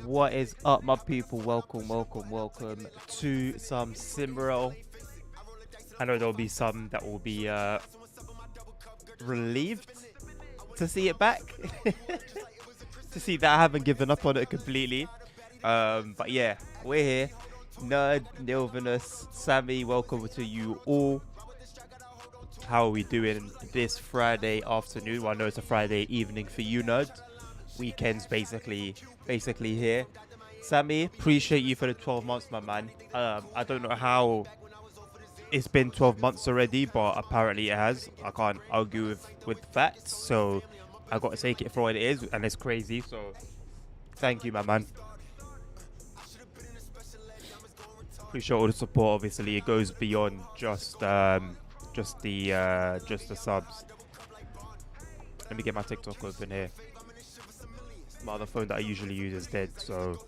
What is up, my people? Welcome to some SimRail. I know there'll be some that will be relieved to see it back, to see that I haven't given up on it completely. But yeah, we're here. Nerd, Nilvanus, Sammy, welcome to you all. How are we doing this Friday afternoon? Well, I know it's a Friday evening for you, nerd. Weekends basically here. Sammy, appreciate you for the 12 months, my man. I don't know how it's been 12 months already, but apparently it has. I can't argue with facts, so I got to take it for what it is, and it's crazy. So thank you, my man. Appreciate all the support. Obviously, it goes beyond just the subs. Let me get my TikTok open here. My other phone that I usually use is dead, so.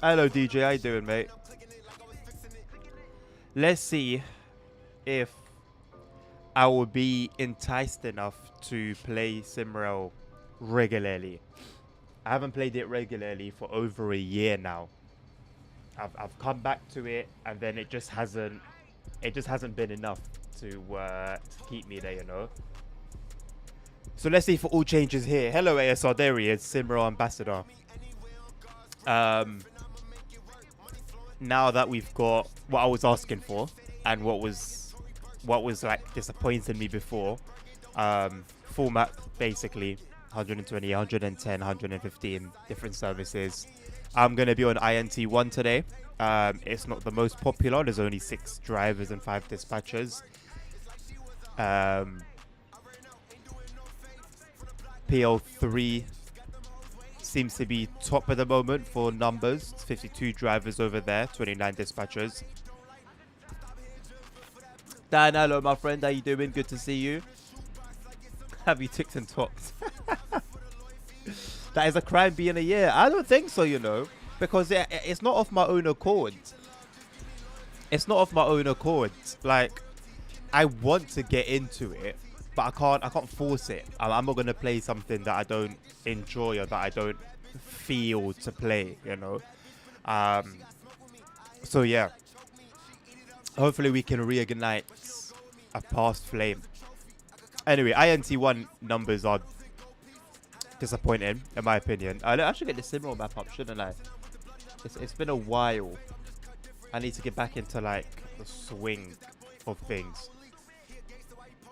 Hello DJ, how you doing, mate? Let's see if I will be enticed enough to play SimRail regularly. I haven't played it regularly for over a year now. I've come back to it, and then it just hasn't been enough to keep me there, you know. So let's see for all changes here. Hello ASR, there he is, SimRail Ambassador. Now that we've got what I was asking for and what was like disappointing me before, full map basically, 120, 110, 115 different services. I'm gonna be on INT1 today. It's not the most popular. There's only 6 drivers and 5 dispatchers. PL3 seems to be top at the moment for numbers. It's 52 drivers over there, 29 dispatchers. Dan, hello my friend, how you doing? Good to see you. Have you ticked and talked? That is a crime being a year. I don't think so, you know, because it's not of my own accord. It's not of my own accord. Like, I want to get into it, but I can't force it. I'm not gonna play something that I don't enjoy or that I don't feel to play, you know. So yeah, hopefully we can reignite a past flame. Anyway, INT1 numbers are disappointing in my opinion. I should get the SimRail map up, shouldn't I? It's been a while. I need to get back into like the swing of things.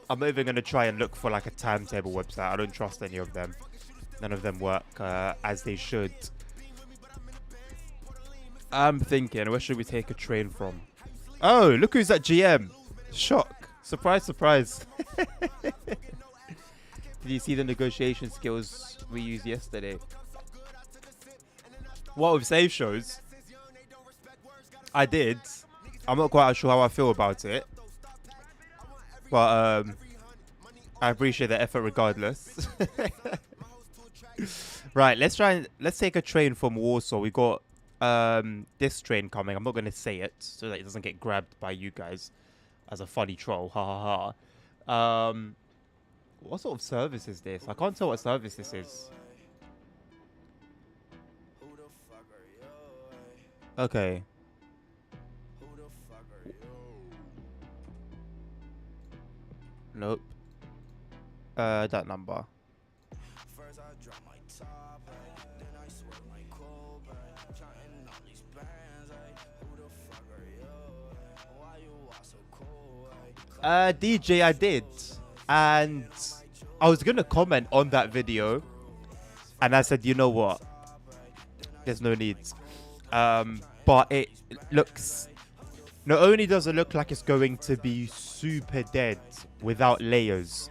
I'm not even going to try and look for like a timetable website. I don't trust any of them. None of them work as they should. I'm thinking, where should we take a train from? Oh, look who's at GM. Shock. Surprise, surprise. Did you see the negotiation skills we used yesterday? What with save shows? I did. I'm not quite sure how I feel about it. But I appreciate the effort regardless. Right, let's take a train from Warsaw. We got this train coming. I'm not gonna say it so that it doesn't get grabbed by you guys as a funny troll. Ha ha ha. What sort of service is this? I can't tell what service this is. Okay. Nope. That number. DJ, I did. And I was going to comment on that video. And I said, you know what? There's no need. But it looks... Not only does it look like it's going to be super dead without layers,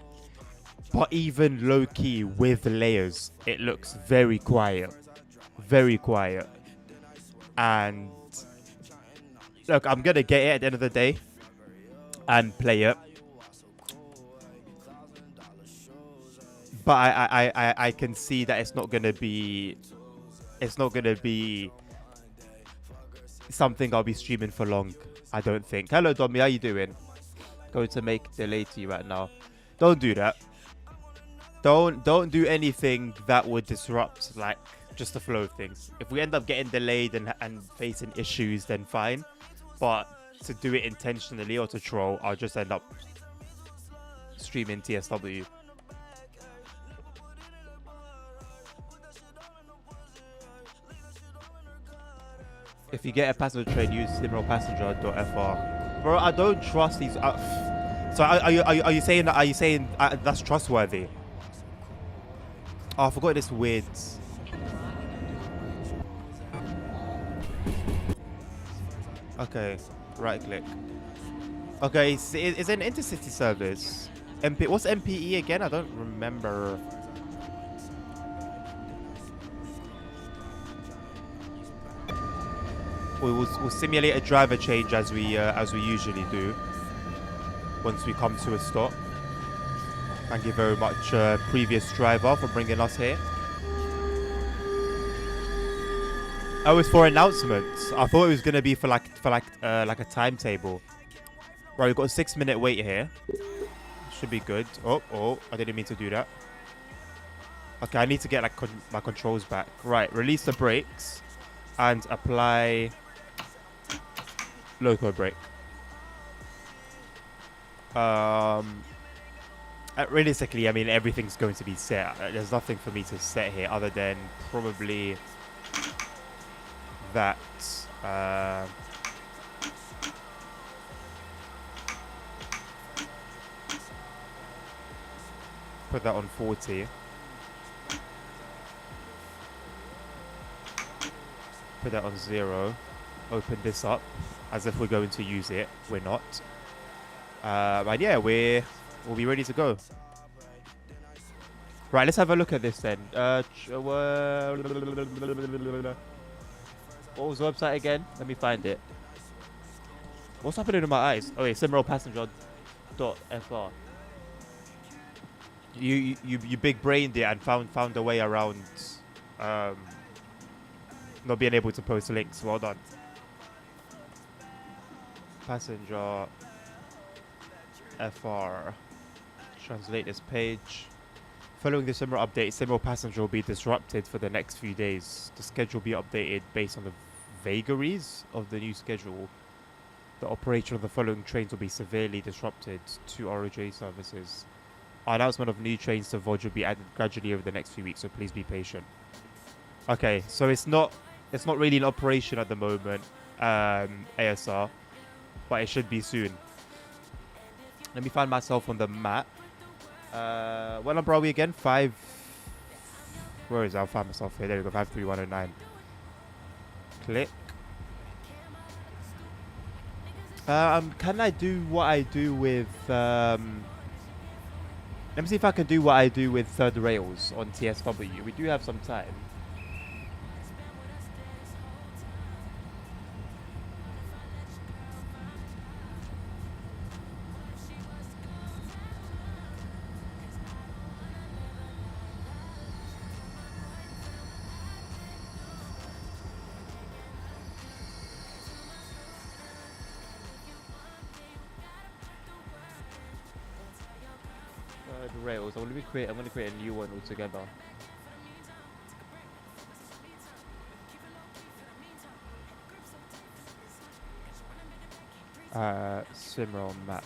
but even low-key with layers, it looks very quiet. Very quiet. And look, I'm going to get it at the end of the day and play it. But I can see that it's not going to be something I'll be streaming for long. I don't think. Hello, Domi. How you doing? going to make delay to you right now. Don't do that. Don't do anything that would disrupt like just the flow of things. If we end up getting delayed and facing issues, then fine. But to do it intentionally or to troll, I'll just end up streaming TSW. If you get a passenger train, use SimRail Passenger.fr. Bro, I don't trust these. So are you saying that? Are you saying that's trustworthy? Oh, I forgot this weird. Okay, right click. Okay, it's an intercity service. What's MPE again? I don't remember. We'll simulate a driver change as we usually do. Once we come to a stop. Thank you very much, previous driver, for bringing us here. Oh, it's for announcements. I thought it was gonna be for like a timetable. Right, we've got a 6-minute wait here. Should be good. Oh, I didn't mean to do that. Okay, I need to get like my controls back. Right, release the brakes and apply loco brake. Realistically, I mean, everything's going to be set. There's nothing for me to set here other than probably that. Put that on 40. Put that on 0. Open this up as if we're going to use it. We're not. And yeah, we'll be ready to go. Right, let's have a look at this then. What was the website again? Let me find it. What's happening to my eyes? Oh, wait, SimRail Passenger.fr. You big brained it and found a way around not being able to post links. Well done. Passenger FR. Translate this page. Following the SimRail update, SimRail Passenger will be disrupted for the next few days. The schedule will be updated based on the vagaries of the new schedule. The operation of the following trains will be severely disrupted to ROJ services. Our announcement of new trains to Vodge will be added gradually over the next few weeks, so please be patient. Okay, so it's not really in operation at the moment, ASR, but it should be soon. Let me find myself on the map. What number are we again? 5. Where is it? I'll find myself here. There we go. 53109. Click. Can I do what I do with? Let me see if I can do what I do with third rails on TSW. We do have some time. Rails. I'm gonna create a new one altogether. SimRail map.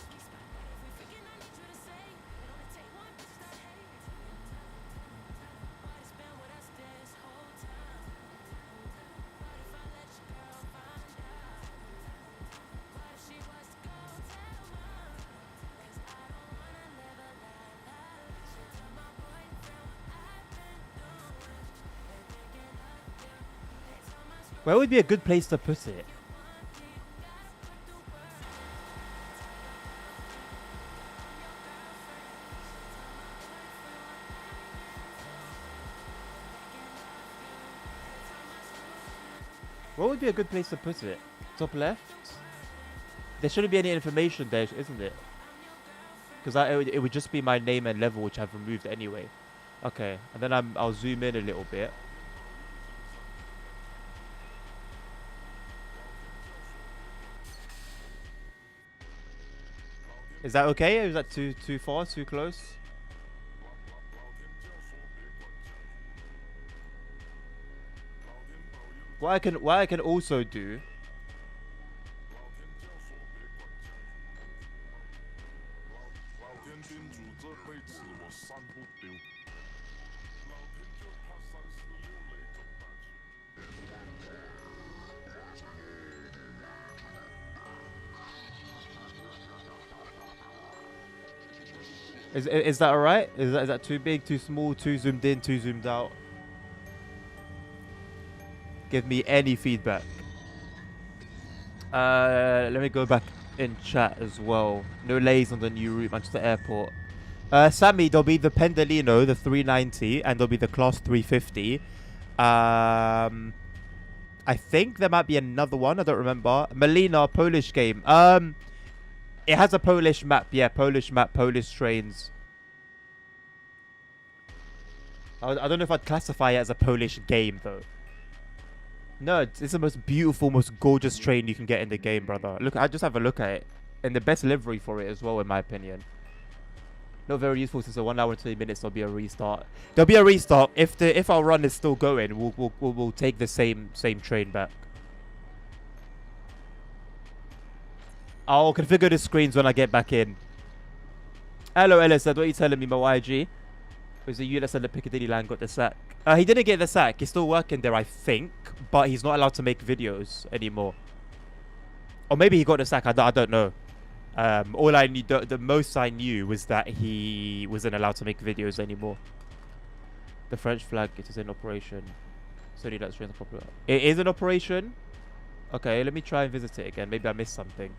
Where would be a good place to put it? What would be a good place to put it? Top left? There shouldn't be any information there, isn't it? Because it would just be my name and level, which I've removed anyway. Okay, and then I'll zoom in a little bit. Is that okay? Or is that too far, too close? What I can also do. Is that alright? Is that too big, too small, too zoomed in, too zoomed out? Give me any feedback. Let me go back in chat as well. No lays on the new route, Manchester Airport. Sammy, there'll be the Pendolino, the 390, and there'll be the Class 350. I think there might be another one. I don't remember. Melina, Polish game. It has a Polish map. Yeah, Polish map, Polish trains. I don't know if I'd classify it as a Polish game, though. No, it's the most beautiful, most gorgeous train you can get in the game, brother. Look, I just have a look at it. And the best livery for it as well, in my opinion. Not very useful since a 1 hour and 20 minutes there'll be a restart. There'll be a restart. If our run is still going, we'll take the same train back. I'll configure the screens when I get back in. Hello, Ellis. What are you telling me, my YG? It was the unit that the Piccadilly line got the sack. He didn't get the sack. He's still working there, I think. But he's not allowed to make videos anymore. Or maybe he got the sack. I don't know. All I need, the most I knew was that he wasn't allowed to make videos anymore. The French flag, it is in operation. So that's the proper. It is in operation. Okay, let me try and visit it again. Maybe I missed something.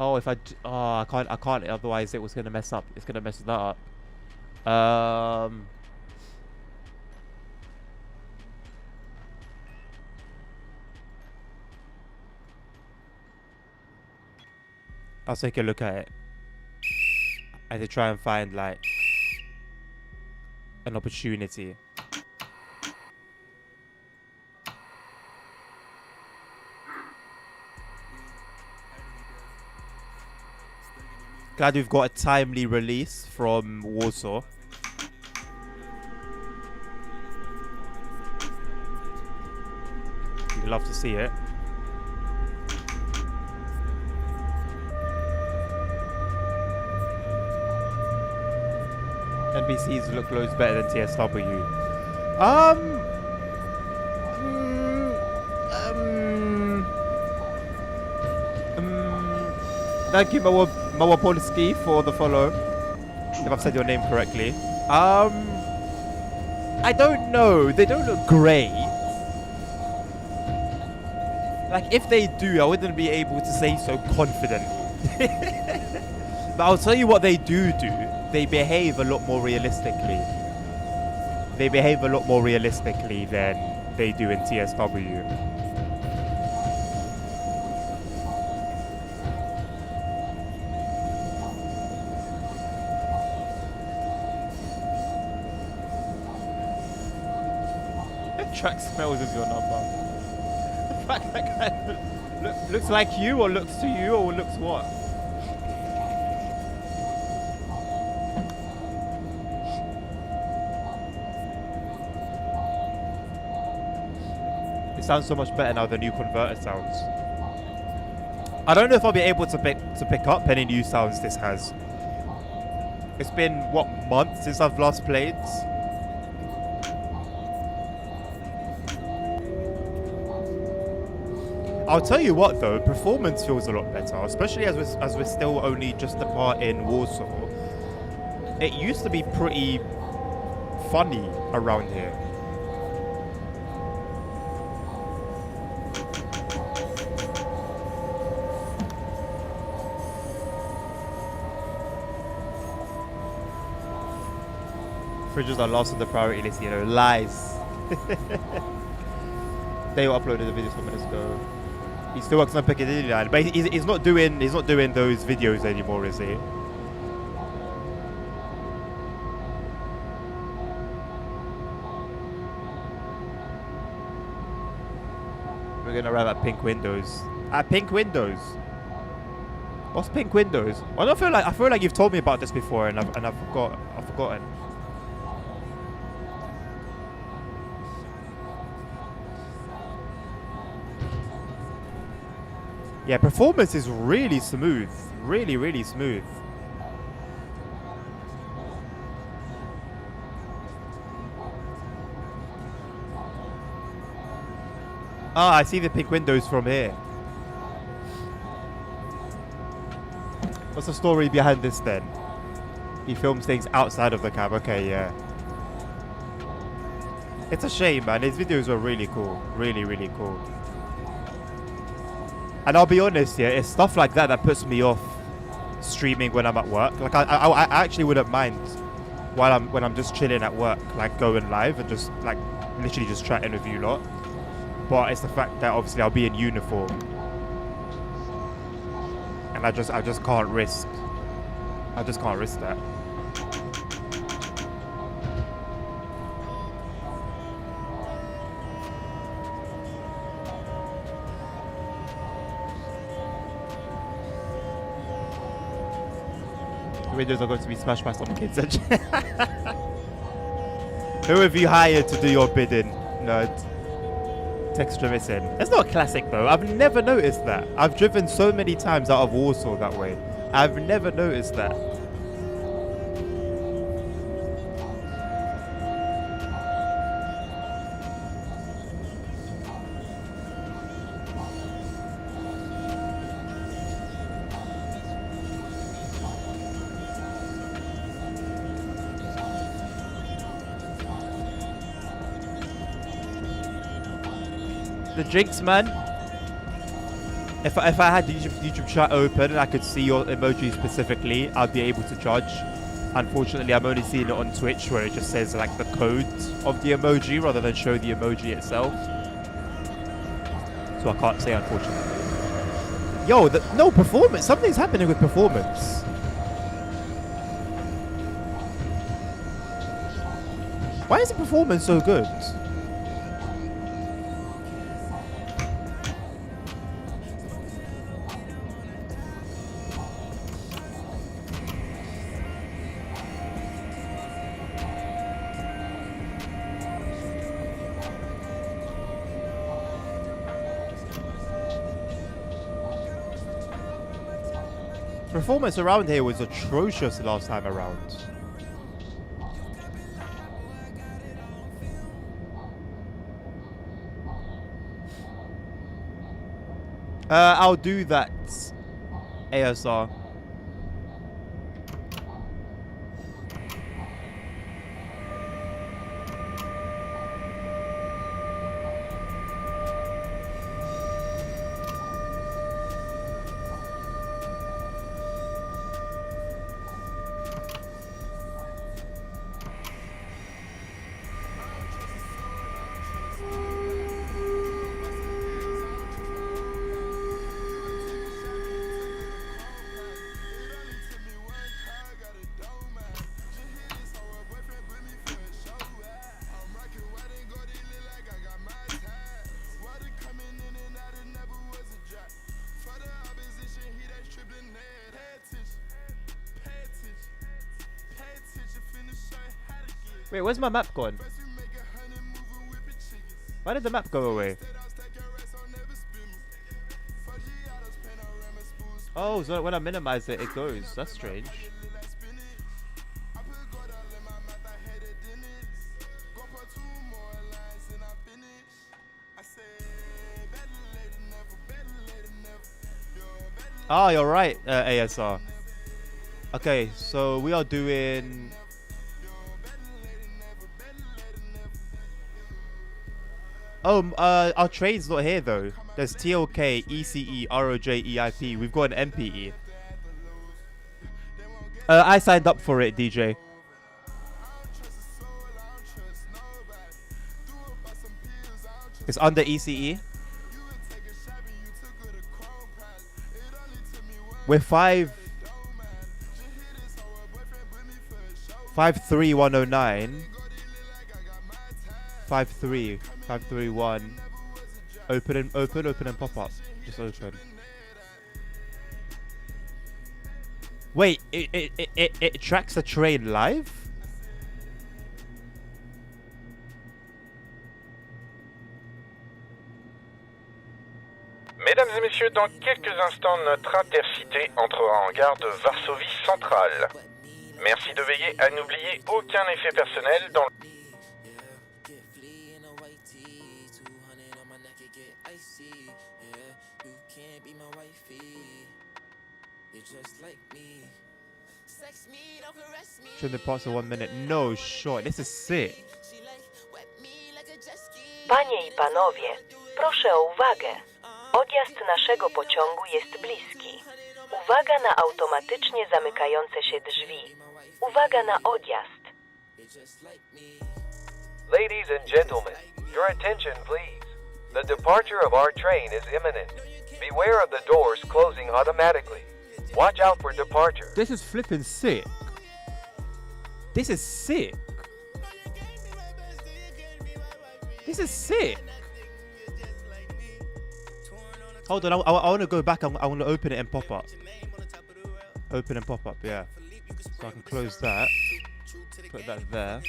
Oh, if I can't. Otherwise, it was gonna mess up. It's gonna mess that up. I'll take a look at it. I had to try and find like an opportunity. Glad we've got a timely release from Warsaw. You'd love to see it. NPCs look loads better than TSW. Thank you, Mawapolski, for the follow. If I've said your name correctly. I don't know. They don't look great. Like, if they do, I wouldn't be able to say so confident. But I'll tell you what they do. They behave a lot more realistically. They behave a lot more realistically than they do in TSW. Track smells as your number. The fact that guy looks like you, or looks to you, or looks what? It sounds so much better now. The new converter sounds. I don't know if I'll be able to pick up any new sounds this has. It's been what, months since I've last played. I'll tell you what though, performance feels a lot better, especially as we're still only just a part in Warsaw. It used to be pretty funny around here. Fridges are lost on the priority list, you know, lies. They uploaded the video 4 minutes ago. He still works on Piccadilly line, but he's not doing those videos anymore, is he? We're gonna arrive at Pink Windows. At Pink Windows. What's Pink Windows? I feel like you've told me about this before, and I've forgotten. Yeah, performance is really smooth. Really, really smooth. Ah, I see the Pink Windows from here. What's the story behind this then? He films things outside of the cab. Okay, yeah. It's a shame, man. His videos are really cool. Really, really cool. And I'll be honest, yeah, it's stuff like that that puts me off streaming when I'm at work. Like, I actually wouldn't mind when I'm just chilling at work, like going live and just like literally just chatting with you lot. But it's the fact that obviously I'll be in uniform, and I just can't risk. I just can't risk that. Windows are going to be smashed by some kids. Who have you hired to do your bidding, nerd? Texture missing. It's not a classic though. I've never noticed that. I've driven so many times out of Warsaw that way. I've never noticed that. The Jinx, man. If I had the YouTube chat open and I could see your emoji specifically, I'd be able to judge. Unfortunately, I'm only seeing it on Twitch where it just says like the code of the emoji rather than show the emoji itself. So I can't say, unfortunately. Yo, no performance. Something's happening with performance. Why is the performance so good? Performance around here was atrocious last time around. I'll do that, ASR. Wait, where's my map gone? Why did the map go away? Oh, so when I minimize it, it goes. That's strange. Ah, you're right, ASR. Okay, so we are doing... Oh, our trade's not here though. There's TLK, ECE, ROJ, EIP. We've got an MPE. I signed up for it, DJ. It's under ECE. We're 53109. 531. Open and pop up. Just open. Wait, it tracks the train live? Mesdames et messieurs, dans quelques instants, notre intercité entrera en gare de Varsovie centrale. Merci de veiller à n'oublier aucun effet personnel dans le... Trim the parts of 1 minute. No shot. This is sick. Panie i panowie, proszę o uwagę. Odjazd naszego pociągu jest bliski. Uwaga na automatycznie zamykające się drzwi. Uwaga na odjazd. Ladies and gentlemen, your attention please. The departure of our train is imminent. Beware of the doors closing automatically. Watch out for departure. This is flipping sick. This is sick. This is sick. Hold on, I want to go back. I want to open it and pop up. Open and pop up, yeah. So I can close that. Put that there.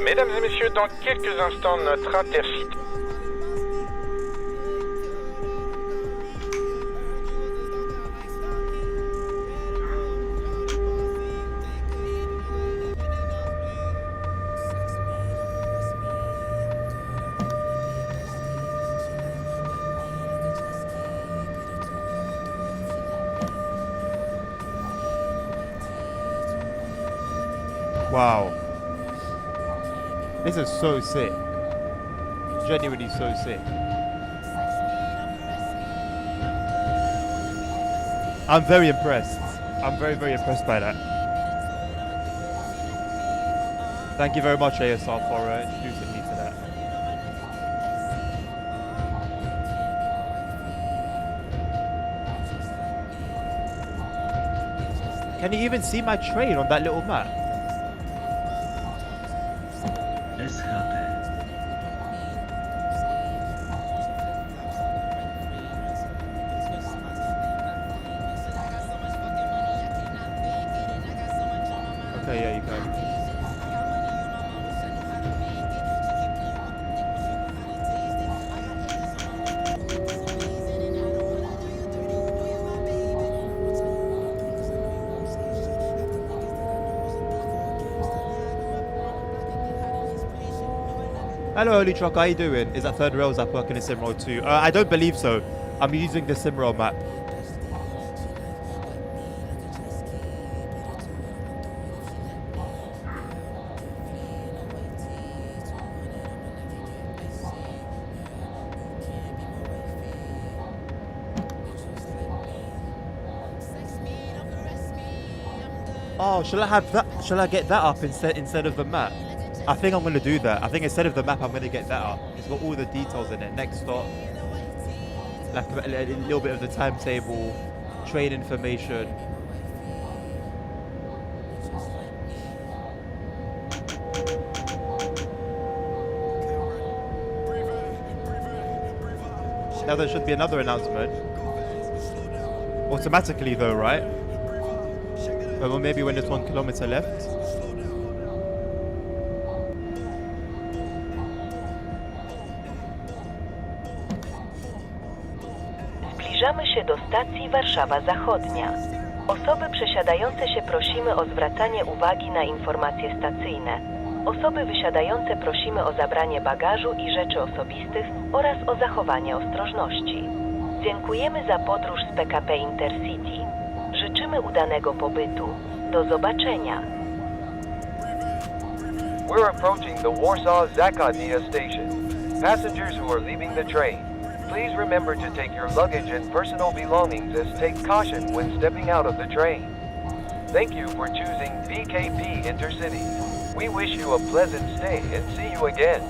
Mesdames et messieurs, dans quelques instants, notre intercité... Wow. This is so sick. Genuinely so sick. I'm very impressed. I'm very, very impressed by that. Thank you very much, ASR, for introducing me to that. Can you even see my train on that little map? Okay, yeah, you can. Hello, Holy Truck, how you doing? Is that third rails app working in SimRail 2? I don't believe so. I'm using the SimRail map. Oh, shall I have that? Shall I get that up instead of the map? I think I'm gonna do that. I think instead of the map, I'm gonna get that up. It's got all the details in it. Next stop, like a little bit of the timetable, train information. Now there should be another announcement. Automatically though, right? Or maybe when there's 1 kilometer left. Zbliżamy się do stacji Warszawa Zachodnia. Osoby przesiadające się prosimy o zwracanie uwagi na informacje stacyjne. Osoby wysiadające prosimy o zabranie bagażu i rzeczy osobistych oraz o zachowanie ostrożności. Dziękujemy za podróż z PKP Intercity. Życzymy udanego pobytu. Do zobaczenia. We're approaching the Warsaw-Zachodnia station. Passengers who are leaving the train, please remember to take your luggage and personal belongings as take caution when stepping out of the train. Thank you for choosing PKP Intercity. We wish you a pleasant stay and see you again.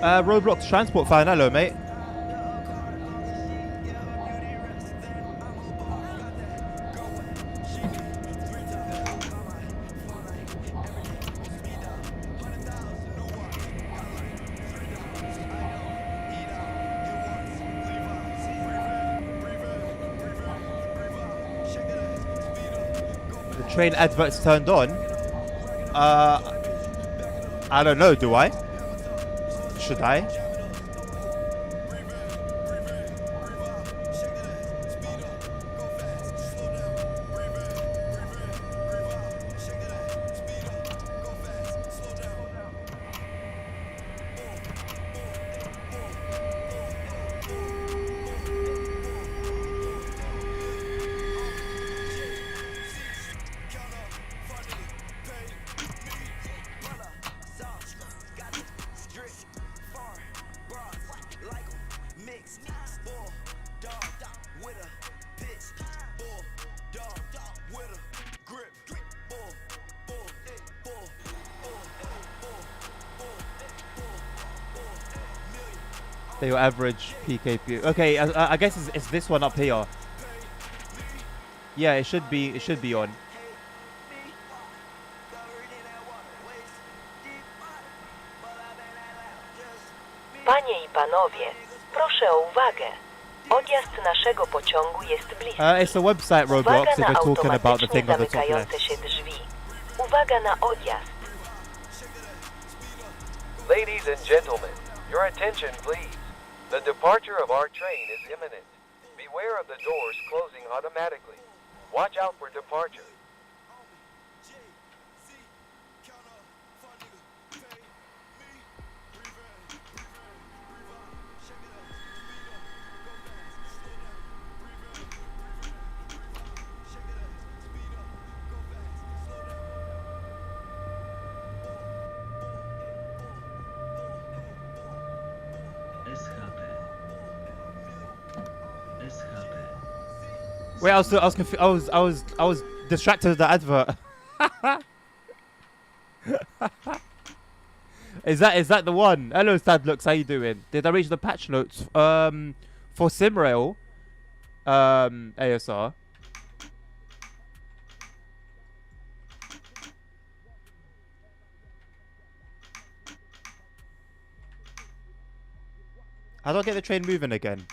Roblox transport fan, hello mate. The train adverts turned on. I don't know, do I? Should I? They're your average PKP. Okay, I guess it's this one up here. Yeah, it should be on. Panie i panowie, proszę o uwagę. Odjazd naszego pociągu jest bliski. It's a website, Roblox, Uwaga if na we're talking about the automatycznie thing on the top left. zamykające się drzwi. Uwaga na odjazd. Ladies and gentlemen, your attention please. The departure of our train is imminent. Beware of the doors closing automatically. Watch out for departure. Wait, I was distracted with the advert. Is that the one? Hello, Stadlux, how you doing? Did I reach the patch notes? For SimRail, ASR. How do I get the train moving again?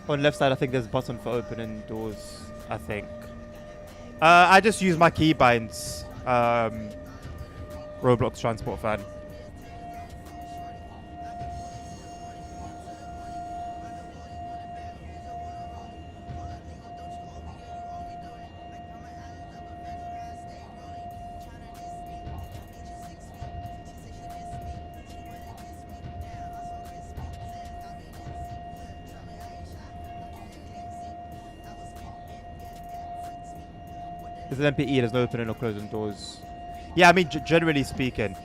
On left side, I think there's a button for opening doors, I think. I just use my keybinds. Roblox transport fan. There's an MPE, there's no opening or closing doors. Yeah, I mean, generally speaking.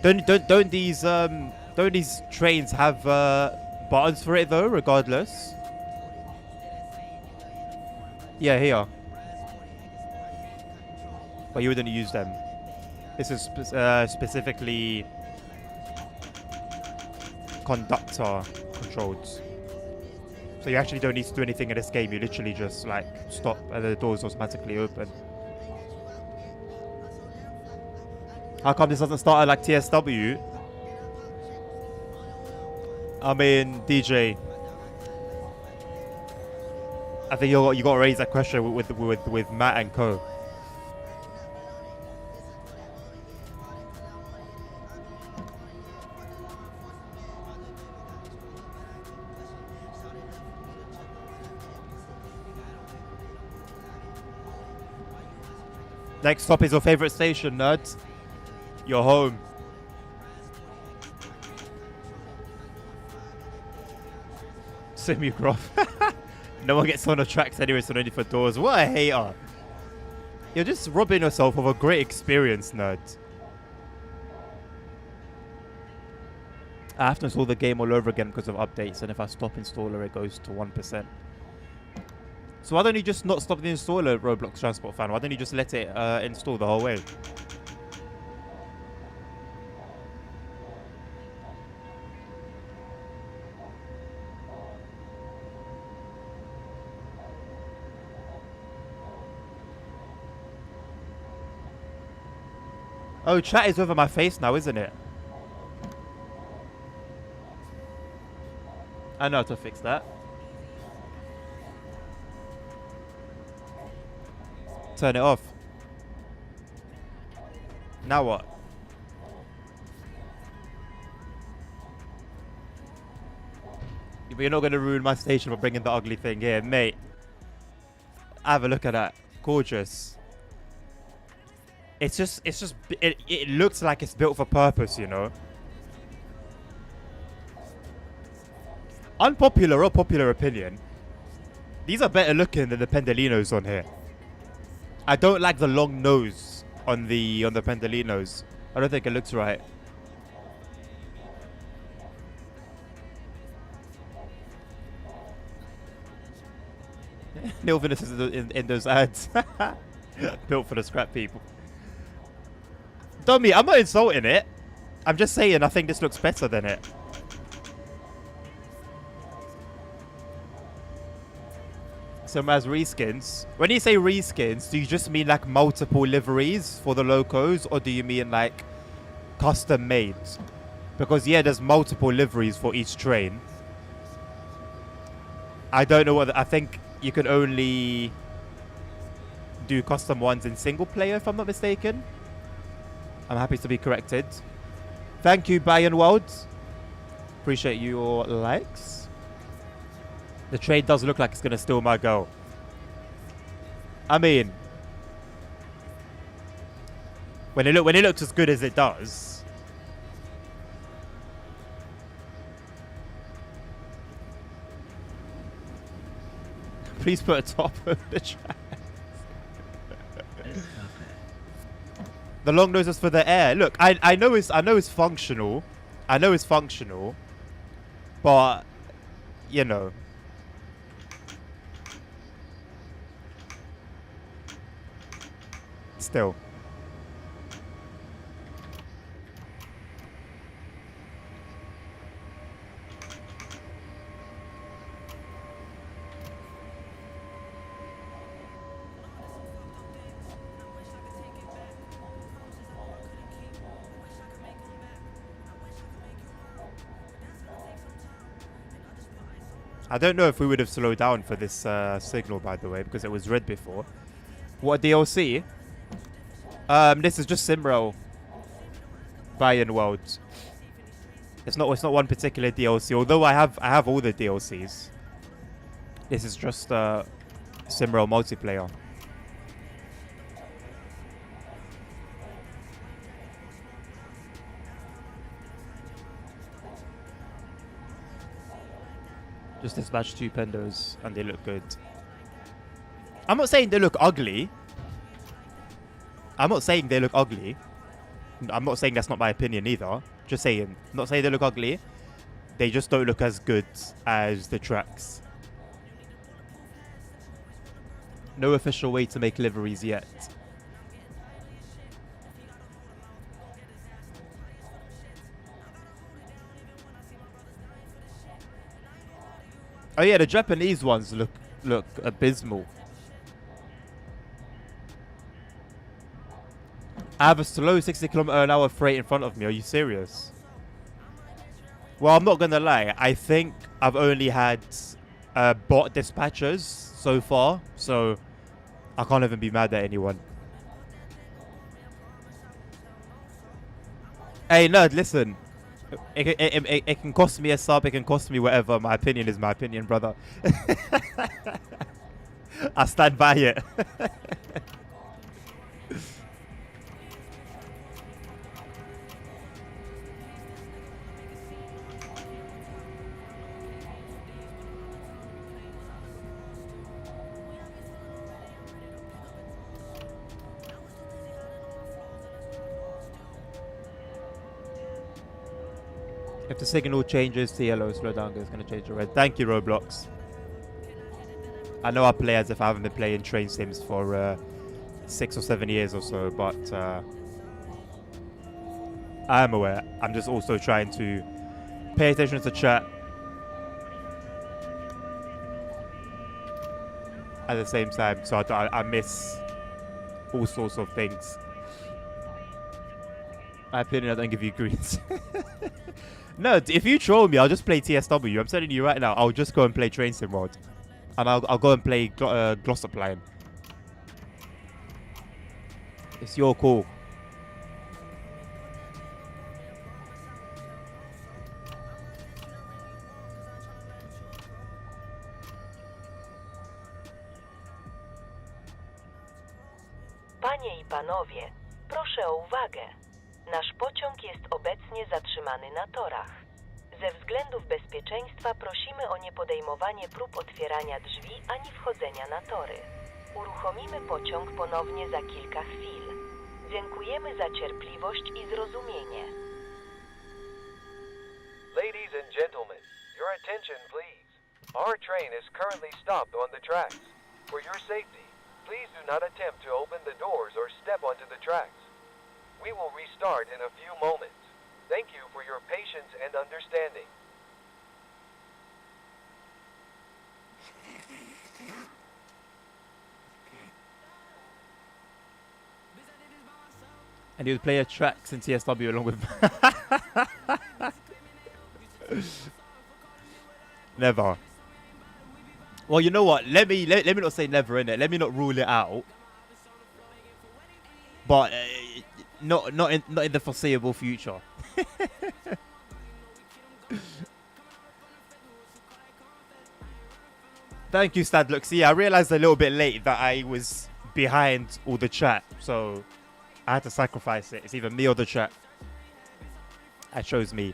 Don't these trains have buttons for it though, regardless? Yeah, here. But you wouldn't use them. This is specifically conductor controlled. So you actually don't need to do anything in this game. You literally just like stop and the doors automatically open. How come this doesn't start at like TSW? I mean, DJ. I think you got to raise that question with Matt and Co. Next stop is your favorite station, nerds. You're home. Simulcroft. No one gets on the tracks anyway, so no need for doors. What a hater. You're just robbing yourself of a great experience, nerd. I have to install the game all over again because of updates, and if I stop installer, it goes to 1%. So why don't you just not stop the installer, Roblox Transport Fan? Why don't you just let it install the whole way? Oh, chat is over my face now, isn't it? I know how to fix that. Turn it off. Now what? But you're not going to ruin my station by bringing the ugly thing here, mate. Have a look at that. Gorgeous. It looks like it's built for purpose, you know. Unpopular or popular opinion, these are better looking than the Pendolinos on here. I don't like the long nose on the Pendolinos. I don't think it looks right. Nilvinus is in those ads. Built for the scrap people. Dummy, I'm not insulting it. I'm just saying I think this looks better than it. So as reskins, when you say reskins, do you just mean like multiple liveries for the locos, or do you mean like custom made? Because yeah, there's multiple liveries for each train. I don't know what I think you can only do custom ones in single player, if I'm not mistaken. I'm happy to be corrected. Thank you, Bayern World. Appreciate your likes. The train does look like it's gonna steal my girl. I mean, when it looks as good as it does. Please put a top over the track. The long nose is for the air. Look, I know it's functional. I know it's functional. But you know. Still. I don't know if we would have slowed down for this signal, by the way, because it was red before. What DLC? This is just SimRail Bayern World. It's not one particular DLC, although I have all the DLCs. This is just SimRail Multiplayer. Just dispatch 2 pendos and they look good. I'm not saying they look ugly. I'm not saying they look ugly. I'm not saying that's not my opinion either. Just saying. I'm not saying they look ugly. They just don't look as good as the tracks. No official way to make liveries yet. Oh yeah, the Japanese ones look abysmal. I have a slow 60 km/h freight in front of me. Are you serious? Well, I'm not gonna lie. I think I've only had bot dispatchers so far, so I can't even be mad at anyone. Hey, nerd, listen. It can cost me a sub. It can cost me whatever. My opinion is my opinion, brother. I stand by it. If the signal changes to yellow, slow down, it's going to change to red. Thank you, Roblox. I know I play as if I haven't been playing train sims for 6 or 7 years or so, but I am aware. I'm just also trying to pay attention to chat at the same time, so I miss all sorts of things. My opinion, I don't give you greens. No, if you troll me, I'll just play TSW. I'm telling you right now, I'll just go and play Train Sim World. And I'll go and play Glossopline. It's your call. Panie i panowie, proszę o uwagę. Nasz pociąg jest obecnie zatrzymany na torach. Ze względów bezpieczeństwa prosimy o niepodejmowanie prób otwierania drzwi ani wchodzenia na tory. Uruchomimy pociąg ponownie za kilka chwil. Dziękujemy za cierpliwość i zrozumienie. Ladies and gentlemen, your attention please. Our train is currently stopped on the tracks. For your safety, please do not attempt to open the doors or step onto the tracks. We will restart in a few moments. Thank you for your patience and understanding. And he would play a tracks in TSW along with... Never. Well, you know what? Let me not say never, innit? Let me not rule it out. But not in the foreseeable future. Thank you, Stadlux. See, I realized a little bit late that I was behind all the chat, so I had to sacrifice it. It's either me or the chat. I chose me.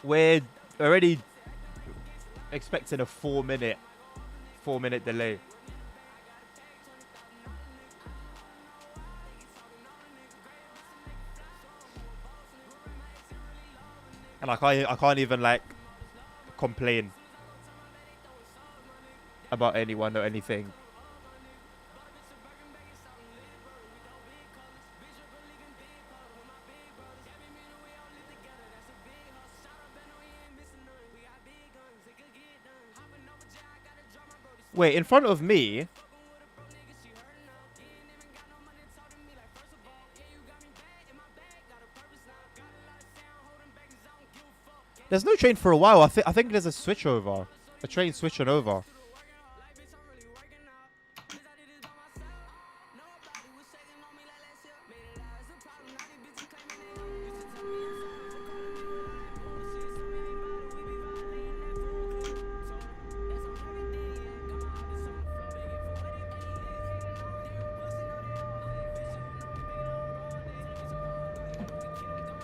We're already expecting a 4-minute delay. And I can't even like complain about anyone or anything. Wait, in front of me? There's no train for a while. I think there's a switchover. A train switching over.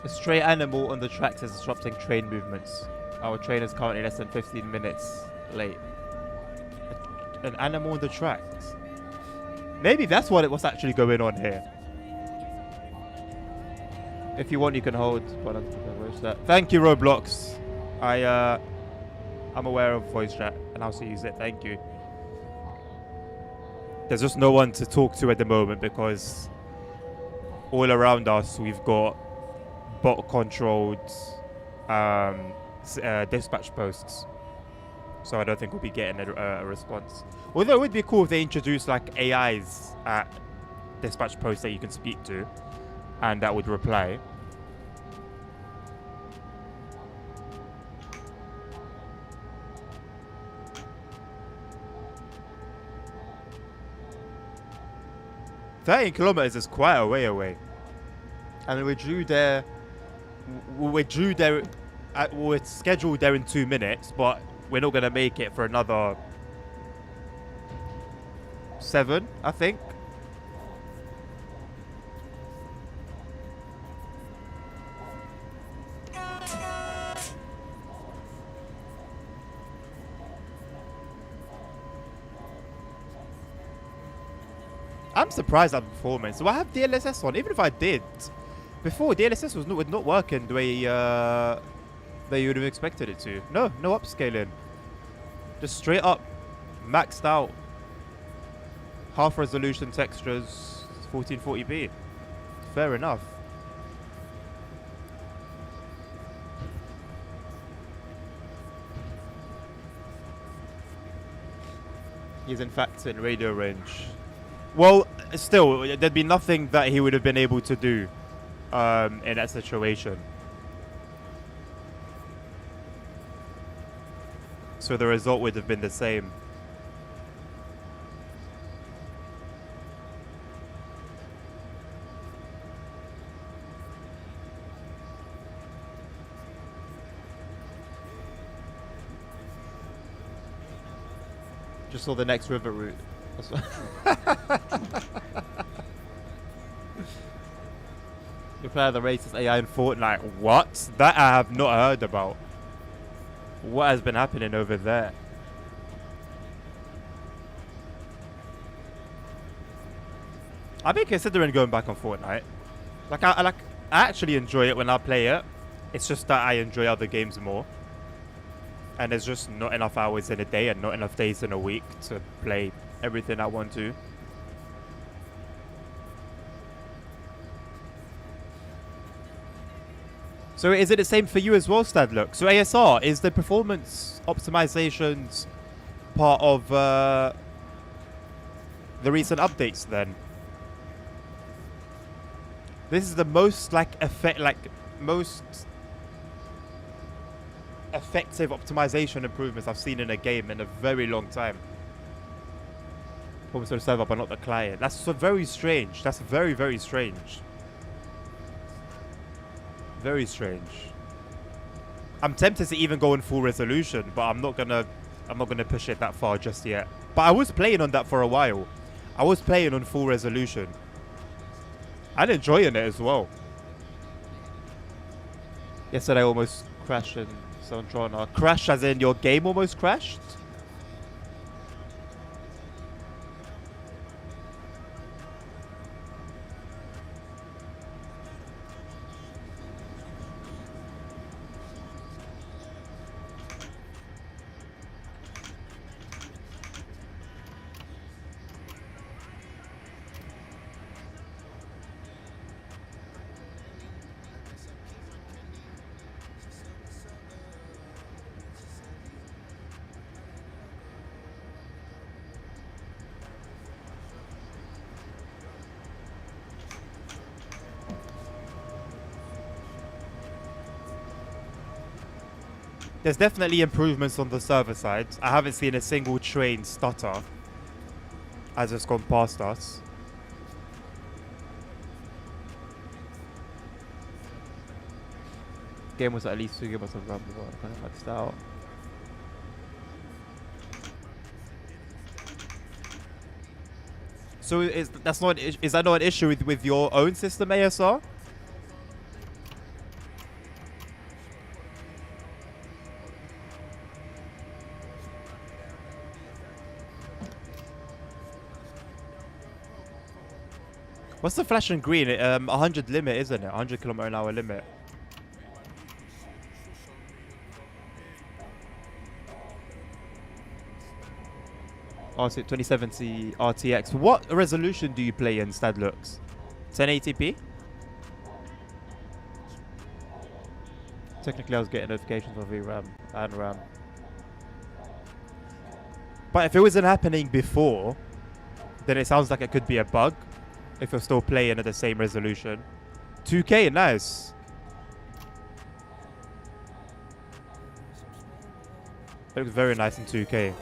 A stray animal on the tracks is disrupting train movements. Our train is currently less than 15 minutes late. An animal on the tracks? Maybe that's what's actually going on here. If you want, you can hold. Thank you, Roblox. I'm aware of voice chat and how to use it. Thank you. There's just no one to talk to at the moment because all around us we've got bot-controlled dispatch posts, so I don't think we'll be getting a response. Although it would be cool if they introduced like AIs at dispatch posts that you can speak to, and that would reply. "30 kilometers is quite a way away, and we're due there. We're scheduled there in 2 minutes, but we're not gonna make it for another 7, I think." I'm surprised at the performance. Do I have DLSS on? Even if I did, before DLSS was not working the way that you would have expected it to. No upscaling. Just straight up, maxed out. Half resolution textures, 1440p. Fair enough. He's in fact in radio range. Well, still, there'd be nothing that he would have been able to do in that situation. So the result would have been the same. Just saw the next river route. You play the racist AI in Fortnite. What? That I have not heard about. What has been happening over there? I've been considering going back on Fortnite. I actually enjoy it when I play it. It's just that I enjoy other games more. And there's just not enough hours in a day and not enough days in a week to play everything I want to. So is it the same for you as well, Stadlook? So ASR, is the performance optimizations part of the recent updates then? This is the most most effective optimization improvements I've seen in a game in a very long time. Performance on the server, but not the client. That's so very strange. That's very, very strange. Very strange. I'm tempted to even go in full resolution, but I'm not gonna push it that far just yet. But I was playing on that for a while. I was playing on full resolution. I'm enjoying it as well. Yesterday I almost crashed in Soundtrona. Crash as in your game almost crashed? There's definitely improvements on the server side. I haven't seen a single train stutter as it's gone past us. Game was at least 2 gigabytes of RAM. I kind of maxed out. So is that not an issue with your own system, ASR? What's the flashing green? 100 limit, isn't it? 100 km/h limit. RT 2070 RTX. What resolution do you play in, Stadlooks? 1080p? Technically, I was getting notifications of VRAM and RAM. But if it wasn't happening before, then it sounds like it could be a bug. If you're still playing at the same resolution. 2K, nice. It looks very nice in 2K.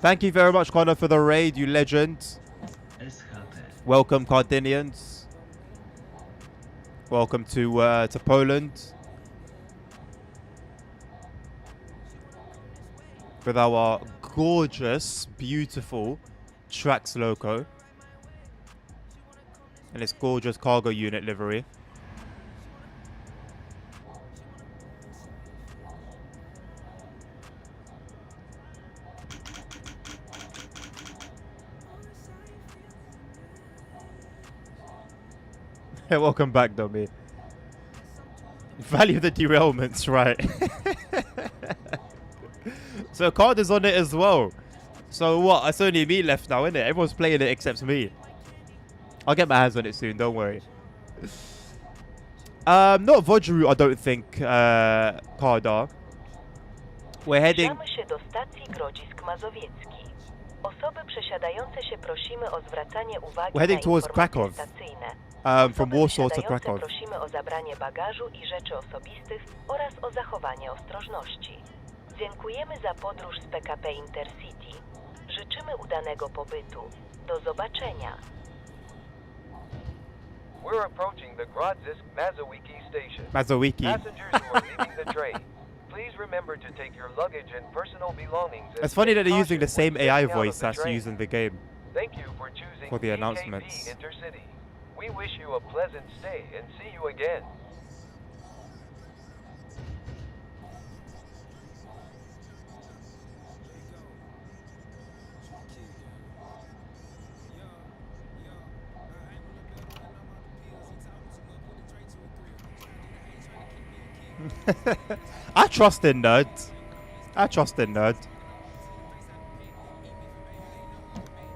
Thank you very much, Connor, for the raid, you legend. Welcome, Cardinians. Welcome to Poland. With our gorgeous, beautiful Trax logo. And its gorgeous cargo unit livery. Welcome back, dummy. Value the derailments, right? So card is on it as well. So what? It's only me left now, isn't it? Everyone's playing it except me. I'll get my hands on it soon, don't worry. Not Vodru, I don't think, Kardar. We're heading... Zbliżamy się do stacji Grodzisk Mazowiecki. Osoby przesiadające się prosimy o zwracanie uwagi We're heading na towards informacje Krakow. stacyjne. From Osoby Warsaw to wysiadające Krakow. prosimy o zabranie bagażu i rzeczy osobistych oraz o zachowanie ostrożności. Dziękujemy za podróż z PKP Intercity. Życzymy udanego pobytu. Do zobaczenia. We're approaching the Grodzisk Mazowiecki station. Mazowiecki. Passengers who are leaving the train, please remember to take your luggage and personal belongings. It's funny that they're using the caution same when AI stepping out of voice the that's train. used in the game. Thank you for choosing for the PKP announcements. Intercity. We wish you a pleasant stay and see you again. I trust in nerds. I trust in nerds.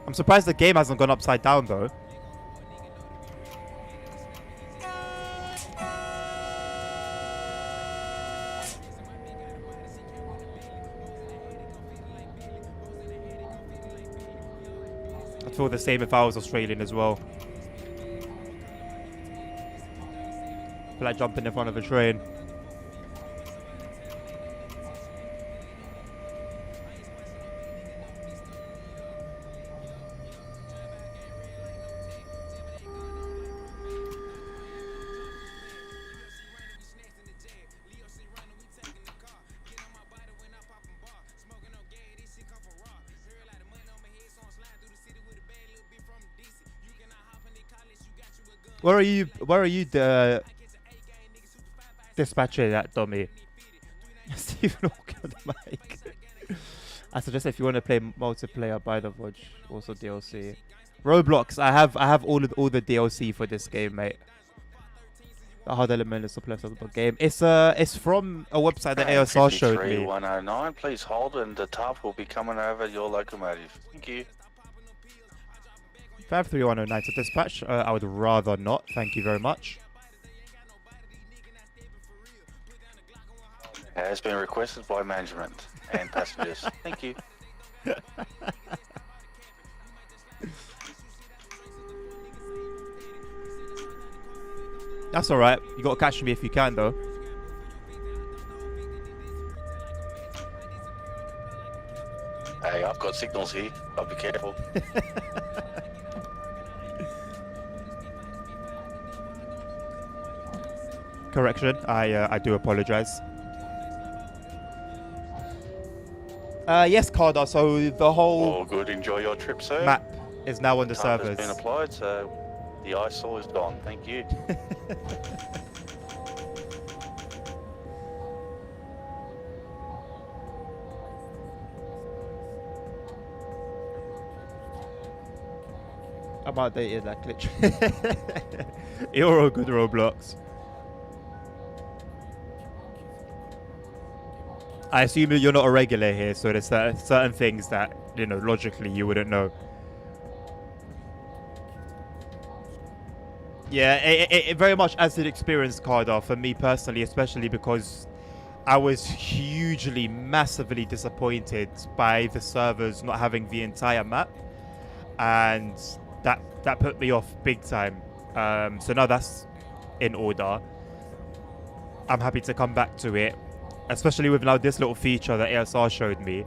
I'm surprised the game hasn't gone upside down though. I'd feel the same if I was Australian as well. Feel like jumping in front of a train. Where are you dispatching that dummy? Stephen Hawking on the mic. I suggest if you want to play multiplayer, buy the Vodge, also DLC. Roblox, I have all the DLC for this game, mate. The hard element is the left of the game. It's from a website that ASR showed me. 109, please hold and the top will be coming over your locomotive. Thank you. 53109 to dispatch. I would rather not. Thank you very much. Has been requested by management and passengers. Thank you. That's alright. You gotta catch me if you can though. Hey, I've got signals here. I'll be careful. Correction. I do apologize. Yes, Carda. So the whole All good. Enjoy your trip, sir. map is now on the Tarp servers. has been applied, so the eyesore is gone. Thank you. I'm outdated that glitch. You're all good, Roblox. I assume you're not a regular here, so there's certain things that, you know, logically you wouldn't know. Yeah, it very much as an experience, Carda, for me personally, especially because I was hugely, massively disappointed by the servers not having the entire map. And that put me off big time. So now that's in order. I'm happy to come back to it, especially with now this little feature that ASR showed me.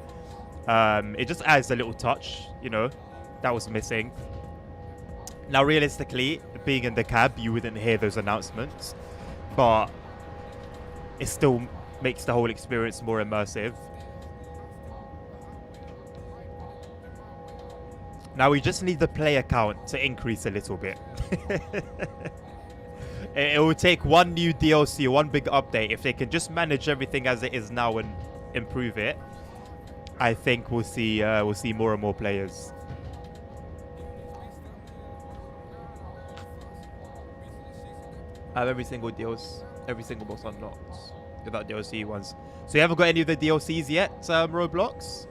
It just adds a little touch, you know, that was missing. Now, realistically, being in the cab, you wouldn't hear those announcements, but it still makes the whole experience more immersive. Now we just need the player count to increase a little bit. It will take one new DLC, one big update. If they can just manage everything as it is now and improve it, I think we'll see more and more players. I have every single boss unlocked without DLC ones. So you haven't got any of the DLCs yet, Roblox?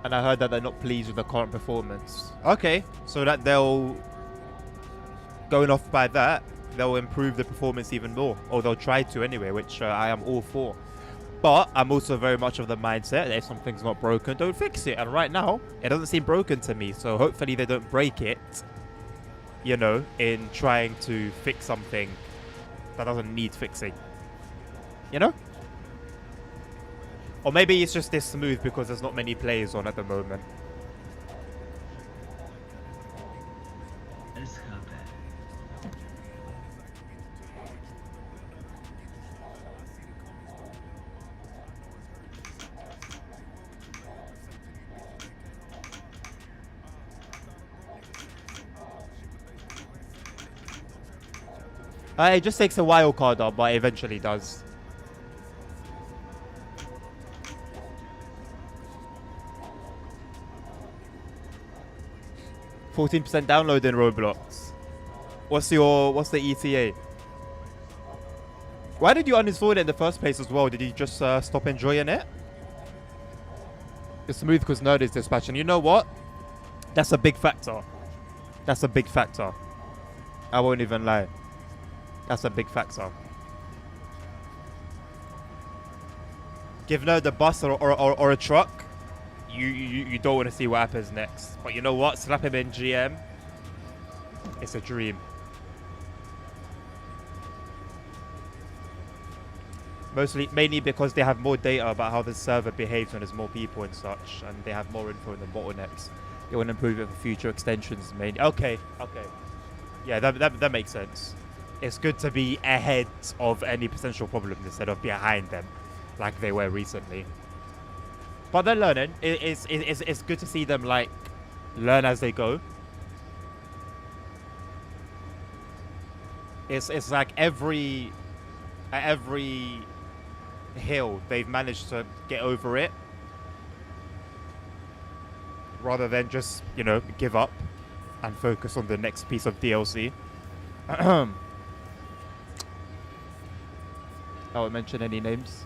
And I heard that they're not pleased with the current performance. Okay, so that going off by that, they'll improve the performance even more. Or they'll try to anyway, which I am all for. But I'm also very much of the mindset that if something's not broken, don't fix it. And right now, it doesn't seem broken to me. So hopefully they don't break it, you know, in trying to fix something that doesn't need fixing. You know? Or maybe it's just this smooth because there's not many players on at the moment. It just takes a while, Carter, but it eventually does. %14 download in Roblox. What's the ETA? Why did you uninstall it in the first place as well? Did you just stop enjoying it? It's smooth because Nerd is dispatching. You know what? That's a big factor. That's a big factor. I won't even lie. That's a big factor. Give Nerd a bus or a truck. You don't want to see what happens next. But you know what? Slap him in GM. It's a dream. Mainly because they have more data about how the server behaves when there's more people and such, and they have more info than bottlenecks. They want to improve it for future extensions mainly. Okay. Yeah, that makes sense. It's good to be ahead of any potential problems instead of behind them, like they were recently. But they're learning. It's good to see them like learn as they go. It's like at every hill they've managed to get over it, rather than just, you know, give up and focus on the next piece of DLC. I won't mention any names.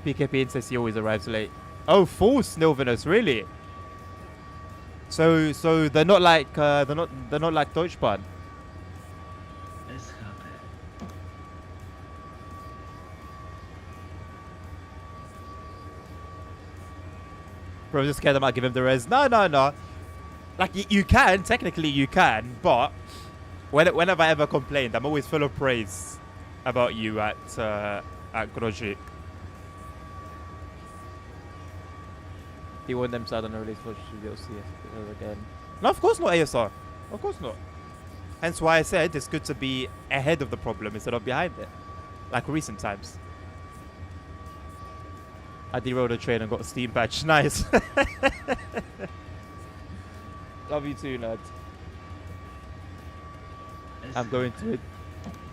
PKP insists he always arrives late. Oh, false, Nilvinus, really? So they're not like they're not like Deutschbahn. Bro, just scared I might give him the res. No. Like you can, technically you can, but when have I ever complained? I'm always full of praise about you at Grozhik. You want them suddenly release for DLC again? No, of course not, ASR. Of course not. Hence why I said it's good to be ahead of the problem instead of behind it, like recent times. I derailed a train and got a Steam badge. Nice. Love you too, Nerd. I'm going to a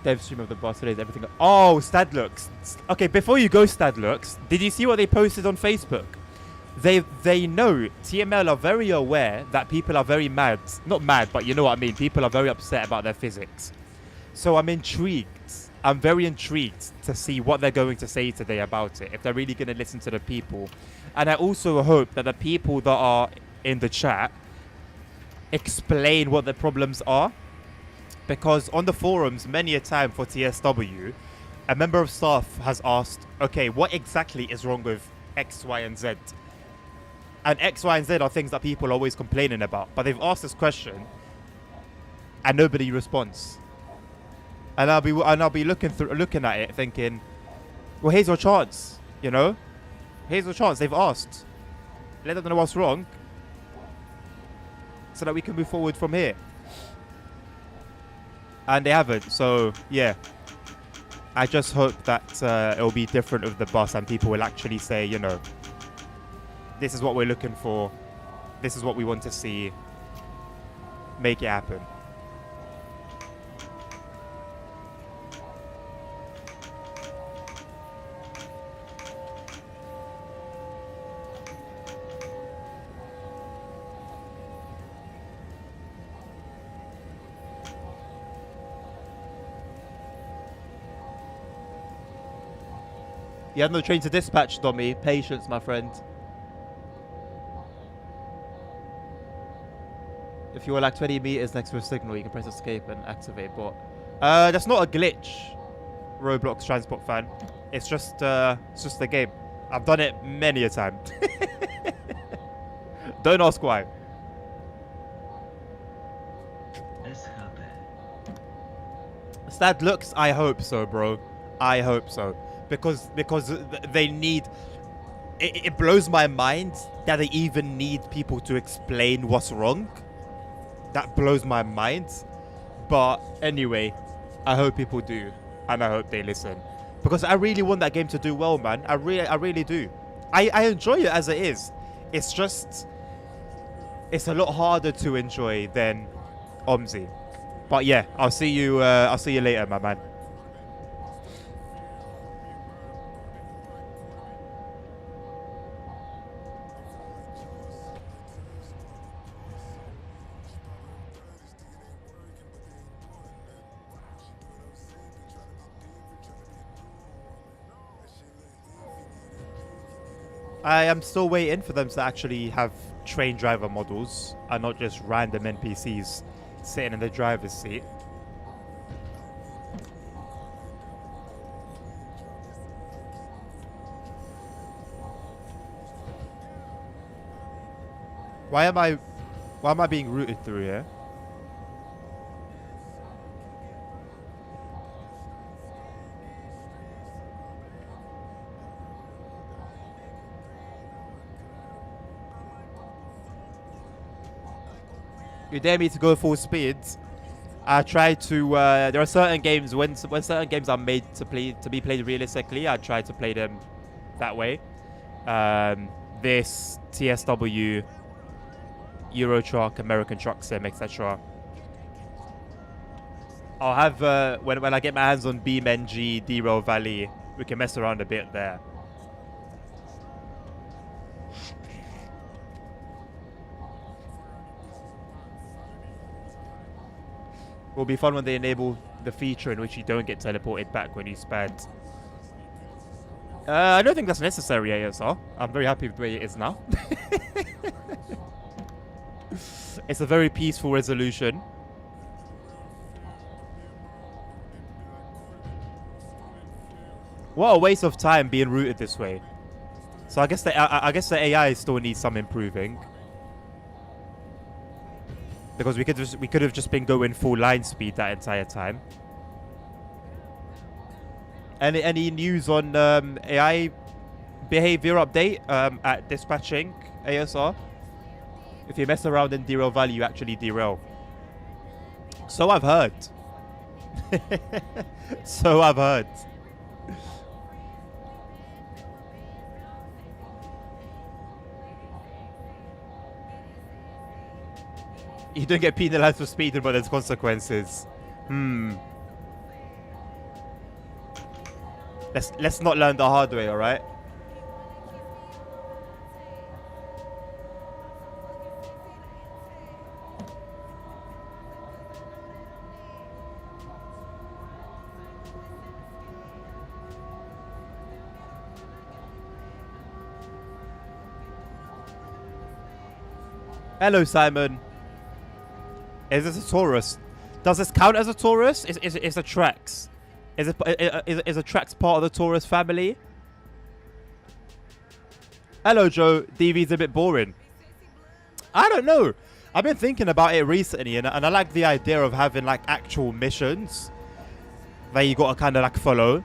dev stream of the boss today. Everything. Oh, Stadlux. Okay, before you go, Stadlux, did you see what they posted on Facebook? They know, TML are very aware that people are very mad. Not mad, but you know what I mean. People are very upset about their physics. So I'm intrigued. I'm very intrigued to see what they're going to say today about it. If they're really going to listen to the people. And I also hope that the people that are in the chat explain what the problems are. Because on the forums, many a time for TSW, a member of staff has asked, okay, what exactly is wrong with X, Y, and Z? And X, Y, and Z are things that people are always complaining about. But they've asked this question, and nobody responds. And I'll be looking at it, thinking, well, here's your chance, you know? Here's your chance. They've asked. Let them know what's wrong, so that we can move forward from here. And they haven't. So yeah, I just hope that it'll be different with the bus, and people will actually say, you know, this is what we're looking for. This is what we want to see. Make it happen. You have no train to dispatch, Dommy. Patience, my friend. If you were like 20 meters next to a signal, you can press escape and activate bot. That's not a glitch, Roblox Transport fan. It's just the game. I've done it many a time. Don't ask why. Stad looks, I hope so, bro. I hope so. Because they need... It blows my mind that they even need people to explain what's wrong. That blows my mind. But anyway, I hope people do. And I hope they listen. Because I really want that game to do well, man. I really do. I enjoy it as it is. It's just... It's a lot harder to enjoy than OMSI. But yeah, I'll see you later, my man. I am still waiting for them to actually have train driver models and not just random NPCs sitting in the driver's seat. Why am I being routed through here? You dare me to go full speed? I try to. There are certain games when certain games are made to be played realistically. I try to play them that way. This TSW, Euro Truck, American Truck Sim, etc. I'll have when I get my hands on BeamNG, Derail Valley, we can mess around a bit there. Will be fun when they enable the feature in which you don't get teleported back when you spad. I don't think that's necessary, ASR. I'm very happy with the way it is now. It's a very peaceful resolution. What a waste of time being routed this way. So I guess the AI still needs some improving. Because we could have just been going full line speed that entire time. Any news on AI behavior update at dispatching ASR? If you mess around in Derail Valley, you actually derail. So I've heard. So I've heard. You don't get penalized for speeding, but there's consequences. Let's not learn the hard way, all right? Hello, Simon. Is this a Taurus? Does this count as a Taurus? Is a Trax? Is a Trax part of the Taurus family? Hello, Joe. DV's a bit boring. I don't know. I've been thinking about it recently, and I like the idea of having like actual missions that you gotta kind of like follow.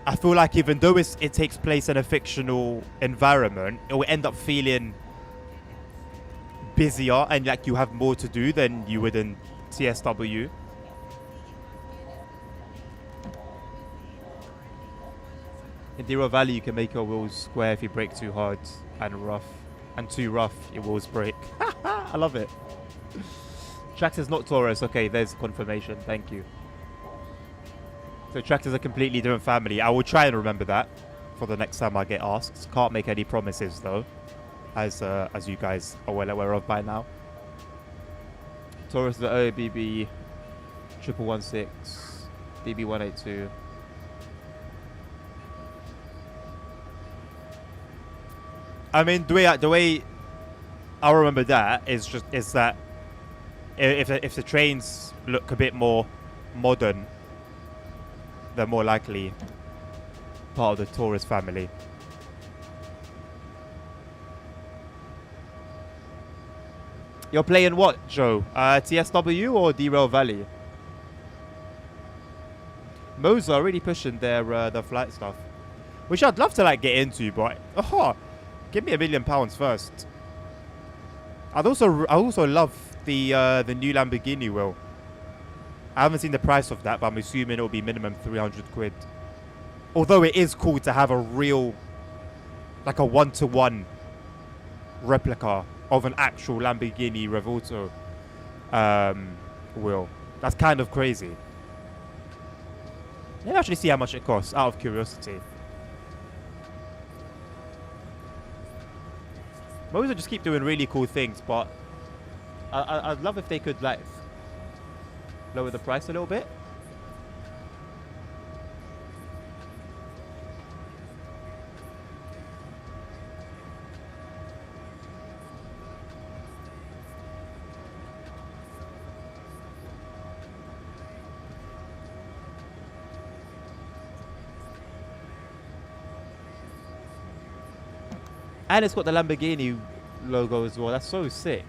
I feel like even though it takes place in a fictional environment, it will end up feeling busier and like you have more to do than you would in TSW. In Derail Valley, you can make your wheels square if you brake too hard and rough. And too rough, your wheels break. I love it. Trax is not Taurus. Okay, there's confirmation. Thank you. So Trax is a completely different family. I will try and remember that for the next time I get asked. Can't make any promises though, as you guys are well aware of by now. Taurus the OBB 1116 DB182. I mean, the way I remember that is that if the trains look a bit more modern, they're more likely part of the tourist family. You're playing what, Joe? TSW or Derail Valley? Moza are really pushing their flight stuff, which I'd love to like get into, but give me £1 million first. I also love the new Lamborghini wheel. I haven't seen the price of that, but I'm assuming it'll be minimum 300 quid. Although it is cool to have a real, like a 1-to-1 replica of an actual Lamborghini Revuelto wheel. That's kind of crazy. Let me actually see how much it costs, out of curiosity. Moza just keep doing really cool things, but I'd love if they could like lower the price a little bit. And it's got the Lamborghini logo as well. That's so sick.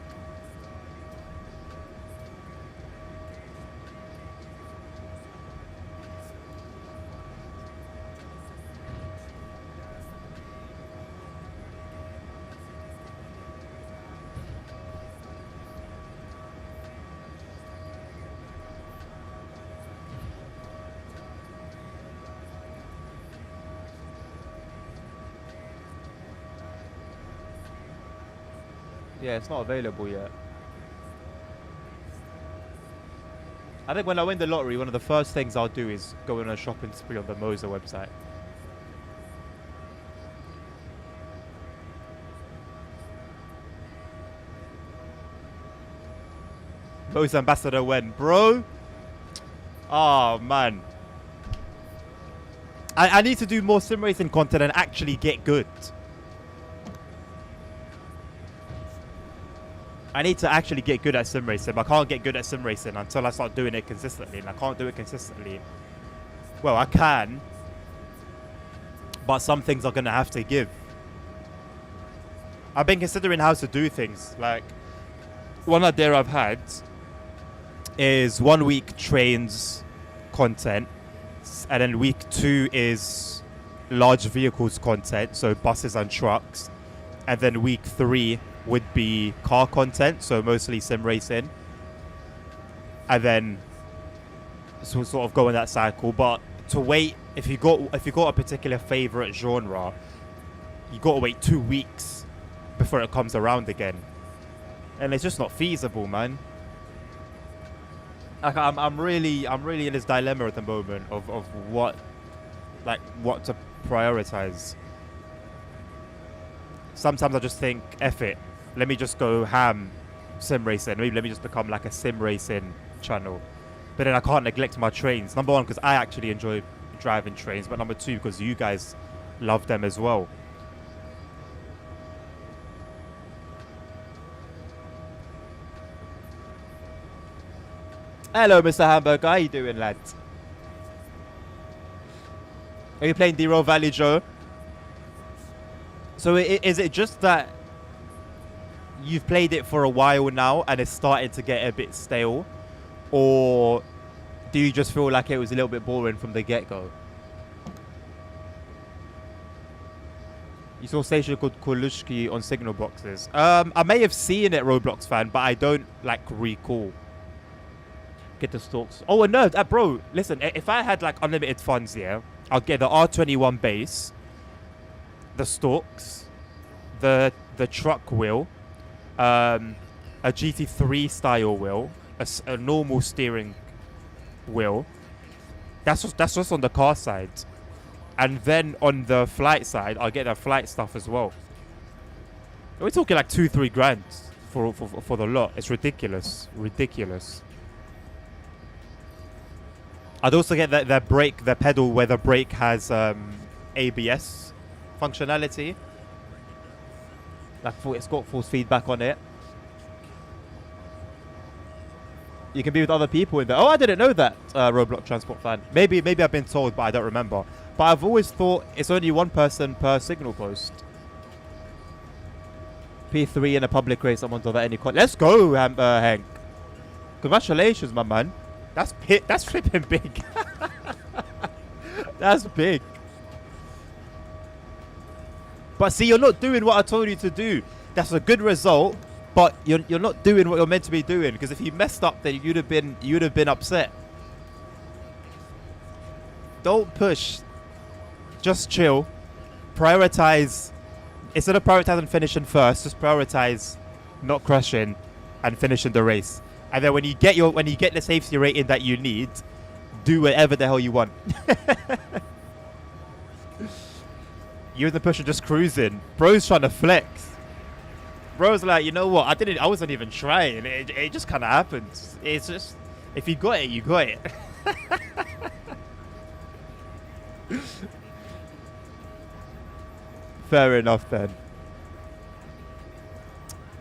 Yeah, it's not available yet. I think when I win the lottery, one of the first things I'll do is go on a shopping spree on the Moza website. Moza ambassador when, bro? Oh, man. I need to do more sim racing content and actually get good. I need to actually get good at sim racing. I can't get good at sim racing until I start doing it consistently, and I can't do it consistently. Well, I can, but some things are gonna have to give. I've been considering how to do things. Like, one idea I've had is 1 week trains content, and then week 2 is large vehicles content, so buses and trucks, and then week 3 would be car content, so mostly sim racing, and then sort of go in that cycle. But to wait, if you got a particular favorite genre, you got to wait 2 weeks before it comes around again, and it's just not feasible, man. Like I'm really in this dilemma at the moment of what to prioritize. Sometimes I just think, F it. Let me just go ham sim racing. Maybe let me just become like a sim racing channel. But then I can't neglect my trains. Number 1, because I actually enjoy driving trains. But number 2, because you guys love them as well. Hello, Mr. Hamburger. How you doing, lad? Are you playing Derail Valley, Joe? So is it just that you've played it for a while now and it's starting to get a bit stale? Or do you just feel like it was a little bit boring from the get-go? You saw a station called Kolushki on signal boxes. I may have seen it, Roblox fan, but I don't like recall. Get the stalks. Oh, no, bro, listen, if I had like unlimited funds here, I'll get the R21 base, the stalks, the truck wheel, a GT3 style wheel, a normal steering wheel. That's just on the car side, and then on the flight side, I'll get the flight stuff as well. We're talking like 2-3 grand for the lot. It's ridiculous. I'd also get the pedal where the brake has ABS functionality. Like it's got force feedback on it. You can be with other people in there. Oh, I didn't know that, Roblox Transport fan. Maybe I've been told, but I don't remember. But I've always thought it's only one person per signal post. P3 in a public race, someone's over any con. Let's go, Hank. Congratulations, my man. That's flipping big. That's big. But see, you're not doing what I told you to do. That's a good result. But you're not doing what you're meant to be doing, because if you messed up, then you'd have been upset. Don't push. Just chill. Prioritize. Instead of prioritizing finishing first, just prioritize not crashing and finishing the race. And then when you get the safety rating that you need, do whatever the hell you want. You and the pusher just cruising. Bro's trying to flex. Bro's like, you know what? I wasn't even trying. It just kind of happens. It's just, if you got it, you got it. Fair enough then.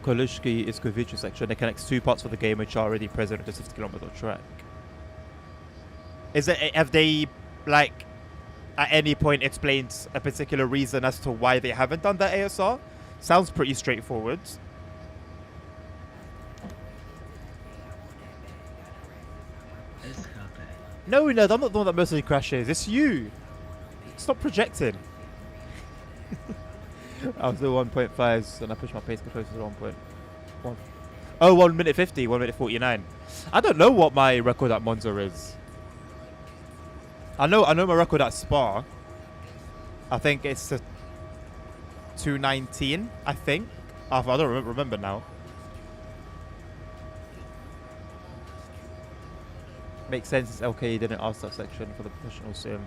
Kolushki is Kovichu section. It connects two parts of the game which are already present at a 50 kilometer track. Have they, like, at any point explained a particular reason as to why they haven't done that ASR? Sounds pretty straightforward. No, I'm not the one that mostly crashes. It's you. Stop projecting. I was at 1.5s and I pushed my pace closer to 1.1. Oh, 1 minute 50, 1 minute 49. I don't know what my record at Monza is. I know my record at Spa. I think it's a 2:19, I think. I don't remember now. Makes sense. It's LK didn't ask that section for the professional sim.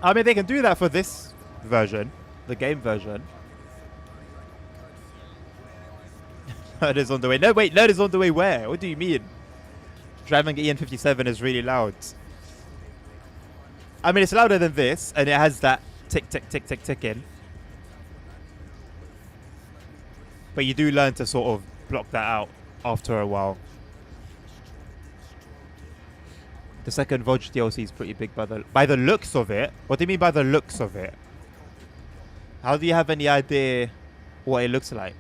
I mean, they can do that for this version, the game version. Nerd is on the way. No, wait, Nerd is on the way where? What do you mean? Driving EN57 is really loud. I mean, it's louder than this, and it has that tick, tick, tick, tick, tick in. But you do learn to sort of block that out after a while. The second Vodge DLC is pretty big by the looks of it. What do you mean by the looks of it? How do you have any idea what it looks like?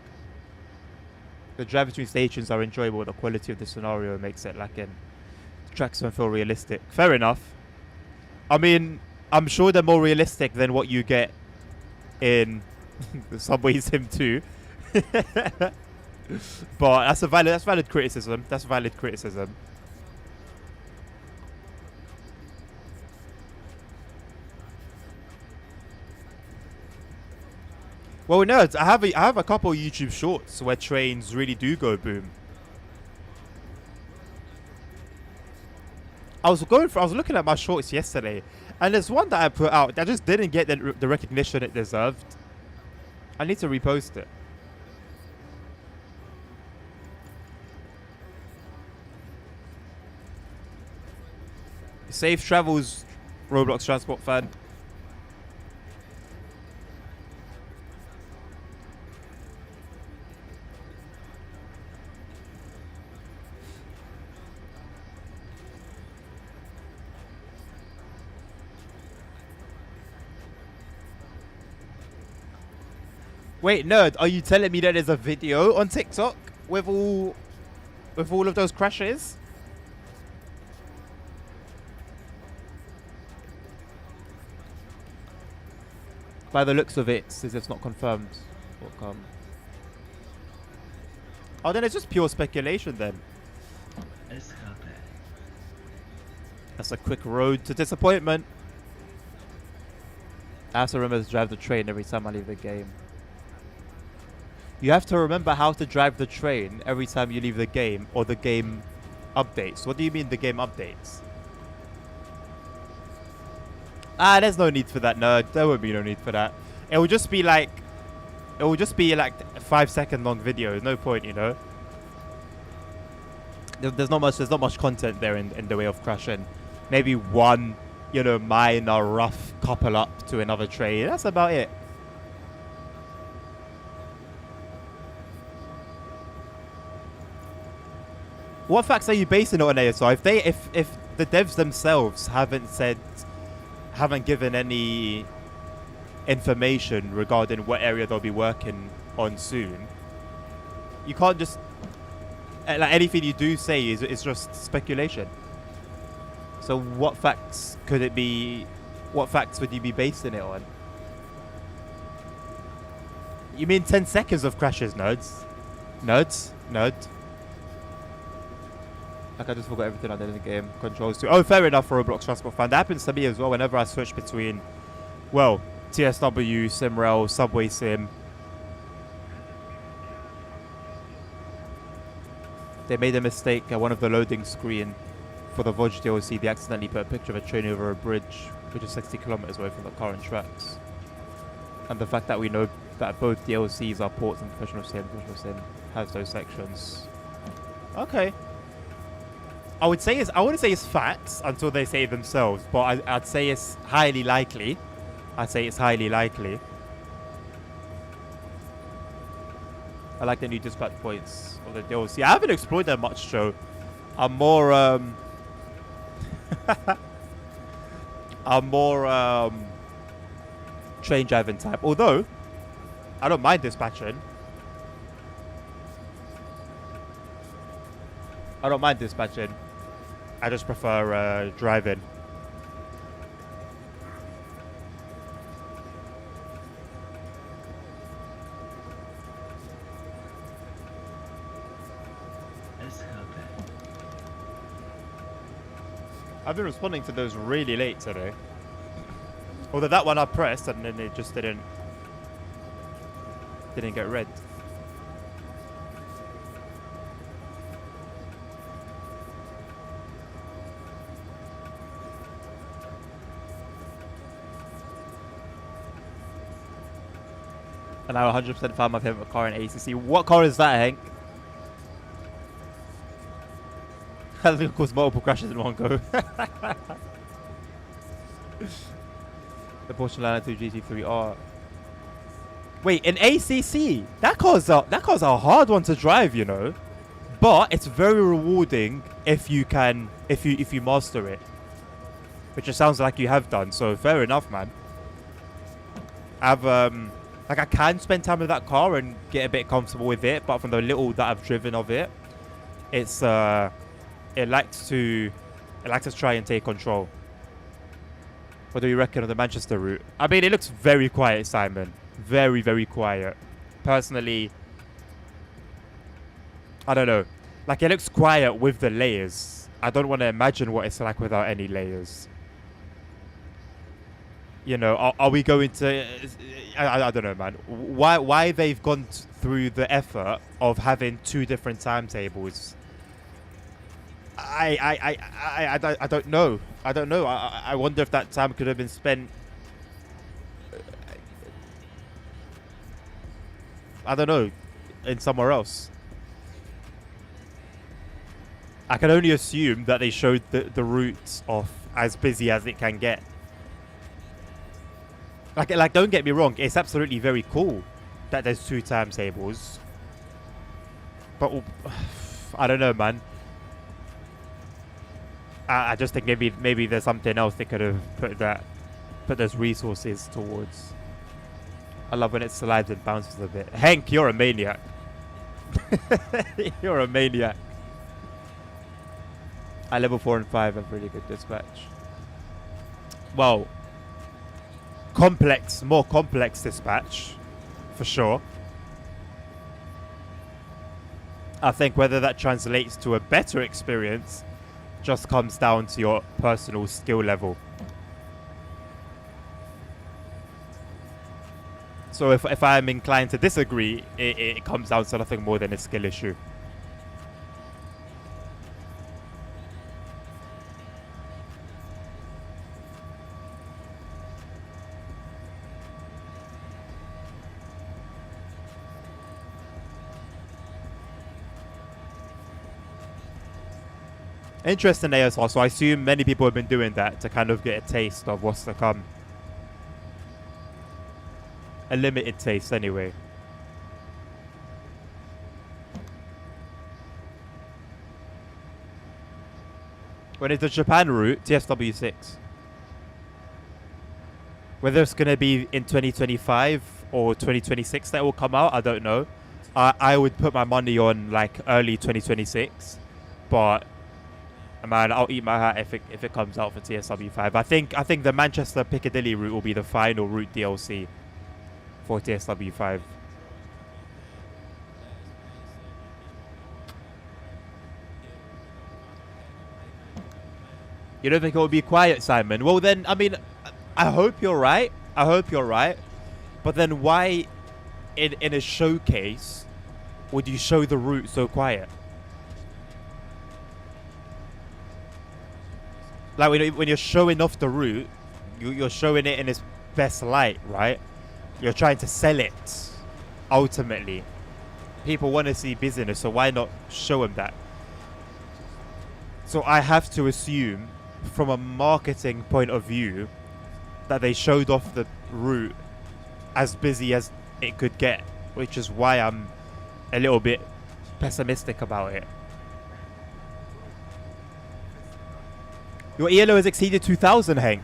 The drive between stations are enjoyable. The quality of the scenario makes it lacking. The tracks don't feel realistic. Fair enough. I mean, I'm sure they're more realistic than what you get in Subway Sim 2. But that's valid criticism. That's valid criticism. Well, no, I have a couple of YouTube shorts where trains really do go boom. I was looking at my shorts yesterday, and there's one that I put out that just didn't get the recognition it deserved. I need to repost it. Safe travels, Roblox Transport fan. Wait, Nerd, are you telling me that there's a video on TikTok with all of those crashes? By the looks of it, since it's not confirmed. Oh, then it's just pure speculation then. That's a quick road to disappointment. I also remember to drive the train every time I leave the game. You have to remember how to drive the train every time you leave the game, or the game updates. What do you mean the game updates? There's no need for that, Nerd. There would be no need for that. It will just be like 5-second long videos. No point, you know. There's not much content there in the way of crashing. maybe one, you know, minor rough couple up to another train. That's about it. What facts are you basing it on, ASR? If the devs themselves haven't given any information regarding what area they'll be working on soon, you can't just like anything you do say is just speculation. So what facts could it be? What facts would you be basing it on? You mean 10 seconds of crashes, nerds? Nerd. Like I just forgot everything I did in the game. Controls too. Oh, fair enough for a Roblox Transport fan. That happens to me as well whenever I switch between, well, TSW, SimRail, Subway Sim. They made a mistake at one of the loading screen for the Vodge DLC. They accidentally put a picture of a train over a bridge, which is 60 kilometers away from the current tracks. And the fact that we know that both DLCs are ports and Professional Sim has those sections. Okay. I wouldn't say it's facts until they say it themselves, but I'd say it's highly likely. I like the new dispatch points of the DLC. I haven't explored that much, so I'm more train driving type. Although I don't mind dispatching. I just prefer driving. I've been responding to those really late today. Although that one I pressed and then it just didn't get read. And I 100% found my favorite car in ACC. What car is that, Hank? That's going to cause multiple crashes in one go. The Porsche Line 2 GT3R. Wait, in ACC, that car's a hard one to drive, you know, but it's very rewarding if you master it, which it sounds like you have done. So fair enough, man. Like I can spend time with that car and get a bit comfortable with it, but from the little that I've driven of it, it's it likes to try and take control. What do you reckon of the Manchester route? I mean, it looks very quiet, Simon. Very, very quiet. Personally, I don't know. Like, it looks quiet with the layers. I don't want to imagine what it's like without any layers. You know, are we going to... I don't know, man. Why they've gone through the effort of having two different timetables? I don't know. I wonder if that time could have been spent... I don't know, in somewhere else. I can only assume that they showed the routes off as busy as it can get. Like, don't get me wrong, it's absolutely very cool that there's two timetables. But I don't know, man. I just think maybe there's something else they could have put those resources towards. I love when it slides and bounces a bit. Hank, you're a maniac. You're a maniac. At level 4 and 5 have really good dispatch. Well, more complex dispatch, for sure. I think whether that translates to a better experience just comes down to your personal skill level. So if I'm inclined to disagree, it comes down to nothing more than a skill issue. Interesting ASR. So I assume many people have been doing that to kind of get a taste of what's to come. A limited taste, anyway. When it's the Japan route, TSW6. Whether it's going to be in 2025 or 2026 that will come out, I don't know. I would put my money on like early 2026, but man, I'll eat my hat if it comes out for TSW5. I think the Manchester Piccadilly route will be the final route DLC for TSW5. You don't think it will be quiet, Simon? Well then, I mean, I hope you're right. I hope you're right. But then why in a showcase would you show the route so quiet? Like when you're showing off the route, you're showing it in its best light, right? You're trying to sell it. Ultimately, people want to see business, so why not show them that? So I have to assume, from a marketing point of view, that they showed off the route as busy as it could get, which is why I'm a little bit pessimistic about it. Your ELO has exceeded 2,000, Hank.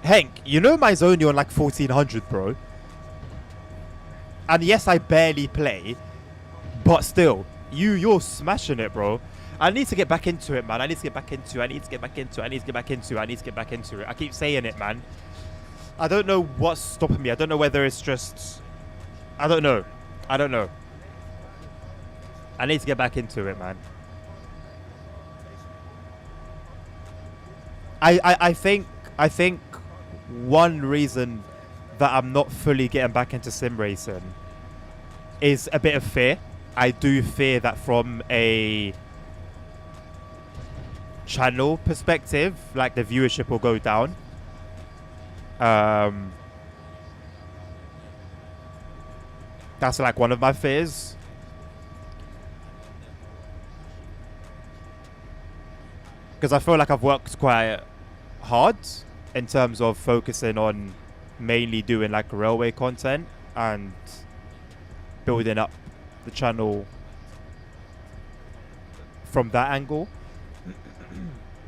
Hank, you know mine's only on like 1,400, bro. And yes, I barely play, but still, you're smashing it, bro. I need to get back into it, man. I need to get back into it. I keep saying it, man. I don't know what's stopping me. I don't know whether it's just... I don't know. I need to get back into it, man. I think one reason that I'm not fully getting back into sim racing is a bit of fear. I do fear that from a channel perspective, like the viewership will go down. That's like one of my fears. Because I feel like I've worked quite hard in terms of focusing on mainly doing like railway content and building up the channel from that angle.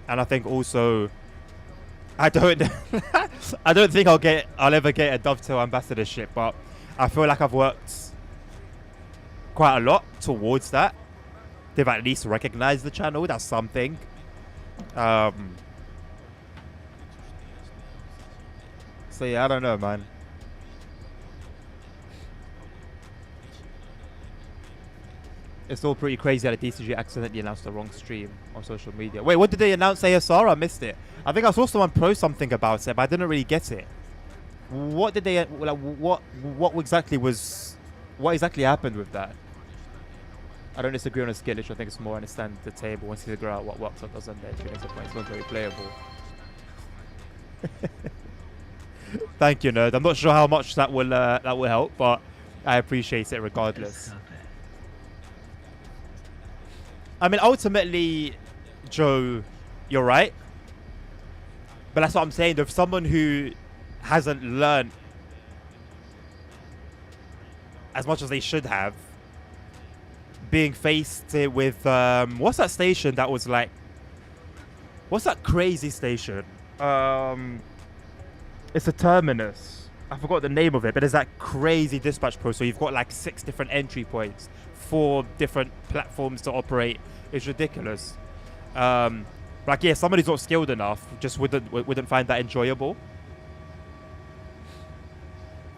And I think also I don't think I'll ever get a Dovetail ambassadorship, but I feel like I've worked quite a lot towards that. They've at least recognized the channel. That's something. So yeah, I don't know, man. It's all pretty crazy that the DCG accidentally announced the wrong stream on social media. Wait, what did they announce ASR? I missed it. I think I saw someone post something about it, but I didn't really get it. What did they like? What exactly happened with that? I don't disagree on a skill issue. I think it's more understand the table once you figure out what works or doesn't. Then it's not very playable. Thank you, nerd. I'm not sure how much that will help, but I appreciate it regardless. I mean, ultimately, Joe, you're right. But that's what I'm saying. If someone who hasn't learned as much as they should have, being faced with what's that station that was like, what's that crazy station? It's a terminus. I forgot the name of it, but there's that crazy dispatch post. So you've got like 6 different entry points, 4 different platforms to operate. It's ridiculous. Like yeah, somebody's not skilled enough just wouldn't find that enjoyable.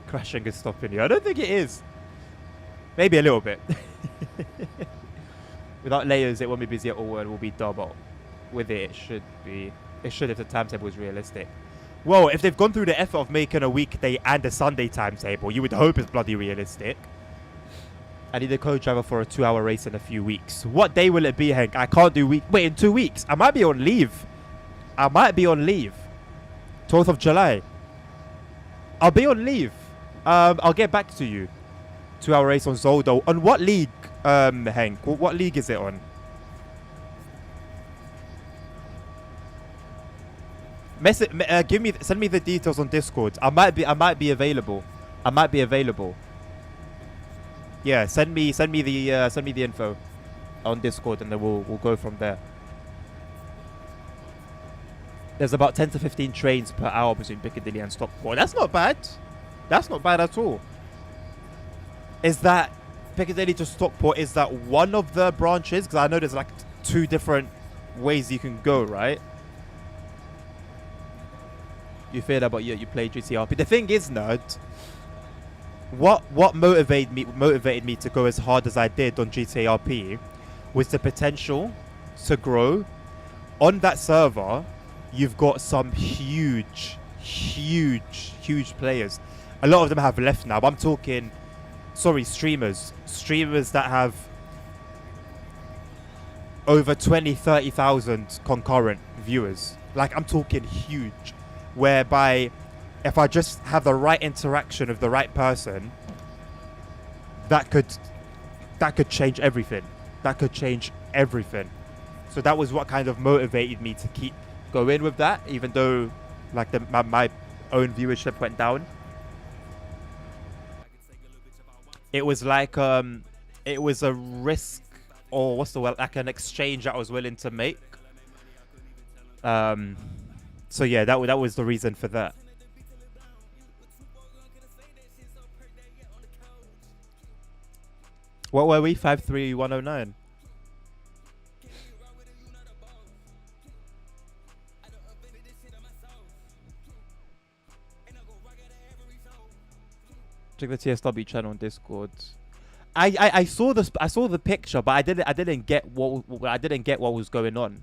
Crashing is stopping you. I don't think it is. Maybe a little bit. Without layers, it won't be busy at all and will be double. With it should be. It should if the timetable is realistic. Well, if they've gone through the effort of making a weekday and a Sunday timetable, you would hope it's bloody realistic. I need a co-driver for a 2-hour race in a few weeks. What day will it be, Hank? I can't do Wait, in 2 weeks? I might be on leave. 12th of July. I'll be on leave. I'll get back to you. 2-hour race on Zoldo. On what league, Hank? What league is it on? Send me the details on Discord. I might be available. Yeah, send me the info on Discord, and then we'll go from there. There's about 10 to 15 trains per hour between Piccadilly and Stockport. That's not bad. That's not bad at all. Is that Piccadilly to Stockport? Is that one of the branches? Because I know there's like 2 different ways you can go, right? You feel that, but you play GTRP. The thing is, nerd, what motivated me to go as hard as I did on GTRP was the potential to grow. On that server, you've got some huge players. A lot of them have left now. But I'm talking, streamers that have over 20,000-30,000 concurrent viewers. Like, I'm talking huge. Whereby, if I just have the right interaction with the right person, that could change everything. So that was what kind of motivated me to keep going with that, even though like my own viewership went down. It was like it was a risk, or what's the word, like an exchange that I was willing to make. So yeah, that was the reason for that. What were we? 53109. Check the TSW channel on Discord. I saw the picture, but I didn't get what was going on.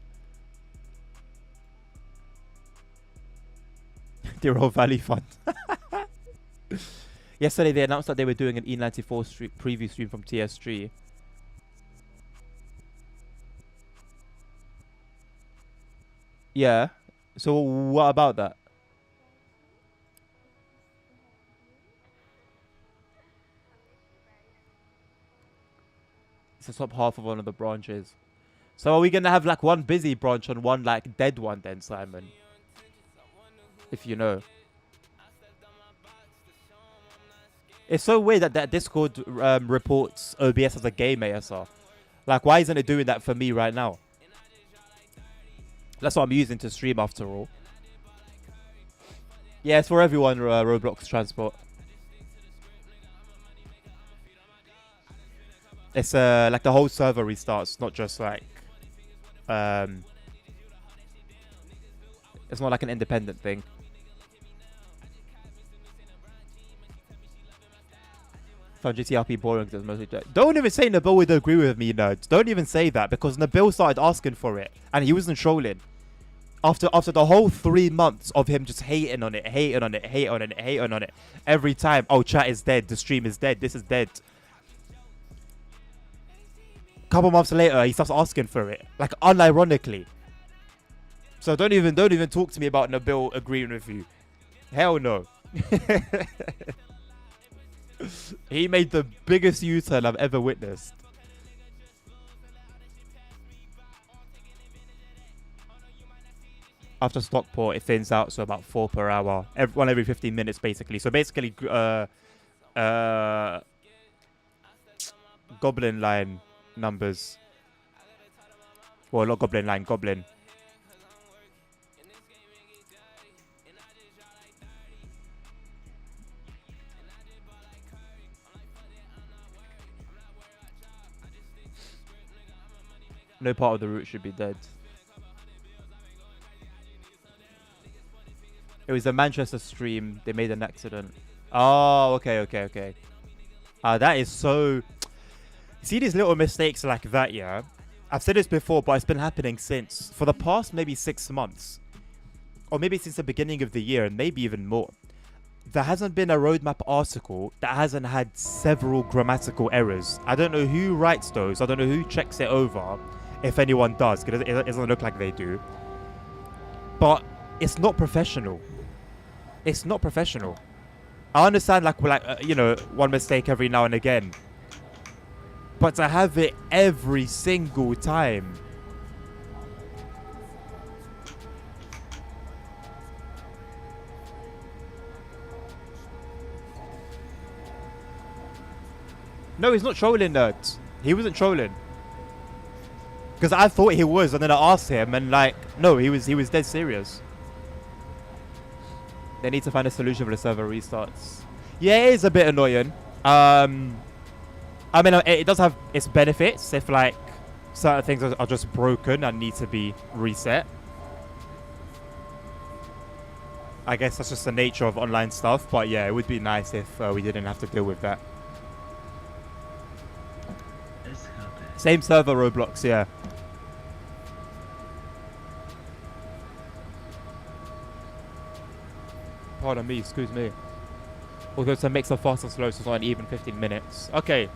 The Royal Valley Fund. Yesterday they announced that they were doing an E94 preview stream from TS3. Yeah. So what about that? It's the top half of one of the branches. So are we gonna have like one busy branch and one like dead one then, Simon? If you know. It's so weird that Discord reports OBS as a game ASR. Like, why isn't it doing that for me right now? That's what I'm using to stream after all. Yeah, it's for everyone, Roblox Transport. It's like the whole server restarts, not just like it's not like an independent thing. Found GTRP boring because mostly don't even say Nabil would agree with me, nerds. Don't even say that, because Nabil started asking for it and he wasn't trolling. After the whole 3 months of him just hating on it every time. Oh, chat is dead, the stream is dead, this is dead. Couple months later, he starts asking for it, like unironically. So don't even talk to me about Nabil agreeing with you. Hell no. He made the biggest U-turn I've ever witnessed. After Stockport, it thins out, so about 4 per hour. Every 15 minutes, basically. So basically, Goblin line numbers. Well, not Goblin line, Goblin. No part of the route should be dead. It was a Manchester stream. They made an accident. Oh, okay. That is so... See these little mistakes like that, yeah? I've said this before, but it's been happening since. For the past maybe 6 months. Or maybe since the beginning of the year, and maybe even more. There hasn't been a roadmap article that hasn't had several grammatical errors. I don't know who writes those. I don't know who checks it over. If anyone does, because it doesn't look like they do. But it's not professional. It's not professional. I understand, you know, one mistake every now and again. But to have it every single time. No, he's not trolling, nerds. He wasn't trolling. Because I thought he was, and then I asked him, and like, no, he was dead serious. They need to find a solution for the server restarts. Yeah, it is a bit annoying. I mean, it does have its benefits if like certain things are just broken and need to be reset. I guess that's just the nature of online stuff, but yeah, it would be nice if we didn't have to deal with that. Same server, Roblox, yeah. Pardon me, excuse me. Although it's a mix of fast and slow, so it's not an even 15 minutes. Okay.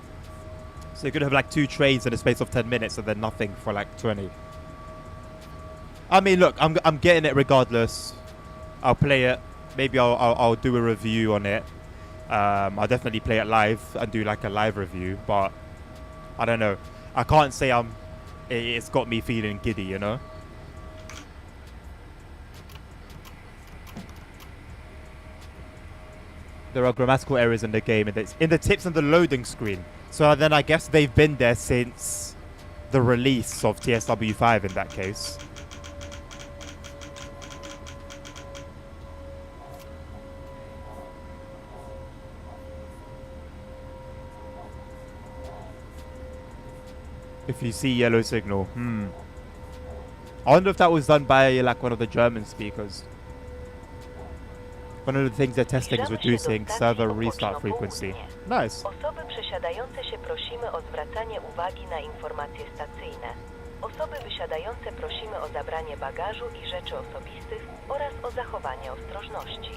So you're going to have like 2 trains in a space of 10 minutes and then nothing for like 20. I mean, look, I'm getting it regardless. I'll play it. Maybe I'll do a review on it. I'll definitely play it live and do like a live review, but I don't know. I can't say it's got me feeling giddy, you know? There are grammatical errors in the game, and it's in the tips and the loading screen. So then I guess they've been there since the release of TSW5 in that case. If you see yellow signal, I wonder if that was done by like one of the German speakers. One of the things they're testing is reducing server restart frequency. Nice. Osoby przesiadające się prosimy o zwracanie uwagi na informacje stacyjne. Osoby wysiadające prosimy o zabranie bagażu i rzeczy osobistych oraz o zachowanie ostrożności.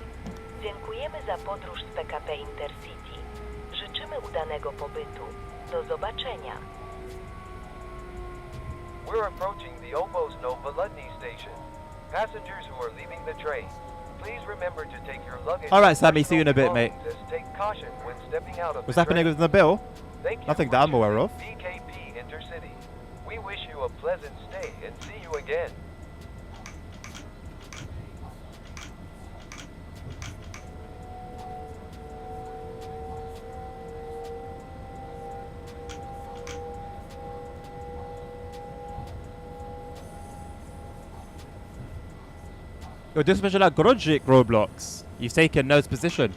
Dziękujemy za podróż z PKP Intercity. Życzymy udanego pobytu. Do zobaczenia. We're approaching the Obosno-Voludny station. Passengers who are leaving the train, please remember to take your luggage. All right, Sammy, see you in a bit, mate. Take caution when stepping out of What's the happening train. with the bill? Thank you Nothing for that I'm aware choosing of. PKP Intercity. We wish you a pleasant stay and see you again. Yo, this special like Grodzik Roblox. You've taken Nerd's position.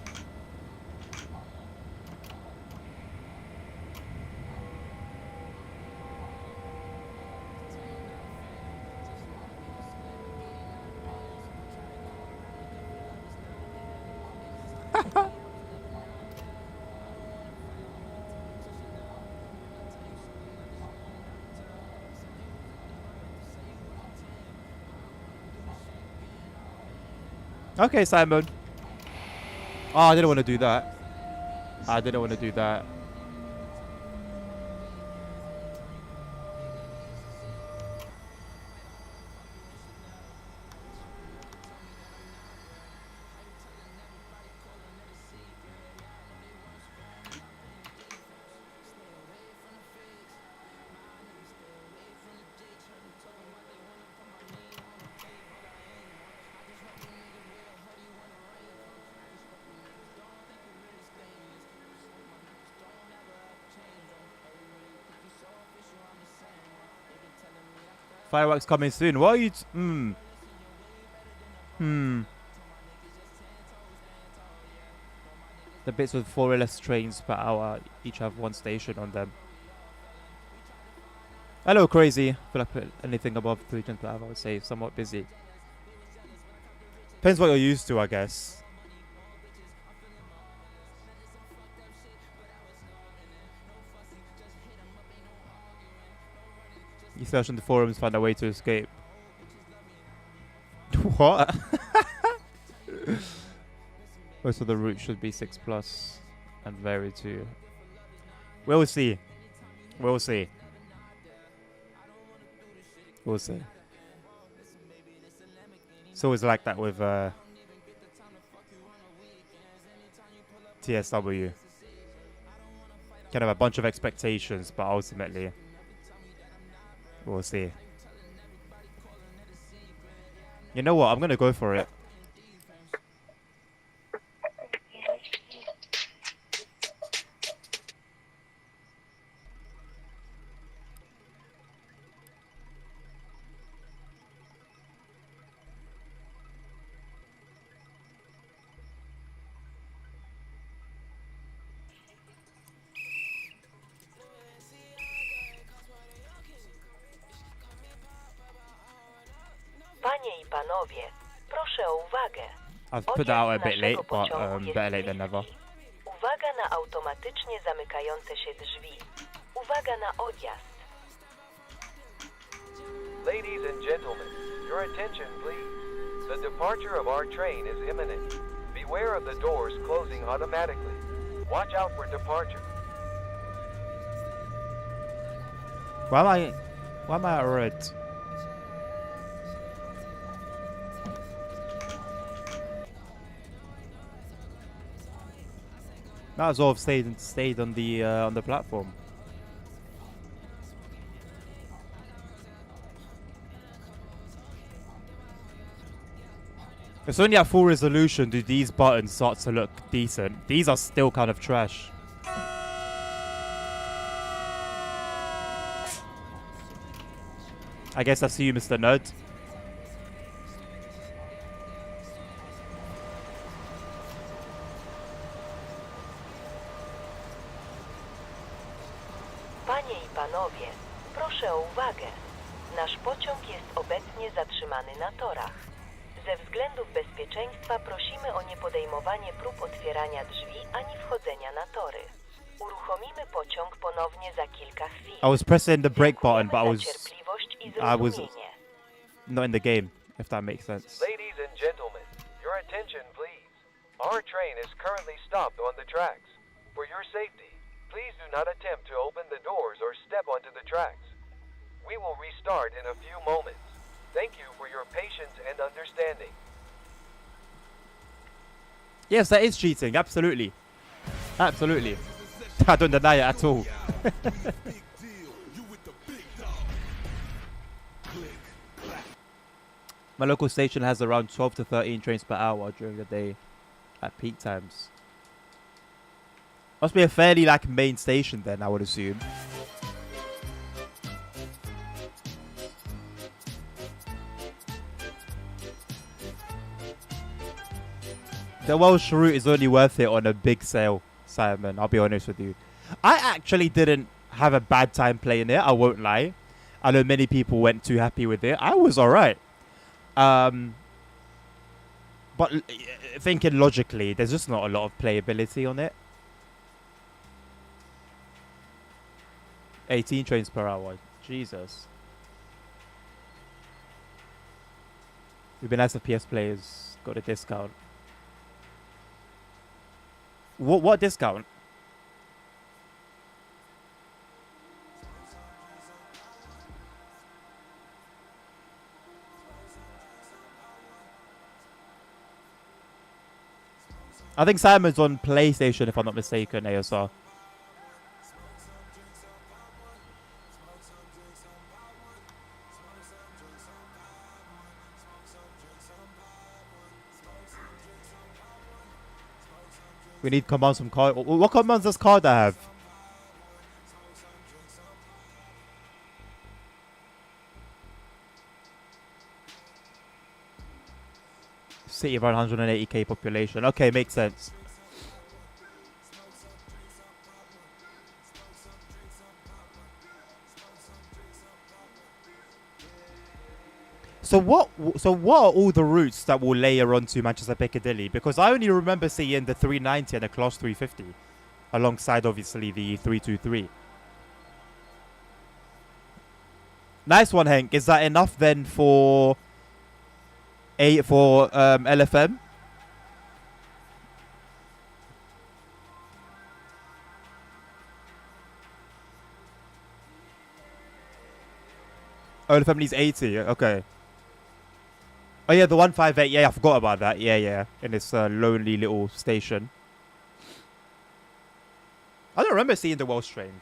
Okay, Simon. Oh, I didn't want to do that. I didn't want to do that. Fireworks coming soon. What are you? The bits with 4 or less trains per hour each have 1 station on them. Hello, crazy. I feel like anything above 3 trains per hour, I would say somewhat busy. Depends what you're used to, I guess. You search on the forums, find a way to escape. What? Most of the route should be 6+ and vary too. We'll see. We'll see. We'll see. It's always like that with TSW. Kind of a bunch of expectations, but ultimately we'll see. You know what? I'm gonna go for it. panowie, proszę o uwagę. I've put that out a bit Odjazd late, naszego but pociągu jest better late than never. bliski. Uwaga na automatycznie zamykające się drzwi. Uwaga na odjazd. Ladies and gentlemen, your attention please. The departure of our train is imminent. Beware of the doors closing automatically. Watch out for departure. Why am I at red? Might as well have stayed on the platform. It's only at full resolution do these buttons start to look decent. These are still kind of trash. I guess that's you, Mr. Nerd. Panie i panowie, proszę o uwagę. Nasz pociąg jest obecnie zatrzymany na torach. Ze względów bezpieczeństwa prosimy o niepodejmowanie prób otwierania drzwi ani wchodzenia na tory. Uruchomimy pociąg ponownie za kilka chwil. I was pressing the brake button, but Dziękujemy za cierpliwość i zrozumienie. not in the game, if that makes sense. Ladies and gentlemen, your attention please. Our train is currently stopped on the tracks. For your safety, please do not attempt to open the doors or step onto the tracks. We will restart in a few moments. Thank you for your patience and understanding. Yes, that is cheating. Absolutely. Absolutely. I don't deny it at all. My local station has around 12 to 13 trains per hour during the day at peak times. Must be a fairly main station then, I would assume. The Welsh route is only worth it on a big sale, Simon. I'll be honest with you. I actually didn't have a bad time playing it. I won't lie. I know many people weren't too happy with it. I was alright. But thinking logically, there's just not a lot of playability on it. 18 trains per hour. Jesus. We've been nice if PS players got a discount. What discount? I think Simon's on PlayStation, if I'm not mistaken, ASR. We need commands from card. What commands does card have? City of 180k population. Okay, makes sense. So what are all the routes that will layer onto Manchester Piccadilly? Because I only remember seeing the 390 and the Class 350 alongside obviously the 323. Nice one, Hank. Is that enough then for LFM? Oh, LFM needs 80. Okay. Oh yeah, the 158. Yeah, I forgot about that. Yeah. In this lonely little station. I don't remember seeing the Welsh train.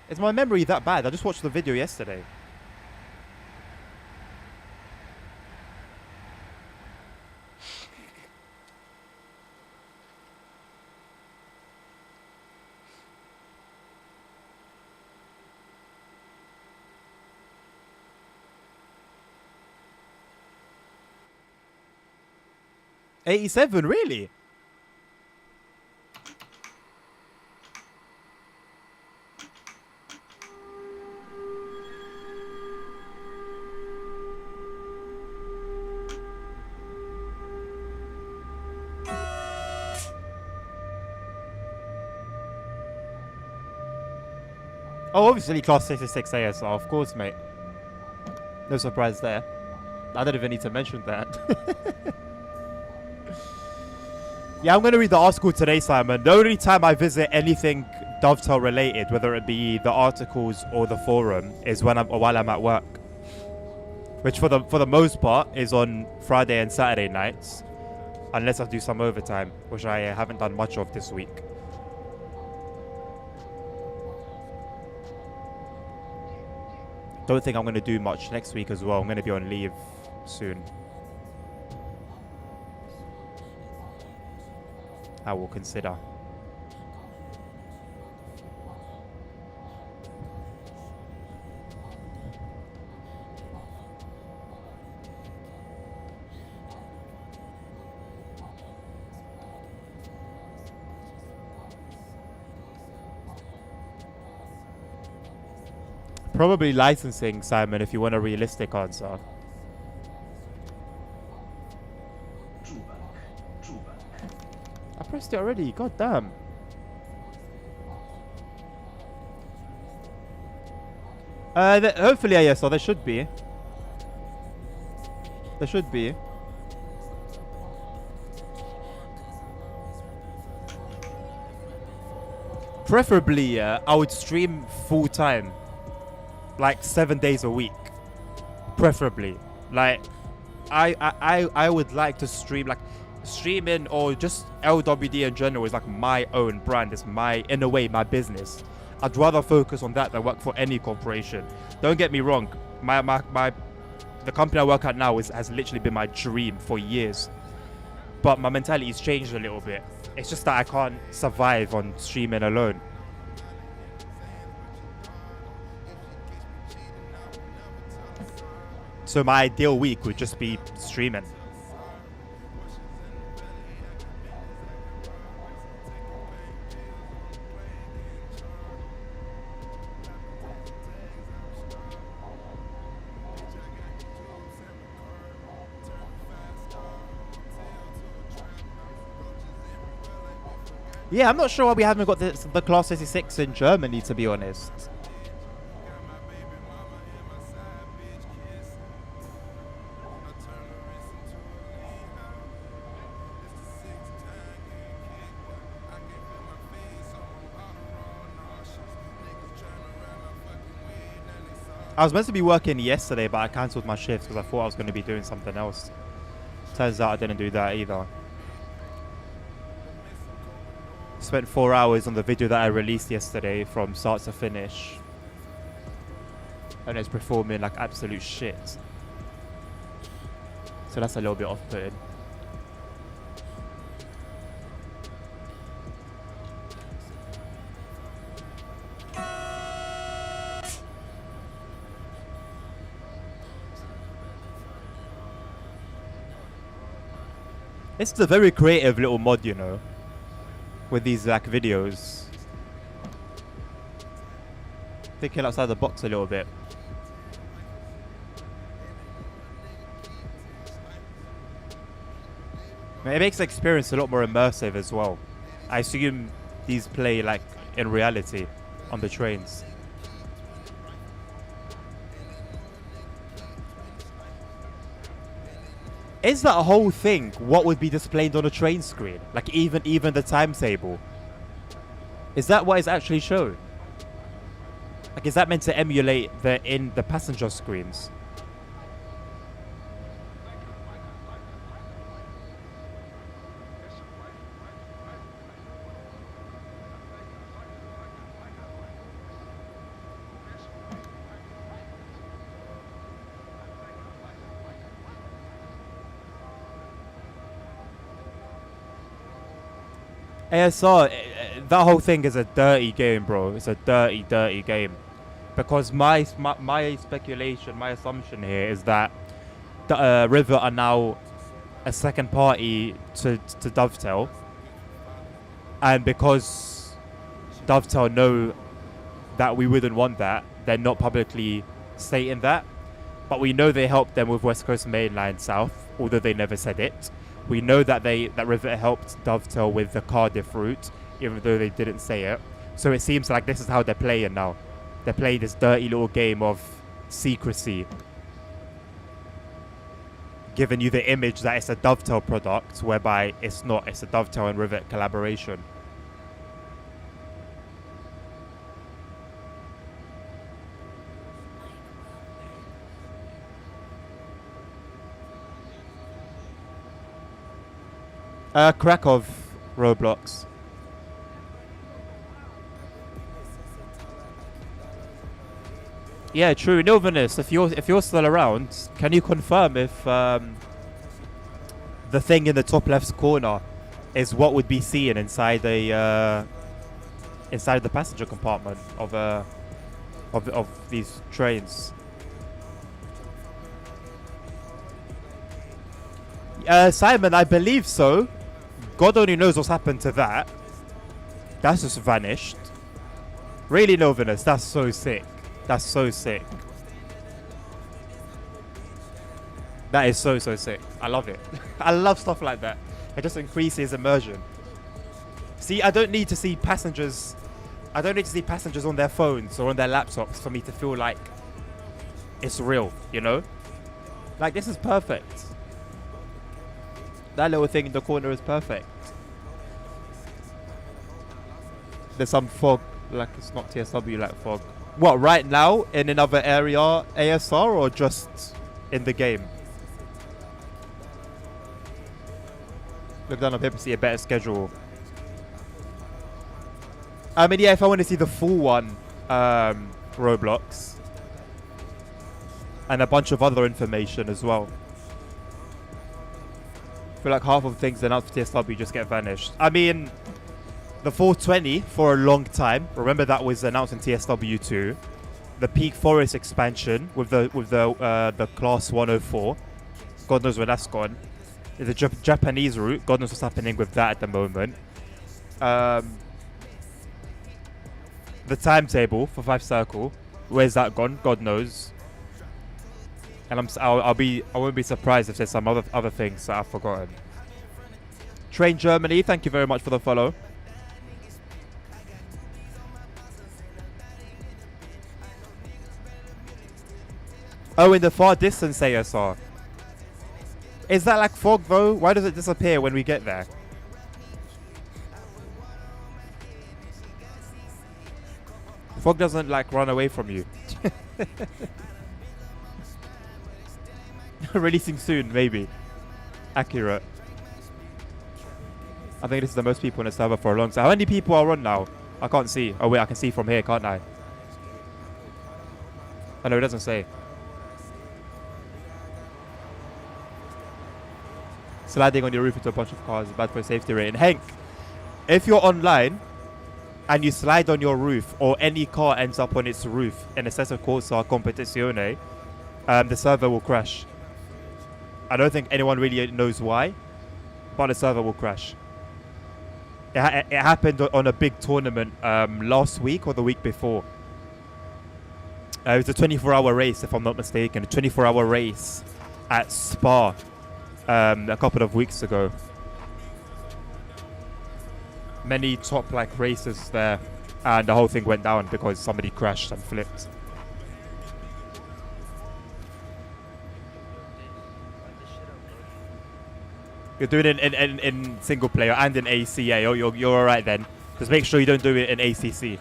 Is my memory that bad? I just watched the video yesterday. $87, really? Oh, obviously Class 66 ASR, of course, mate. No surprise there. I don't even need to mention that. Yeah, I'm going to read the article today, Simon. The only time I visit anything Dovetail related, whether it be the articles or the forum, is while I'm at work. Which for the most part is on Friday and Saturday nights. Unless I do some overtime, which I haven't done much of this week. Don't think I'm going to do much next week as well. I'm going to be on leave soon. I will consider. Probably licensing, Simon, if you want a realistic answer. I pressed it already, god damn. Hopefully ASR, there should be. There should be. Preferably, I would stream full time. Like 7 days a week. Preferably. Like, I would like to stream, like, streaming or just LWD in general is like my own brand. It's my, in a way, my business. I'd rather focus on that than work for any corporation. Don't get me wrong. The company I work at now has literally been my dream for years. But my mentality's changed a little bit. It's just that I can't survive on streaming alone. So my ideal week would just be streaming. Yeah, I'm not sure why we haven't got the Class 66 in Germany, to be honest. I was meant to be working yesterday, but I cancelled my shift because I thought I was going to be doing something else. Turns out I didn't do that either. Spent 4 hours on the video that I released yesterday from start to finish. And it's performing like absolute shit. So that's a little bit off-putting. It's a very creative little mod, you know, with these like videos. Thinking outside the box a little bit. It makes the experience a lot more immersive as well. I assume these play like in reality on the trains. Is that a whole thing what would be displayed on a train screen? Like even the timetable? Is that what is actually shown? Like, is that meant to emulate the passenger screens? ASR, that whole thing is a dirty game, bro. It's a dirty, dirty game. Because my speculation, my assumption here is that River are now a second party to Dovetail. And because Dovetail know that we wouldn't want that, they're not publicly stating that. But we know they helped them with West Coast Main Line South, although they never said it. We know that Rivet helped Dovetail with the Cardiff route, even though they didn't say it. So it seems like this is how they're playing now. They're playing this dirty little game of secrecy, giving you the image that it's a Dovetail product, whereby it's not. It's a Dovetail and Rivet collaboration. Krakow, Roblox. Yeah, true. Nilvanus, if you're still around, can you confirm if the thing in the top left corner is what would be seen inside the passenger compartment of these trains? Simon, I believe so. God only knows what's happened to that. That's just vanished. Really, Nilvanus, that's so sick. That's so sick. That is so sick. I love it. I love stuff like that. It just increases immersion. See, I don't need to see passengers. I don't need to see passengers on their phones or on their laptops for me to feel like it's real, you know? Like, this is perfect. That little thing in the corner is perfect. There's some fog, like it's not TSW like fog. What, right now in another area ASR or just in the game? Look down on paper, see a better schedule. I mean, yeah, if I want to see the full one, Roblox. And a bunch of other information as well. I feel like half of the things announced for TSW just get vanished. I mean, the 420 for a long time. Remember that was announced in TSW2. The Peak Forest expansion with the Class 104. God knows where that's gone. The Japanese route. God knows what's happening with that at the moment. The timetable for 5 Circle. Where's that gone? God knows. And I won't be surprised if there's some other things that I've forgotten. Train Germany, thank you very much for the follow. Oh, in the far distance ASR. Is that like fog though? Why does it disappear when we get there? Fog doesn't like run away from you. Releasing soon, maybe. Accurate. I think this is the most people on the server for a long time. How many people are on now? I can't see. Oh wait, I can see from here, can't I? Oh no, it doesn't say. Sliding on your roof into a bunch of cars is bad for safety rating. Hank, if you're online and you slide on your roof or any car ends up on its roof in a set of Corsa Competizione, the server will crash. I don't think anyone really knows why, but the server will crash. It happened on a big tournament last week or the week before. It was a 24-hour race, if I'm not mistaken. A 24-hour race at Spa a couple of weeks ago. Many top like races there, and the whole thing went down because somebody crashed and flipped. You're doing it in single player and in ACA. Oh, you're alright then. Just make sure you don't do it in ACC.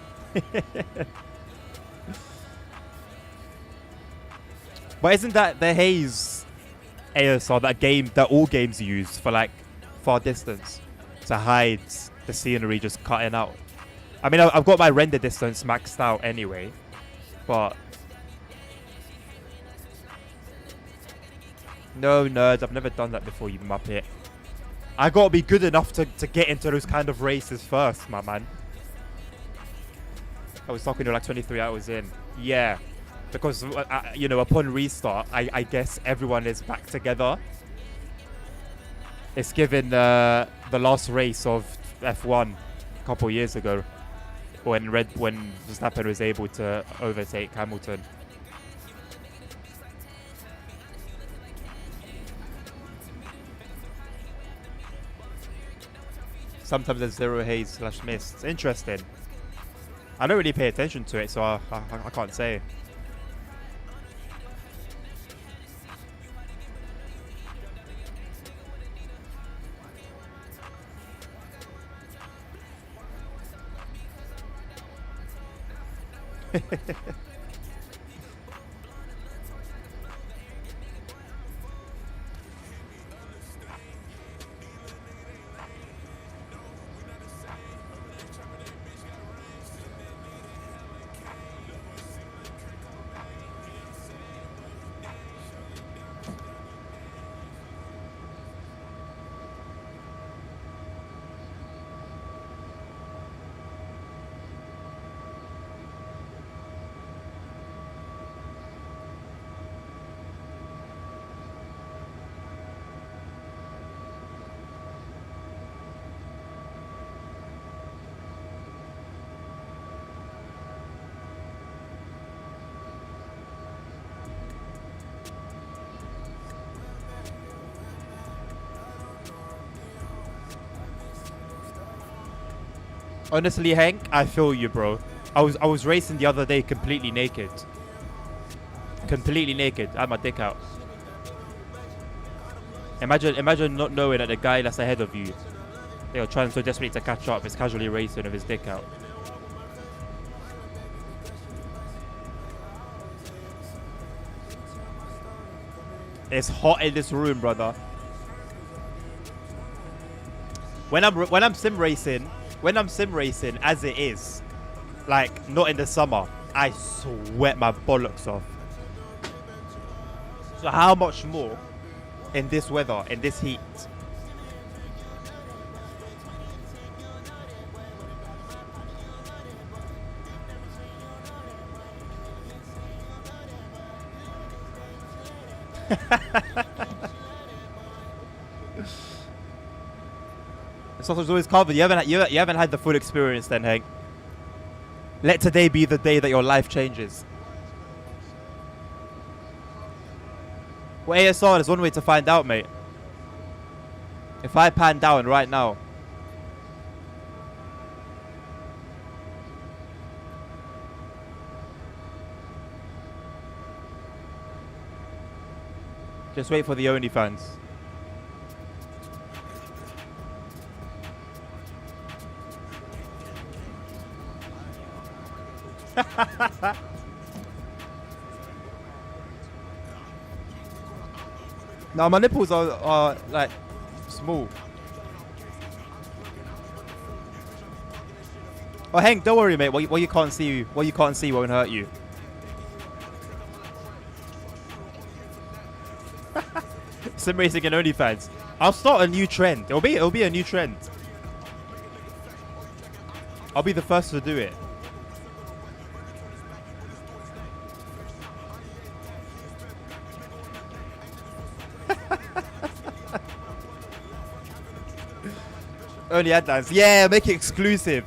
But isn't that the Haze ASR, that game that all games use for like far distance to hide the scenery just cutting out? I mean, I've got my render distance maxed out anyway, but no, nerds, I've never done that before, you muppet. I gotta be good enough to get into those kind of races first, my man. I was talking to like 23 hours in. Yeah, because you know, upon restart, I guess everyone is back together. It's given the last race of F1 a couple years ago, when Verstappen was able to overtake Hamilton. Sometimes there's zero haze / mist. Interesting. I don't really pay attention to it, so I can't say. Honestly, Hank, I feel you, bro. I was racing the other day completely naked. Completely naked. I had my dick out. Imagine not knowing that the guy that's ahead of you, you're trying so desperately to catch up, is casually racing with his dick out. It's hot in this room, brother. When I'm sim racing as it is, like not in the summer, I sweat my bollocks off. So how much more in this weather, in this heat? The sausage's always covered. You haven't had the full experience then, Hank. Let today be the day that your life changes. Well, ASR, there's one way to find out, mate. If I pan down right now. Just wait for the OnlyFans. No, my nipples are like small. Oh, Hank, don't worry, mate. What you can't see won't hurt you. Sim racing and OnlyFans. I'll start a new trend. It'll be a new trend. I'll be the first to do it. Only headlines. Yeah, make it exclusive.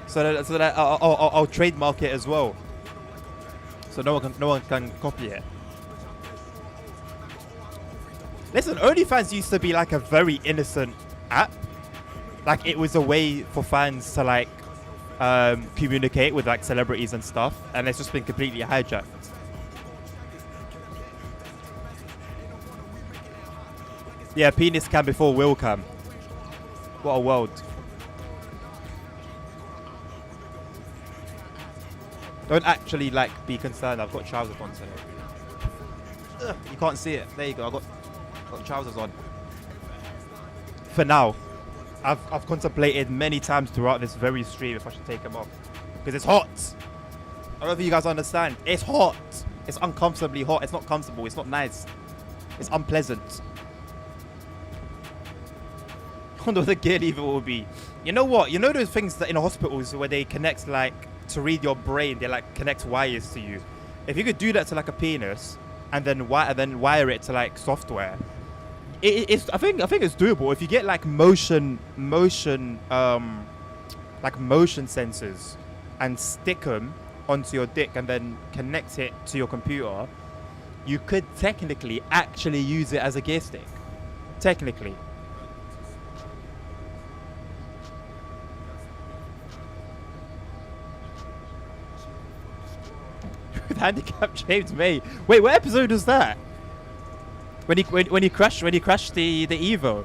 So that I'll trademark it as well. So no one can copy it. Listen, OnlyFans used to be like a very innocent app. Like it was a way for fans to like communicate with like celebrities and stuff, and it's just been completely hijacked. Yeah, penis cam before will cam. What a world. Don't actually like be concerned. I've got trousers on today. Ugh, you can't see it. There you go. I got trousers on. For now, I've contemplated many times throughout this very stream if I should take them off because it's hot. I don't know if you guys understand. It's hot. It's uncomfortably hot. It's not comfortable. It's not nice. It's unpleasant. I wonder what the gear lever will be. You know what? You know those things that in hospitals where they connect like to read your brain, they like connect wires to you. If you could do that to like a penis and then wire it to like software, it's I think it's doable if you get like motion sensors and stick them onto your dick and then connect it to your computer. You could technically actually use it as a gear stick. Technically. handicap James May. Wait, what episode was that? When he crashed the Evo.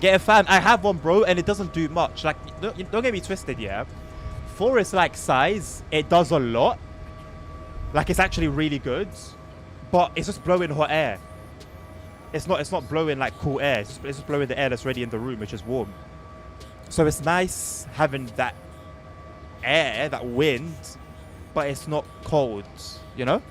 Get a fan. I have one, bro, and it doesn't do much. Like, don't get me twisted, yeah. For its like size, it does a lot. Like, it's actually really good, but it's just blowing hot air. It's not blowing like cool air. It's just blowing the air that's already in the room, which is warm. So it's nice having that air, that wind, but it's not cold, you know?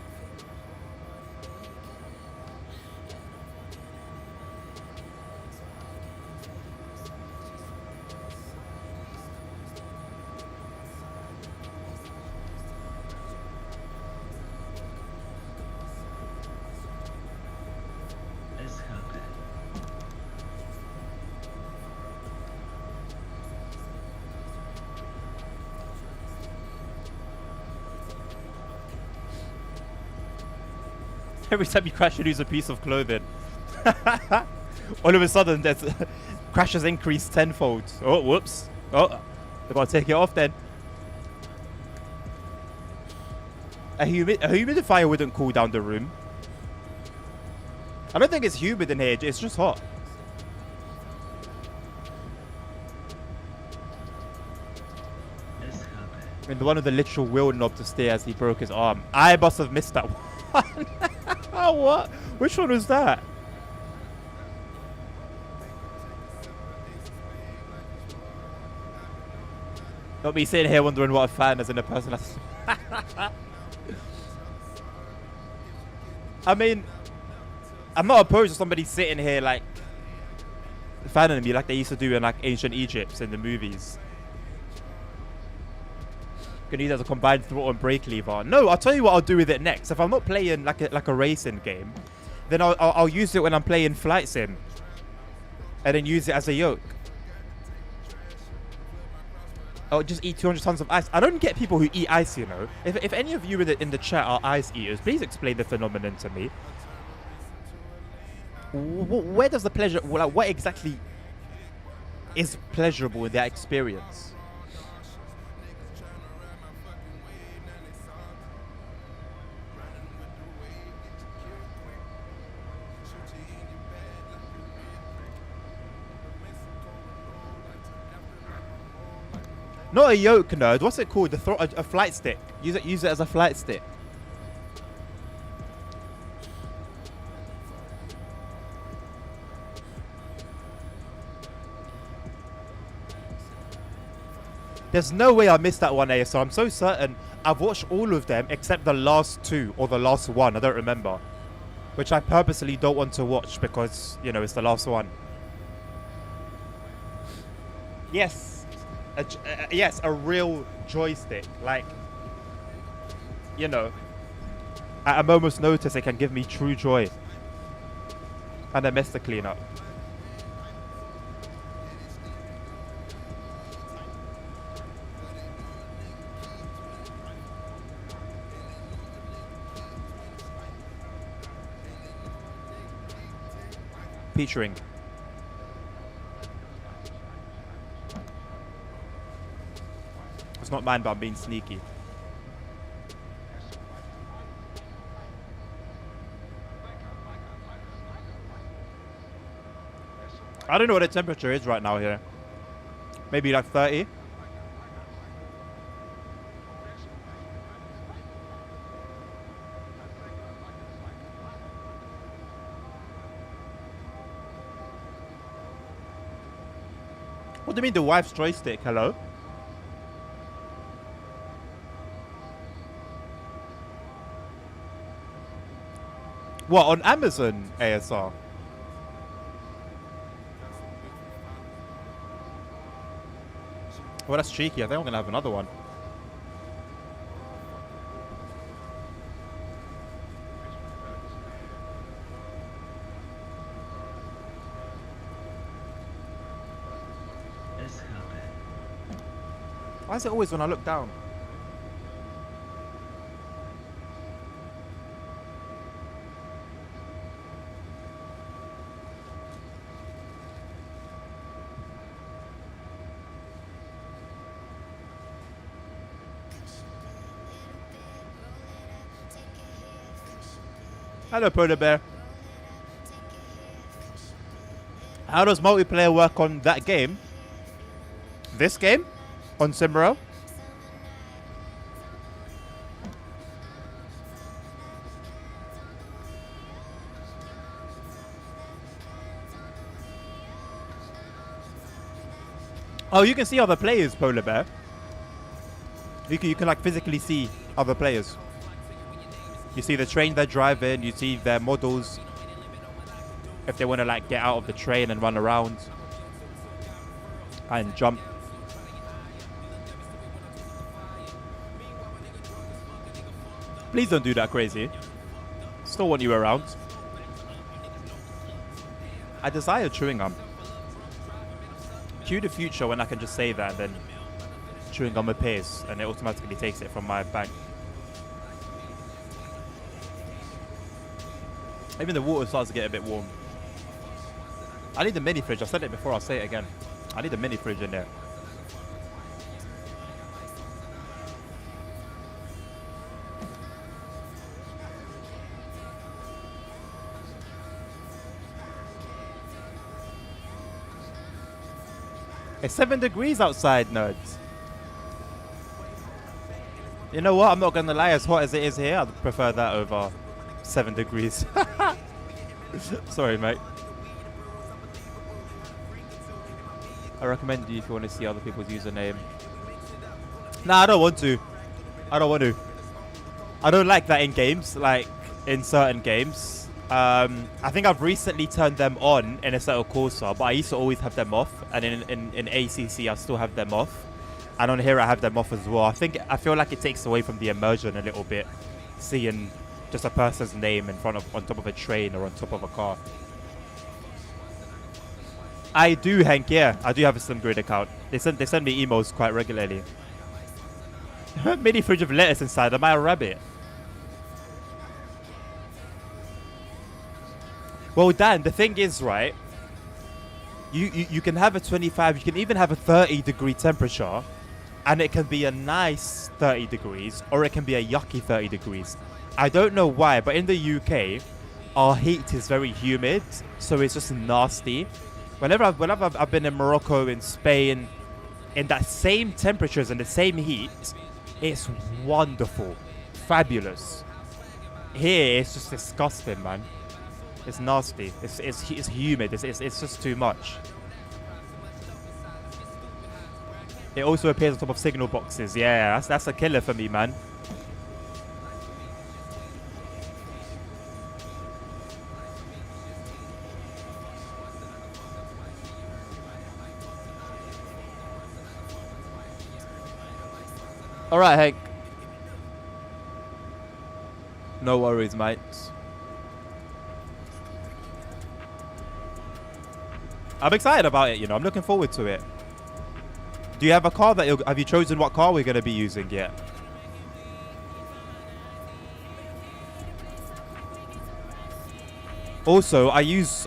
Every time you crash, you lose a piece of clothing. All of a sudden, there's crashes increase tenfold. Oh, whoops. Oh, I gotta take it off then. A humidifier wouldn't cool down the room. I don't think it's humid in here. It's just hot. And one of the literal wheel knob to stay as he broke his arm. I must have missed that one. Oh, what? Which one was that? Not me sitting here wondering what a fan is in a person. I mean, I'm not opposed to somebody sitting here like fanning me like they used to do in like ancient Egypt in the movies. Gonna use it as a combined throttle and brake lever. No, I'll tell you what I'll do with it next. If I'm not playing like a racing game, then I'll use it when I'm playing flight sim, and then use it as a yoke. I'll just eat 200 tons of ice. I don't get people who eat ice, you know. If any of you in the chat are ice eaters, please explain the phenomenon to me. Where does the pleasure? Like, what exactly is pleasurable in that experience? Not a yoke, nerd. What's it called? A flight stick. Use it as a flight stick. There's no way I missed that one, ASO. I'm so certain I've watched all of them except the last two or the last one. I don't remember. Which I purposely don't want to watch because, you know, it's the last one. Yes. Yes, a real joystick. Like, you know, at a moment's notice, it can give me true joy. And a mess to clean up. Featuring. It's not mine, but I'm being sneaky. I don't know what the temperature is right now here. Maybe like 30. What do you mean the wife's joystick? Hello? What, on Amazon, ASR? Well, that's cheeky. I think I'm going to have another one. Why is it always when I look down? Hello, Polar Bear. How does multiplayer work on that game? This game? On SimRail? Oh, you can see other players, Polar Bear. You can like physically see other players. You see the train they're driving. You see their models. If they want to like get out of the train and run around and jump. Please don't do that, crazy. Still want you around. I desire chewing gum. Cue the future when I can just say that, then chewing gum appears and it automatically takes it from my bag. Even the water starts to get a bit warm. I need a mini fridge. I said it before, I'll say it again. I need a mini fridge in there. It's 7 degrees outside, nerds. You know what? I'm not gonna lie, as hot as it is here, I'd prefer that over 7 degrees. Sorry, mate. I recommend you if you want to see other people's username. Nah, I don't want to. I don't want to. I don't like that in games, like in certain games. I think I've recently turned them on in Assetto Corsa, but I used to always have them off. And in ACC, I still have them off. And on here, I have them off as well. I feel like it takes away from the immersion a little bit, seeing just a person's name on top of a train or on top of a car. I do, Hank. Yeah, I do have a SlimGrid account. They send me emails quite regularly. Mini fridge of lettuce inside. Am I a rabbit? Well, Dan, the thing is, right? You can have a 25. You can even have a 30-degree temperature, and it can be a nice 30 degrees, or it can be a yucky 30 degrees. I don't know why, but in the UK, our heat is very humid, so it's just nasty. Whenever I've been in Morocco, in Spain, in that same temperatures and the same heat, it's wonderful, fabulous. Here, it's just disgusting, man. It's nasty. It's humid. It's just too much. It also appears on top of signal boxes. Yeah, that's a killer for me, man. All right, Hank. No worries, mate. I'm excited about it, you know. I'm looking forward to it. Do you have a car that have you chosen what car we're going to be using yet? Also, I use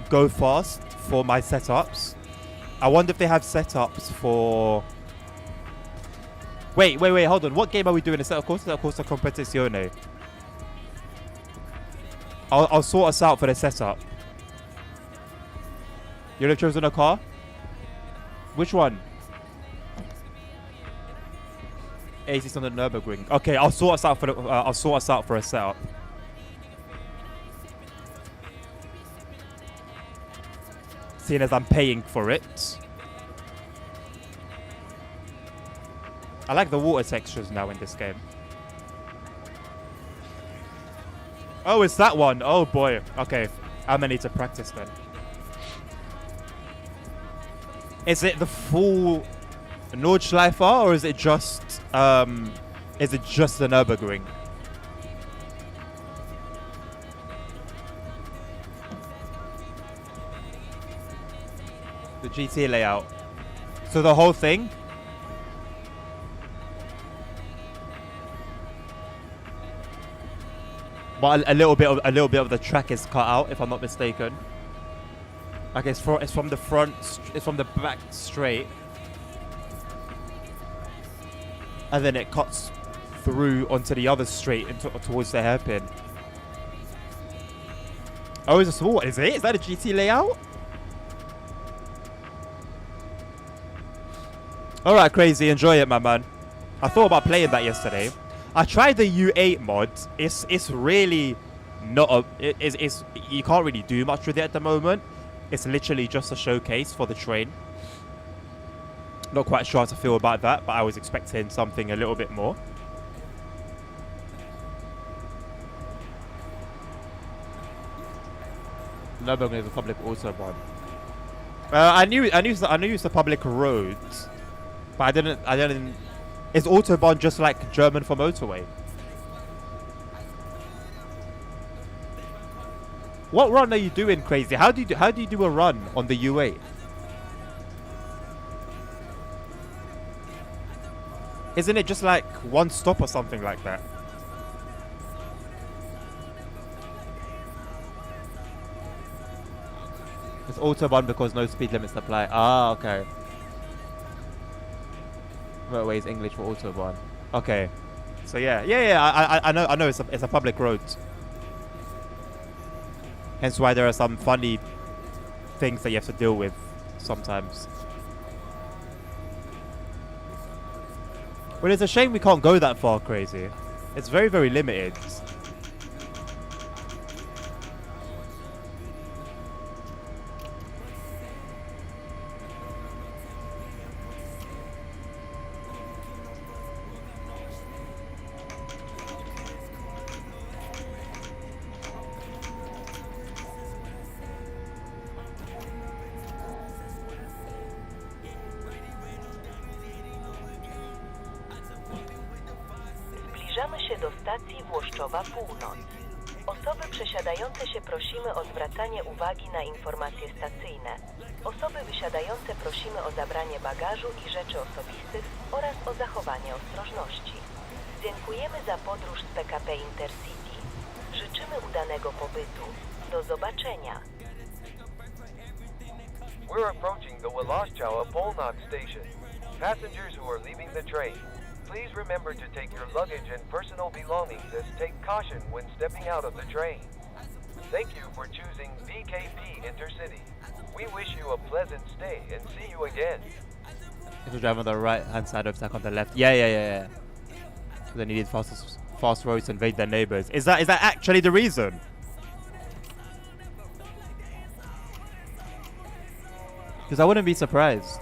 Go Fast for my setups. I wonder if they have setups for... Wait, hold on. What game are we doing? Of course, Competizione. I'll sort us out for the setup. You'd have chosen a car? Which one? 80s on the Nürburgring. Okay, I'll sort us out for a setup. Seeing as I'm paying for it. I like the water textures now in this game. Oh, it's that one. Oh boy. Okay, I'm gonna need to practice then. Is it the full Nordschleifer or is it just the Nürburgring? The GT layout. So the whole thing? But a little bit of the track is cut out, if I'm not mistaken. Okay, it's from the front, it's from the back straight, and then it cuts through onto the other straight and towards the hairpin. Oh, it's a small one. Is it? Is that a GT layout? Alright, crazy. Enjoy it, my man. I thought about playing that yesterday. I tried the U8 mod. It's really not a... It's you can't really do much with it at the moment. It's literally just a showcase for the train. Not quite sure how to feel about that, but I was expecting something a little bit more. Nürburgring is a public autobahn. I knew it's a public road, but I didn't. Is autobahn just like German for motorway? What run are you doing, crazy? How do you do a run on the U8? Isn't it just like one stop or something like that? It's autobahn because no speed limits apply. Ah, okay. Motorway is English for autobahn. Okay. So yeah. I know it's a public road. Hence why there are some funny things that you have to deal with sometimes. Well, it's a shame we can't go that far, crazy. It's very, very limited. Zbliżamy się do stacji Włoszczowa Północ. Osoby przesiadające się prosimy o zwracanie uwagi na informacje stacyjne. Osoby wysiadające prosimy o zabranie bagażu i rzeczy osobistych oraz o zachowanie ostrożności. Dziękujemy za podróż z PKP Intercity. Życzymy udanego pobytu. Do zobaczenia. We're approaching the Właszczowa Północ station. Passengers who are leaving the train, please remember to take your luggage and personal belongings as take caution when stepping out of the train. Thank you for choosing BKP Intercity. We wish you a pleasant stay and see you again. It was drive on the right hand side, overtake on the left. Yeah. They needed fast roads to invade their neighbors. Is that actually the reason? Because I wouldn't be surprised.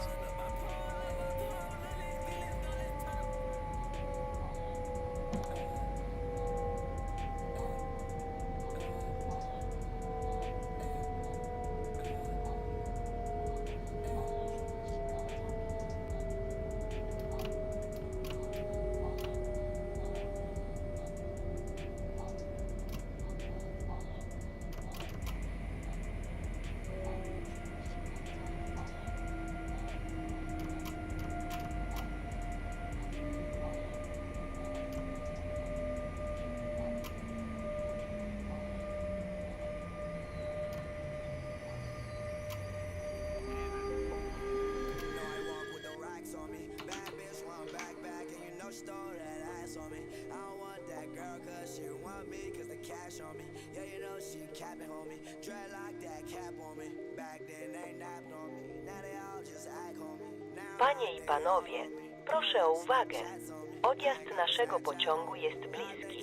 Panie i panowie, proszę o uwagę. Odjazd naszego pociągu jest bliski.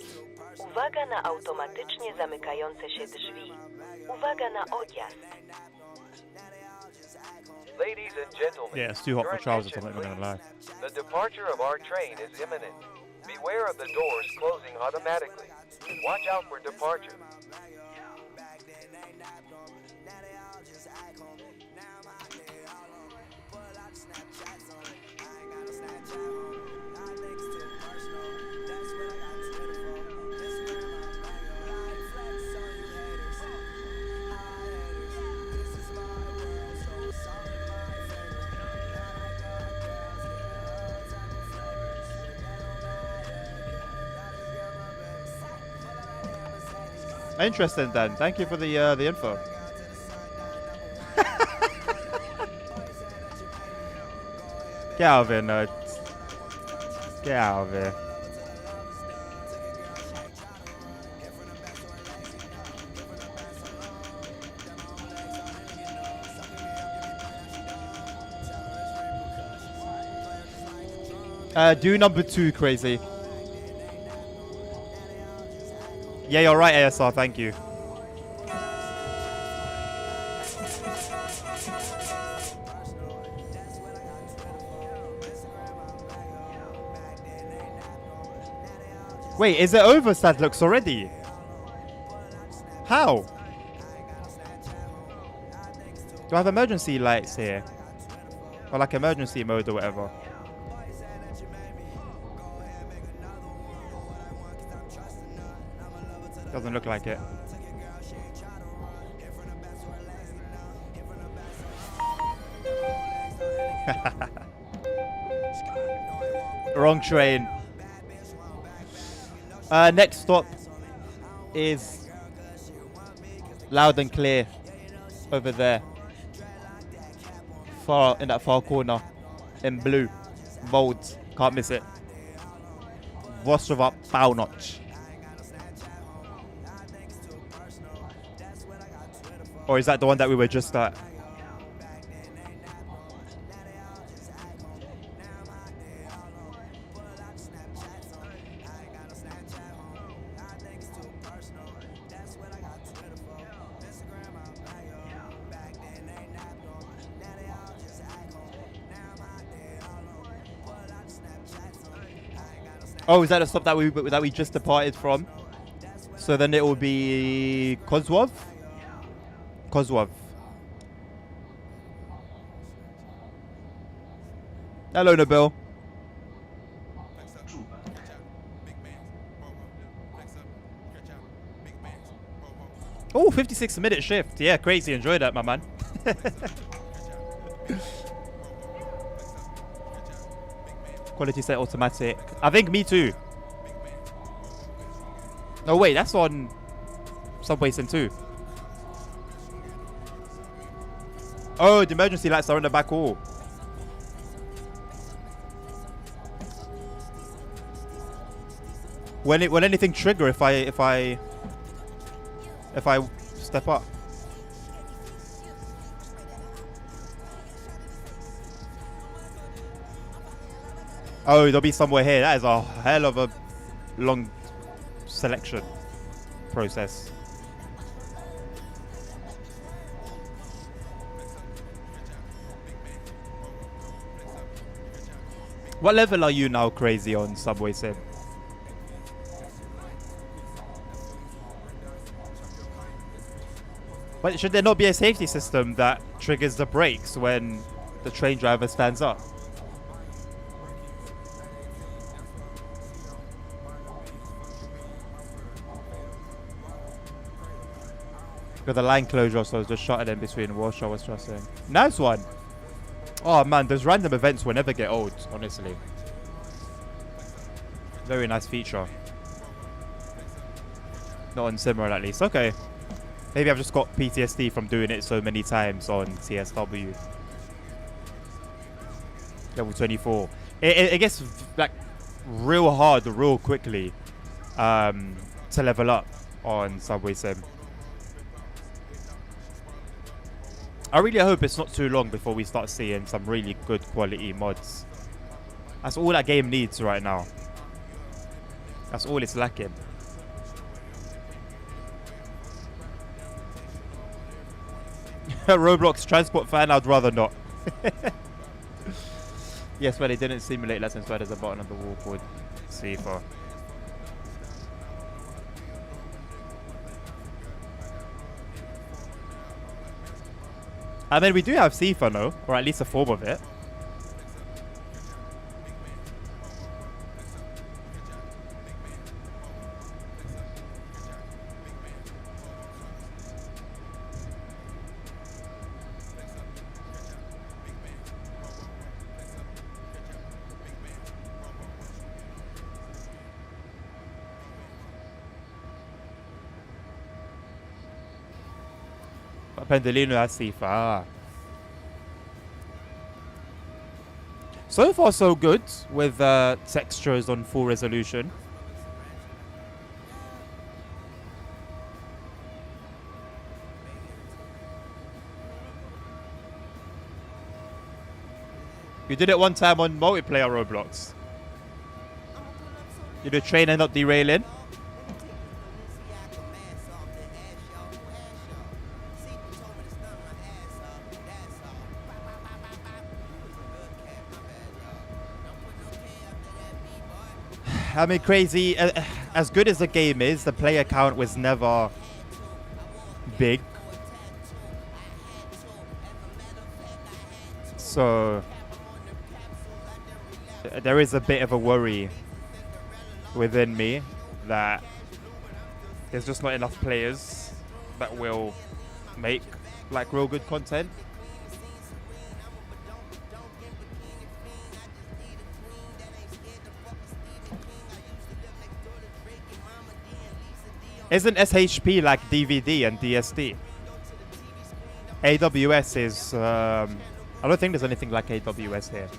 Uwaga na automatycznie zamykające się drzwi. Uwaga na odjazd. Ladies and gentlemen, Yeah, it's too hot for your trousers, attention, I'm not gonna lie. please. The departure of our train is imminent. Beware of the doors closing automatically. Watch out for departure. Interesting, Dan. Thank you for the info. Get out of here, nerd. Get out of here. Do number 2, Crazy. Yeah, you're right, ASR. Thank you. Wait, is it over, Sadlux, already? How? Do I have emergency lights here? Or like emergency mode or whatever? Doesn't look like it. Wrong train. Next stop is loud and clear over there. Far in that far corner. In blue. Bold. Can't miss it. Vostrova Paunoch. Or is that the one that we were just at? Oh, is that a stop that we just departed from? So then it will be Kozlov? Kozlov. Hello, Nabil. Oh, 56-minute shift. Yeah, crazy. Enjoy that, my man. Quality set automatic. I think me too. No, wait, that's on Subway Sim 2. Oh, the emergency lights are in the back hall. Will anything trigger if I step up? Oh, there'll be somewhere here. That is a hell of a long selection process. What level are you now, Crazy, on Subway Sim? But should there not be a safety system that triggers the brakes when the train driver stands up? Got the line closure, so I was just shot in between Warsaw was trusting. Nice one. Oh man, those random events will never get old, honestly. Very nice feature. Not on SimRail at least. Okay. Maybe I've just got PTSD from doing it so many times on TSW. Level 24. It gets like real hard, real quickly to level up on Subway Sim. I really hope it's not too long before we start seeing some really good quality mods. That's all that game needs right now. That's all it's lacking. Roblox transport fan, I'd rather not. Yes, but they didn't simulate lessons where there's a button on the wall called CFA. I mean, we do have CFA, no? Or at least a form of it. Pendelino has CFA. Ah. So far, so good with textures on full resolution. You did it one time on multiplayer Roblox. You know, trainer not derailing. I mean, crazy. As good as the game is, the player count was never big. So there is a bit of a worry within me that there's just not enough players that will make like real good content. Isn't SHP like DVD and DSD? AWS is I don't think there's anything like AWS here.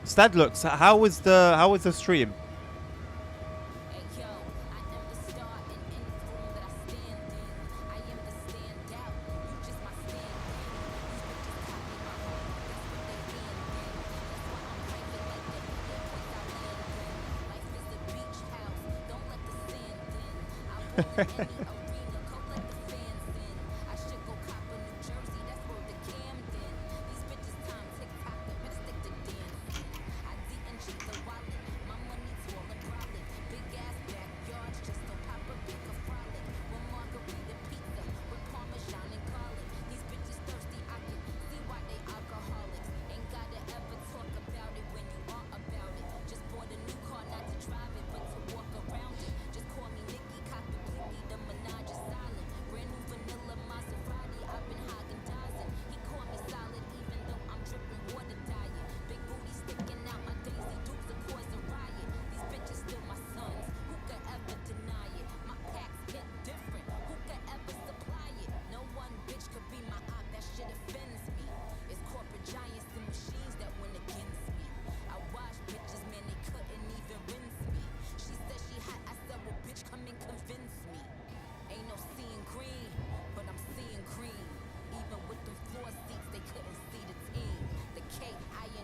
Stadlux, how was the stream?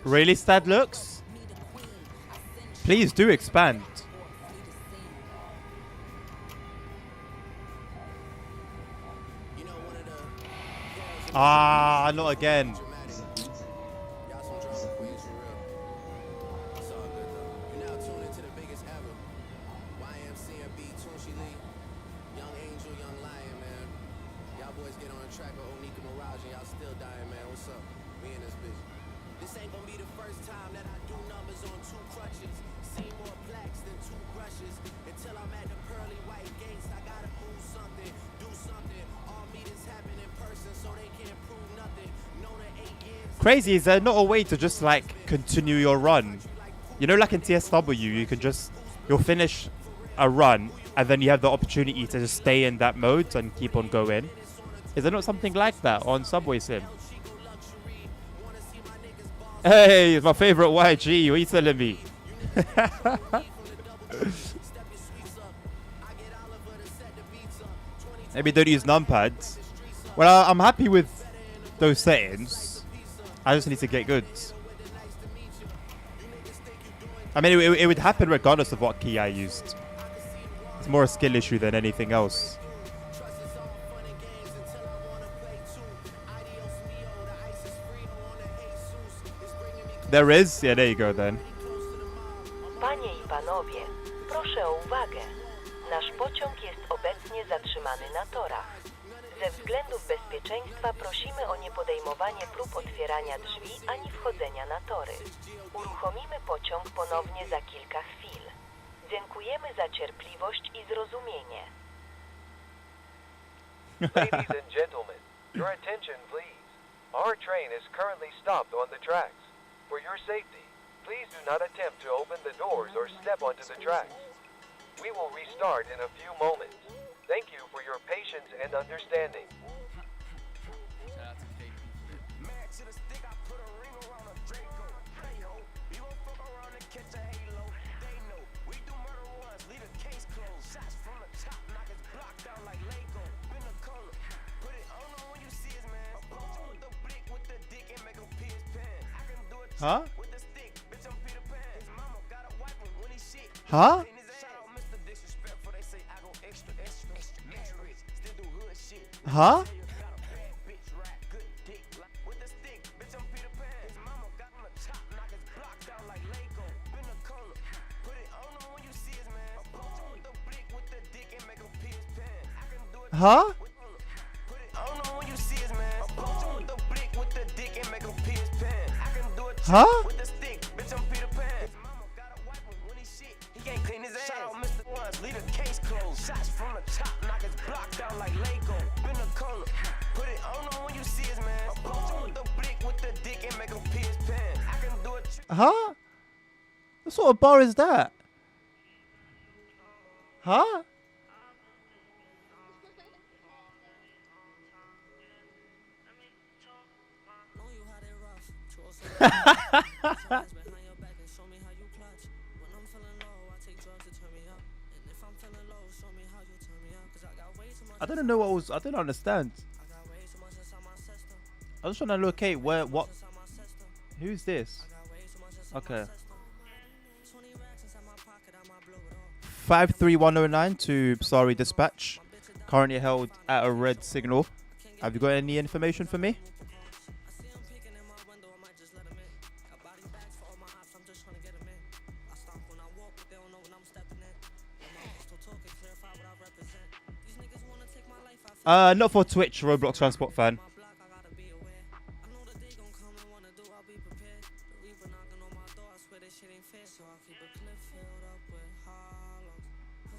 Really, Stadlux? Please do expand. Ah, not again. Crazy, is there not a way to just like continue your run? You know, like in TSW, you can just, you'll finish a run and then you have the opportunity to just stay in that mode and keep on going. Is there not something like that on Subway Sim? Hey, it's my favorite YG, what are you telling me? Maybe don't use numpads. Well, I'm happy with those settings. I just need to get good. I mean, it would happen regardless of what key I used. It's more a skill issue than anything else. There is? Yeah, there you go then. Panie i panowie, proszę o uwagę. Nasz pociąg jest obecnie zatrzymany na torach. Ze względów bezpieczeństwa prosimy o niepodejmowanie prób otwierania drzwi ani wchodzenia na tory. Uruchomimy pociąg ponownie za kilka chwil. Dziękujemy za cierpliwość i zrozumienie. Ladies and gentlemen, your attention please. Our train is currently stopped on the tracks. For your safety, please do not attempt to open the doors or step onto the tracks. We will restart in a few moments. Thank you for your patience and understanding. Huh? Huh? Huh? Huh? Huh? Huh? What sort of bar is that? Huh? I don't know what was. I don't understand. I was trying to locate what. Who's this? Okay. 53109 to Sorry Dispatch. Currently held at a red signal. Have you got any information for me? Not for Twitch, Roblox Transport fan.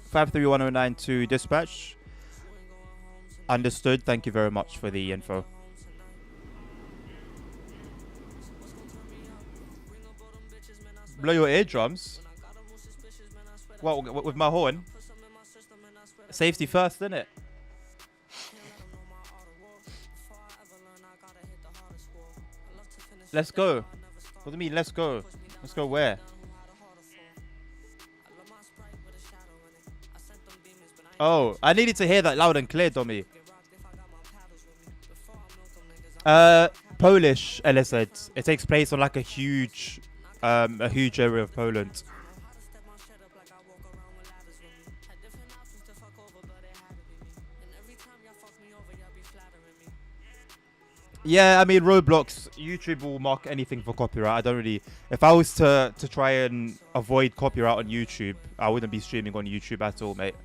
53109 to dispatch. Understood. Thank you very much for the info. Blow your eardrums? Well, with my horn? Safety first, isn't it? Let's go. What do you mean, let's go? Let's go where? Oh, I needed to hear that loud and clear, Dommy. Polish, Ella said. It takes place on like a huge area of Poland. Yeah, I mean, Roblox, YouTube will mark anything for copyright. I don't really... If I was to try and avoid copyright on YouTube, I wouldn't be streaming on YouTube at all, mate.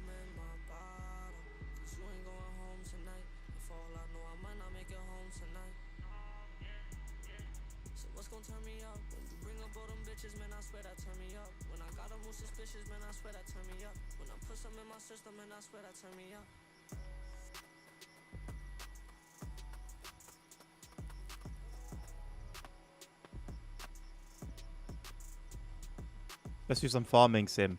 Let's do some farming sim.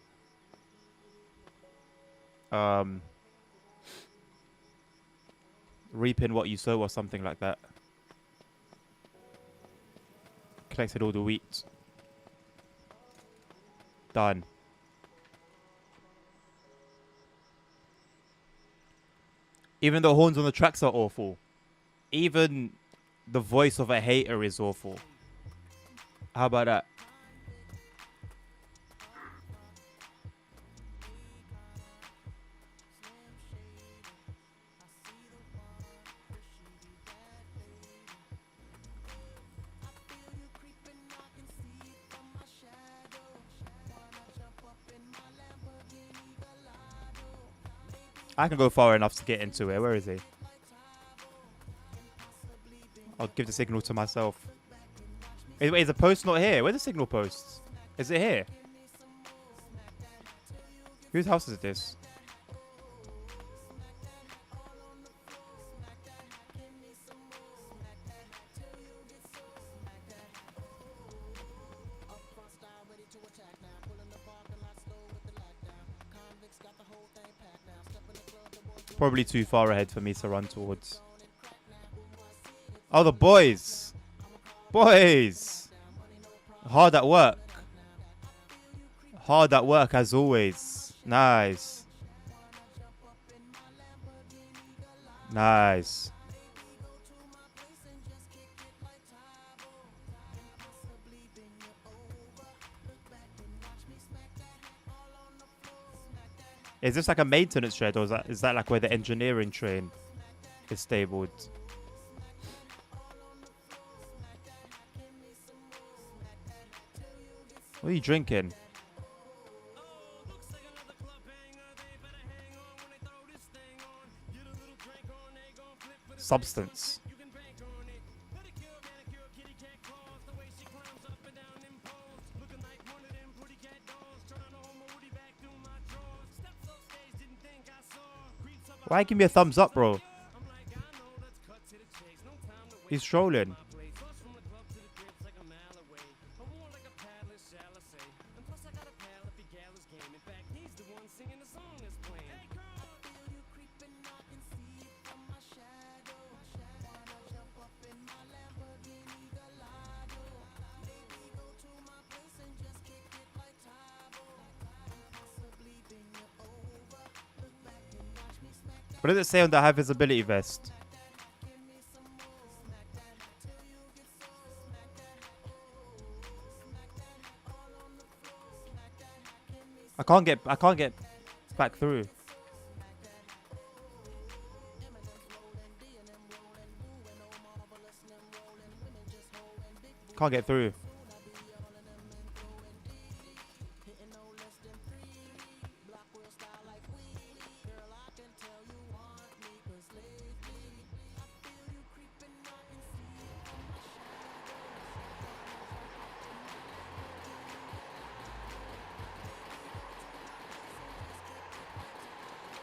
Reaping what you sow or something like that. Collected all the wheat. Done. Even the horns on the tracks are awful. Even the voice of a hater is awful. How about that? I can go far enough to get into it. Where is he? I'll give the signal to myself. Wait, is the post not here? Where's the signal post? Is it here? Whose house is this? Probably too far ahead for me to run towards. Oh, the boys. Boys. Hard at work. Hard at work as always. Nice. Nice. Is this like a maintenance shed, or is that like where the engineering train is stabled? What are you drinking? Substance. Why give me a thumbs up, bro? He's trolling. What does it say on the high visibility vest? I can't get back through. Can't get through.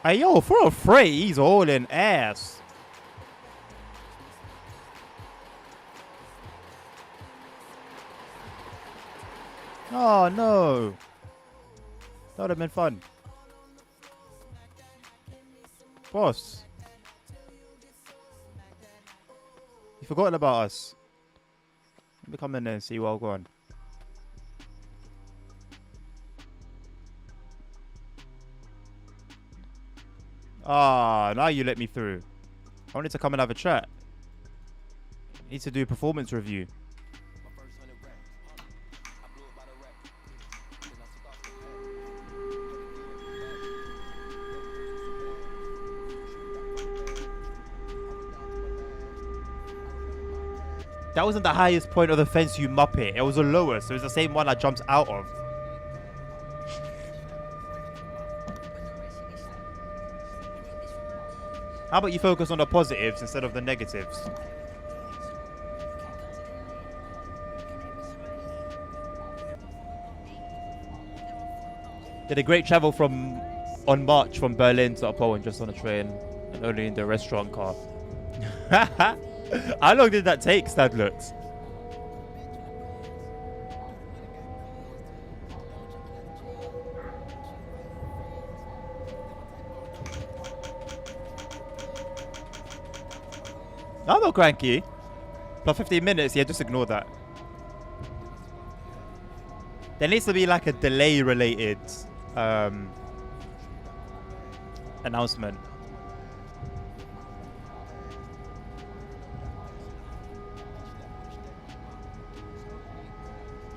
Hey, yo, for a free, he's hauling ass. Oh, no. That would have been fun. Boss. You forgotten about us. Let me come in there and see what I'll go on. Ah, now you let me through. I wanted to come and have a chat. Need to do a performance review. That wasn't the highest point of the fence, you muppet. It was the lowest. It was the same one I jumped out of. How about you focus on the positives instead of the negatives? Did a great travel on March from Berlin to Poland just on a train and only in the restaurant car. How long did that take, Stadlutz? I'm not cranky. Plus 15 minutes, yeah, just ignore that. There needs to be like a delay related announcement.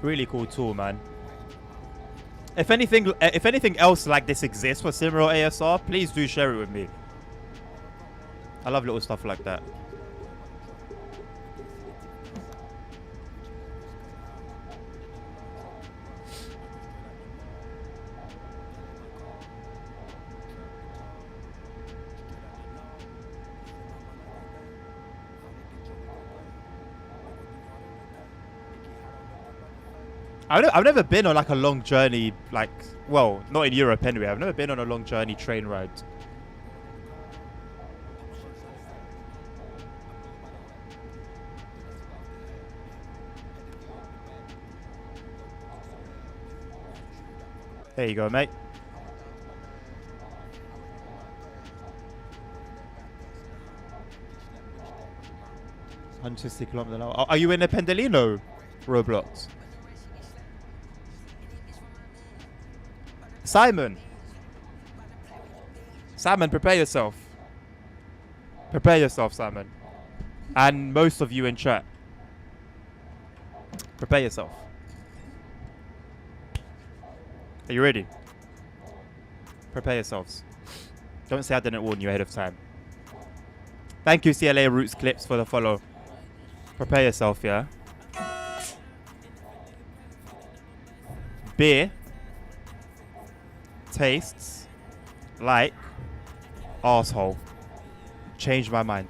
Really cool tool, man. If anything else like this exists for SimRail ASR, please do share it with me. I love little stuff like that. I've never been on like a long journey, like, well, not in Europe anyway. I've never been on a long journey train ride. There you go, mate. $160 kilometers an hour. Are you in a Pendolino, Roblox? Simon, prepare yourself. Prepare yourself, Simon. And most of you in chat. Prepare yourself. Are you ready? Prepare yourselves. Don't say I didn't warn you ahead of time. Thank you, CLA Roots Clips, for the follow. Prepare yourself, yeah? Beer tastes like asshole. Changed my mind.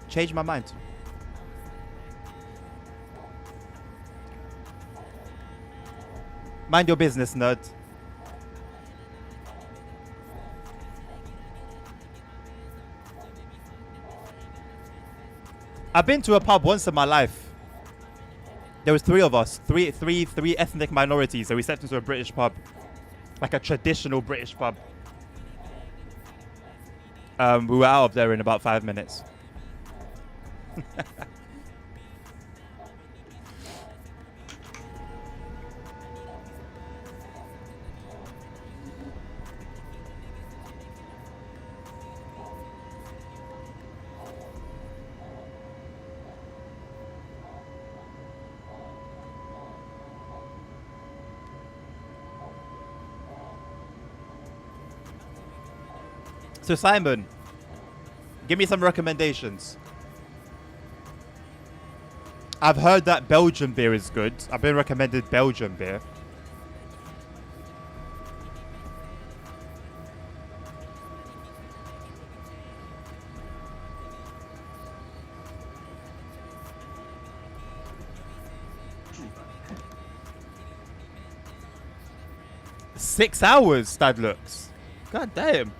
Changed my mind. Mind your business, nerd. I've been to a pub once in my life. There was three of us, three ethnic minorities, so we stepped into a British pub, like a traditional British pub. We were out of there in about 5 minutes. So Simon, give me some recommendations. I've heard that Belgian beer is good. I've been recommended Belgian beer. Six hours, that looks. God damn.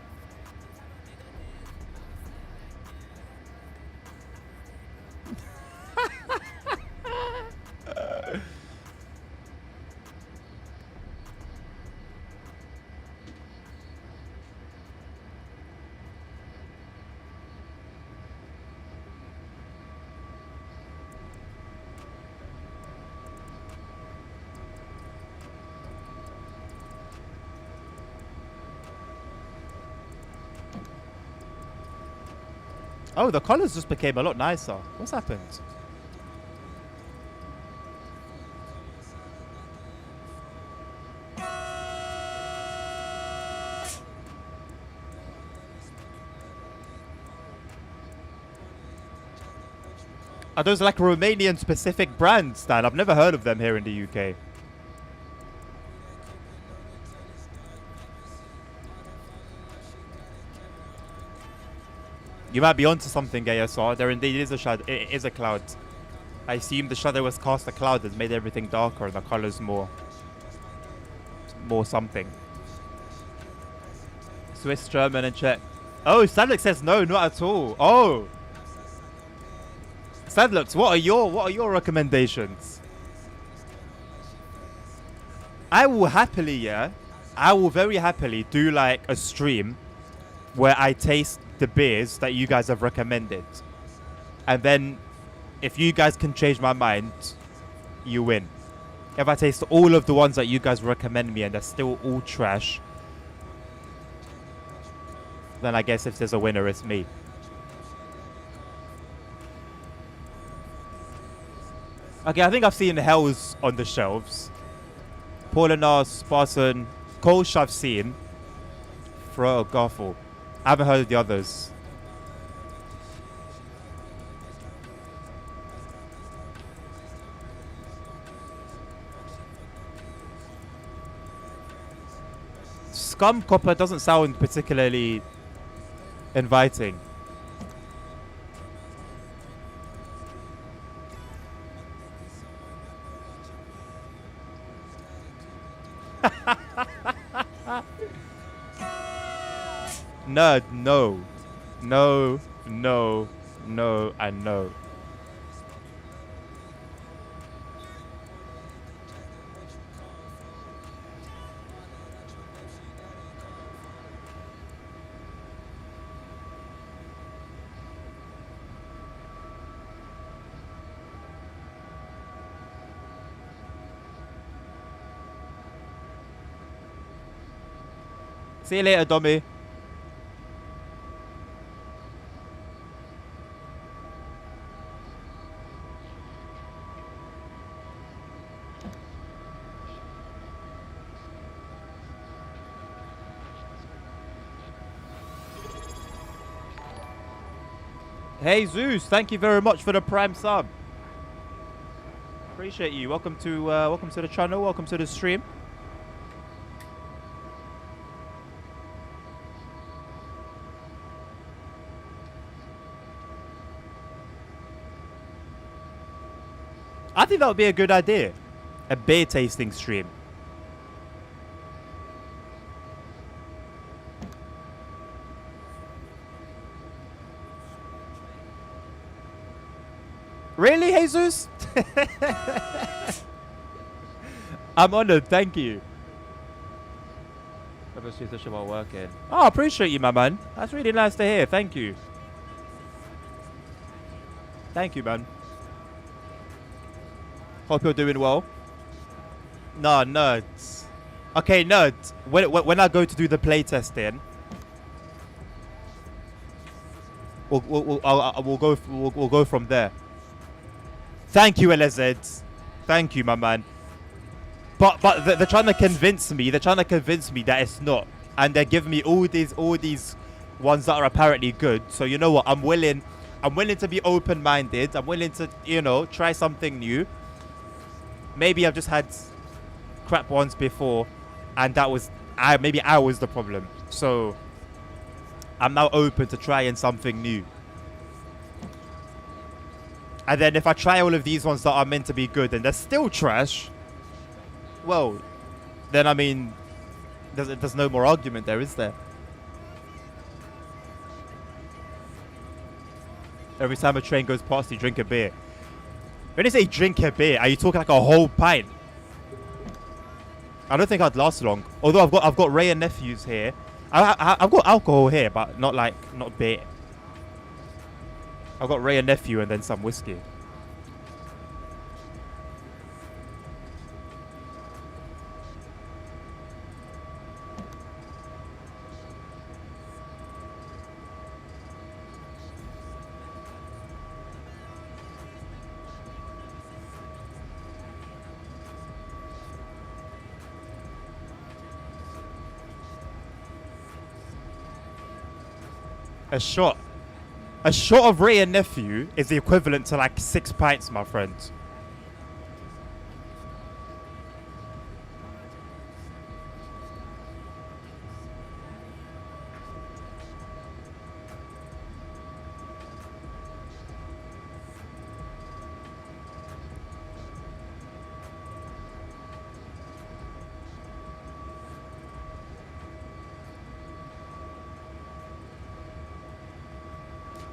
Oh, the colors just became a lot nicer. What's happened? Are those like Romanian specific brands, Stan? I've never heard of them here in the UK. You might be onto something, ASR. There indeed is a shadow. It is a cloud. I assume the shadow was cast a cloud that made everything darker and the colors more something. Swiss, German, and Czech. Oh, Sadlux says no, not at all. Oh, Sadlux, what are your recommendations? I will happily, yeah, I will very happily do like a stream where I taste the beers that you guys have recommended, and then if you guys can change my mind, you win. If I taste all of the ones that you guys recommend me and they're still all trash, then I guess if there's a winner, it's me. Okay, I think I've seen Hells on the shelves. Paulanar, Spartan, Kolsch I've seen. Fro, Garful. I haven't heard of the others. Scum Copper doesn't sound particularly inviting. Nerd, no. No, no, no, and no. See you later, dummy. Hey Zeus, thank you very much for the Prime sub. Appreciate you. Welcome to the channel. Welcome to the stream. I think that would be a good idea. A beer tasting stream. Really, Jesus? I'm honored, thank you. While working. Oh, I appreciate you, my man. That's really nice to hear. Thank you. Thank you, man. Hope you're doing well. Nah, nerds. Okay, nerds. When I go to do the playtesting, we'll go from there. Thank you, LZ. Thank you, my man. But they're trying to convince me. They're trying to convince me that it's not, and they're giving me all these ones that are apparently good. So you know what? I'm willing to be open-minded. I'm willing to, you know, try something new. Maybe I've just had crap ones before, and that was maybe I was the problem. So I'm now open to trying something new. And then if I try all of these ones that are meant to be good and they're still trash, well, then I mean, there's no more argument there, is there? Every time a train goes past, you drink a beer. When you say drink a beer, are you talking like a whole pint? I don't think I'd last long. Although I've got Ray and nephews here. I've got alcohol here, but not beer. I've got Ray and nephew and then some whiskey. A shot of Ray and nephew is the equivalent to like 6 pints, my friends.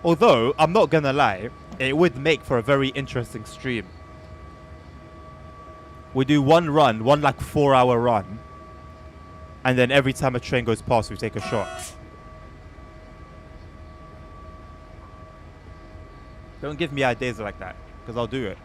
Although, I'm not gonna lie, it would make for a very interesting stream. We do one like 4-hour run, and then every time a train goes past, we take a shot. Don't give me ideas like that, because I'll do it.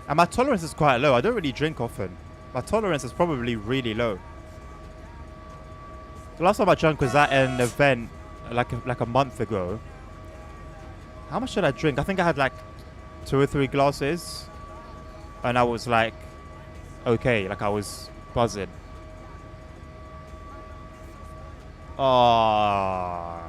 And my tolerance is quite low. I don't really drink often. My tolerance is probably really low. The last time I drank was at an event like a month ago. How much did I drink? I think I had like 2 or 3 glasses. And I was like okay. Like I was buzzing. Ah.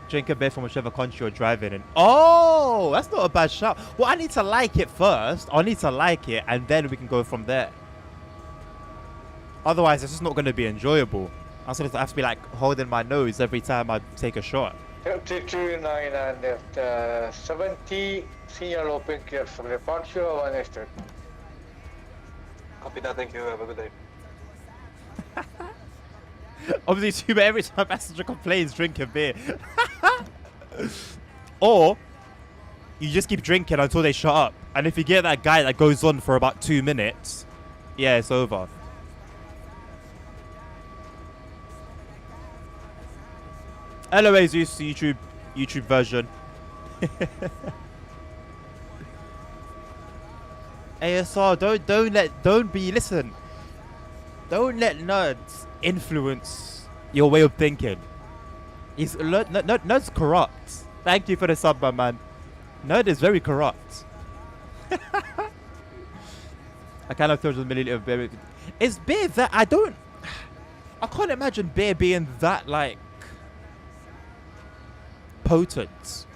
Drink a beer from whichever country you're driving in. Oh, that's not a bad shout. Well, I need to like it first. I need to like it, and then we can go from there. Otherwise, it's just not going to be enjoyable. I'm going to have to be like holding my nose every time I take a shot. 70, signal open clear for departure, 1 extra. Copy that, thank you, have a good day. Obviously, too, but every time a passenger complains, drink a beer. Or you just keep drinking until they shut up. And if you get that guy that goes on for about 2 minutes, yeah, it's over. Hello, Jesus, YouTube version. ASR, listen. Don't let nerds influence your way of thinking. Nerd's corrupt. Thank you for the sub, my man. Nerd is very corrupt. I cannot throw just a milliliter of beer. Is beer that I can't imagine beer being that like potent.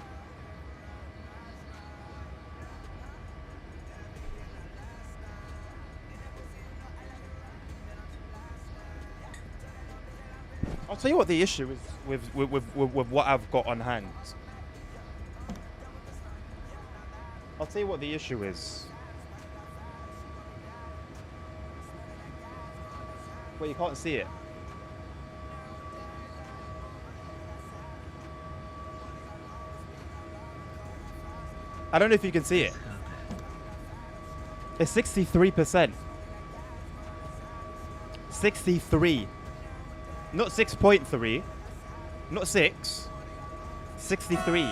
I'll tell you what the issue is with what I've got on hand. I'll tell you what the issue is. Wait, you can't see it. I don't know if you can see it. It's 63%. 63. Not 6.3. Not 6. 63.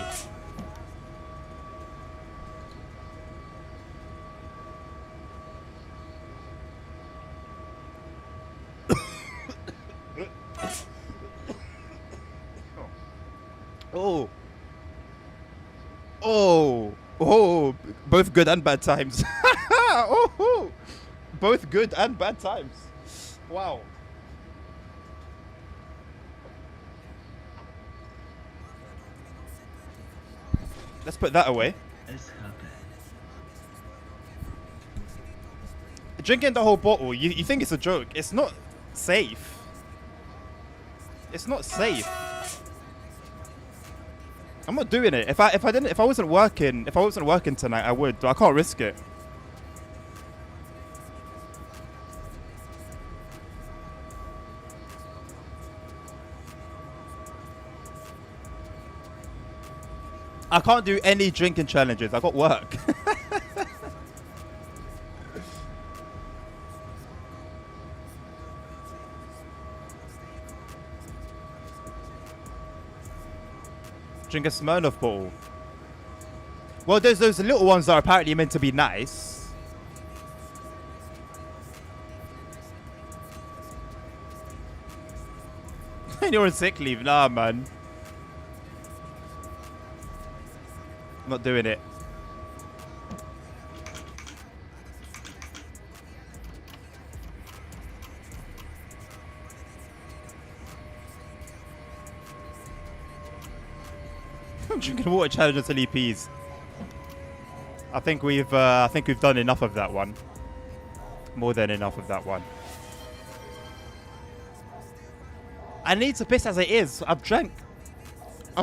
Oh. Oh. Oh. Both good and bad times. Oh. Both good and bad times. Wow. Let's put that away. Drinking the whole bottle, you think it's a joke. It's not safe. It's not safe. I'm not doing it. If I wasn't working tonight, I would, but I can't risk it. I can't do any drinking challenges. I got work. Drink a Smirnoff bottle. Well, there's those little ones that are apparently meant to be nice. And you're on sick leave. Nah, man. I'm not doing it. I'm drinking water challenge until he pees. I think we've done enough of that one. More than enough of that one. I need to piss as it is. I've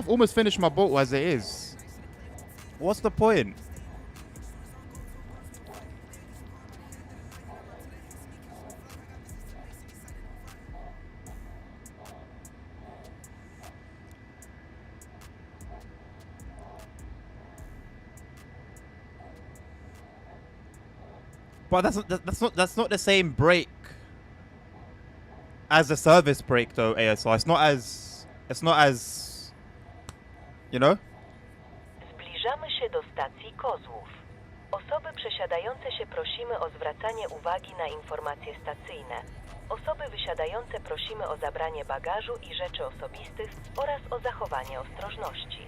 almost finished my bottle as it is. What's the point? But that's not the same break as a service break though, ASR. It's not as you know? Zbliżamy się do stacji Kozłów. Osoby przesiadające się prosimy o zwracanie uwagi na informacje stacyjne. Osoby wysiadające prosimy o zabranie bagażu i rzeczy osobistych oraz o zachowanie ostrożności.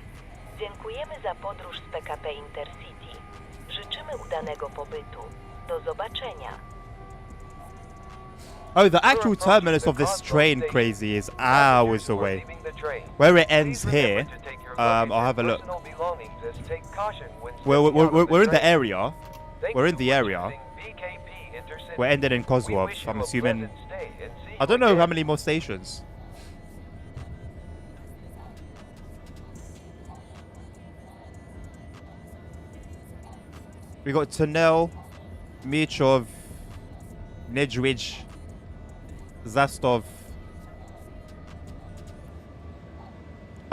Dziękujemy za podróż z PKP Intercity. Życzymy udanego pobytu. Do zobaczenia. Oh, the actual terminus of this train, crazy, is hours away. Where it ends here, I'll have a look. We're in the area. We're in the area. We're ended in Kozlov. I'm assuming. I don't know how many more stations. We got Tunel, Michov, Nedjwij, Zastov.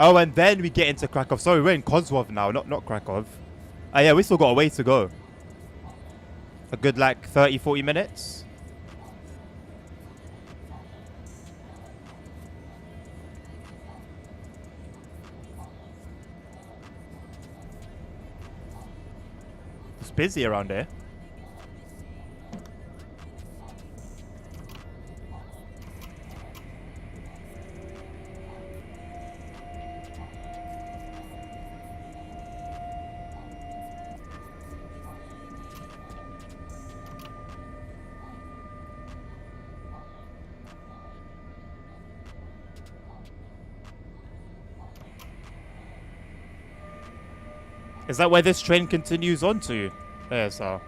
Oh, and then we get into Krakow. Sorry, we're in Kozlov now, not Krakow. Oh yeah, we still got a way to go. A good like 30-40 minutes. It's busy around here. Is that where this train continues on to? Yeah, so.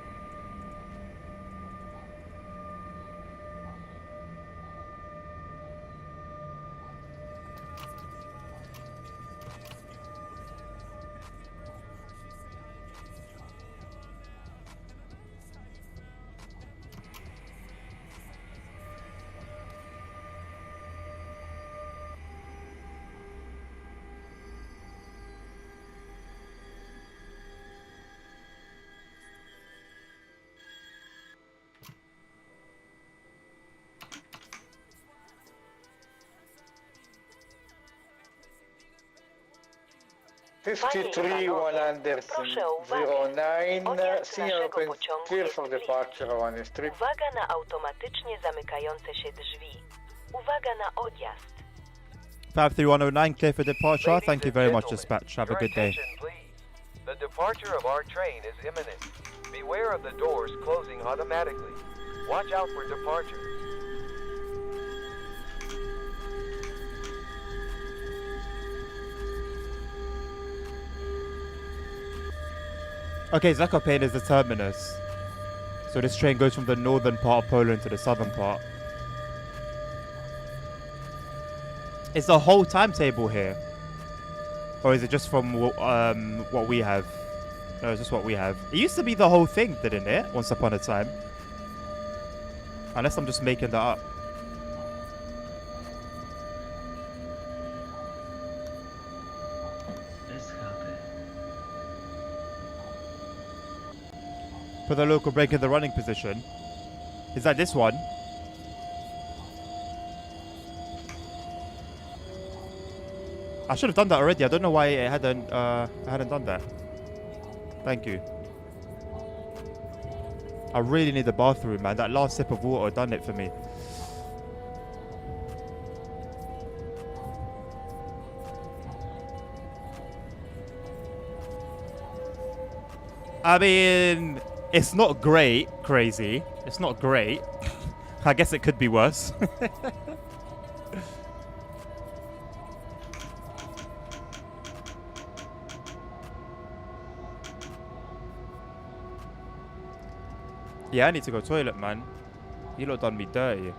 Fifty-three 109, signal open, clear for departure on street. Uwaga na automatycznie zamykające się drzwi. Uwaga na odjazd. 53109, clear for departure. Ladies Thank you and very much, gentlemen, dispatch. Have a your good day. attention, please. The departure of our train is imminent. Beware of the doors closing automatically. Watch out for departure. Okay, Zakopane is the terminus. So this train goes from the northern part of Poland to the southern part. Is the whole timetable here? Or is it just from what we have? No, it's just what we have. It used to be the whole thing, didn't it? Once upon a time. Unless I'm just making that up. Put the local brake in the running position. Is that this one? I should have done that already. I don't know why I hadn't done that. Thank you. I really need the bathroom, man. That last sip of water done it for me. I mean, it's not great, crazy. It's not great. I guess it could be worse. Yeah, I need to go toilet, man. You lot done me dirty.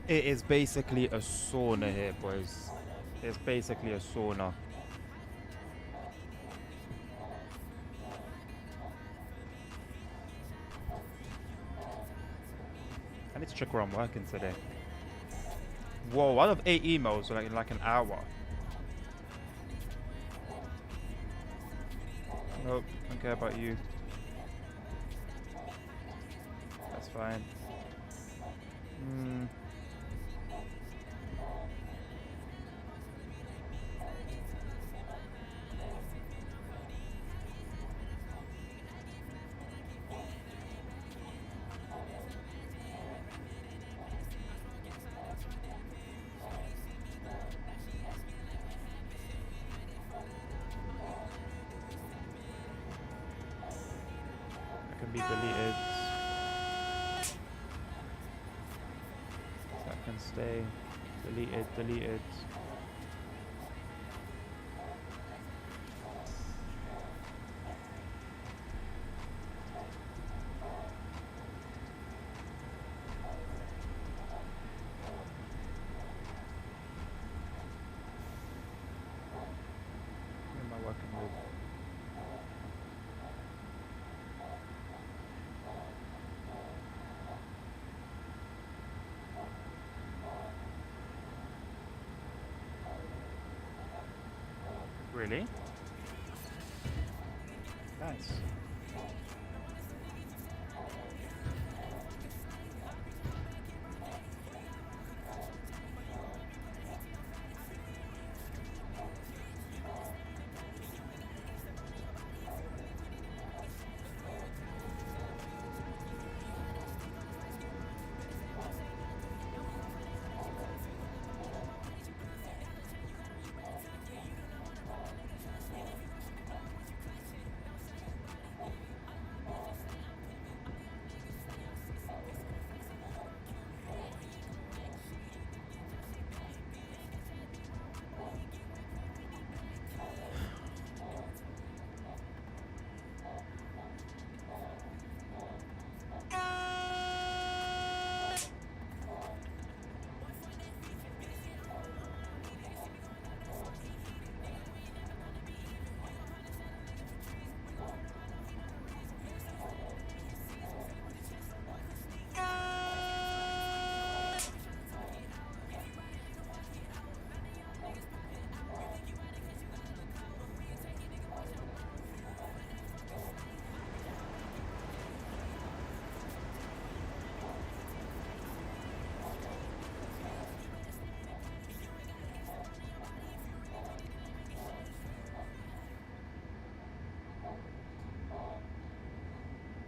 It is basically a sauna here, boys. It's basically a sauna. I need to check where I'm working today. Whoa, out of 8 emails like in like an hour. Nope, don't care about you. That's fine. That can be deleted. That can stay. Deleted, deleted. Who am I working with? Really? Nice.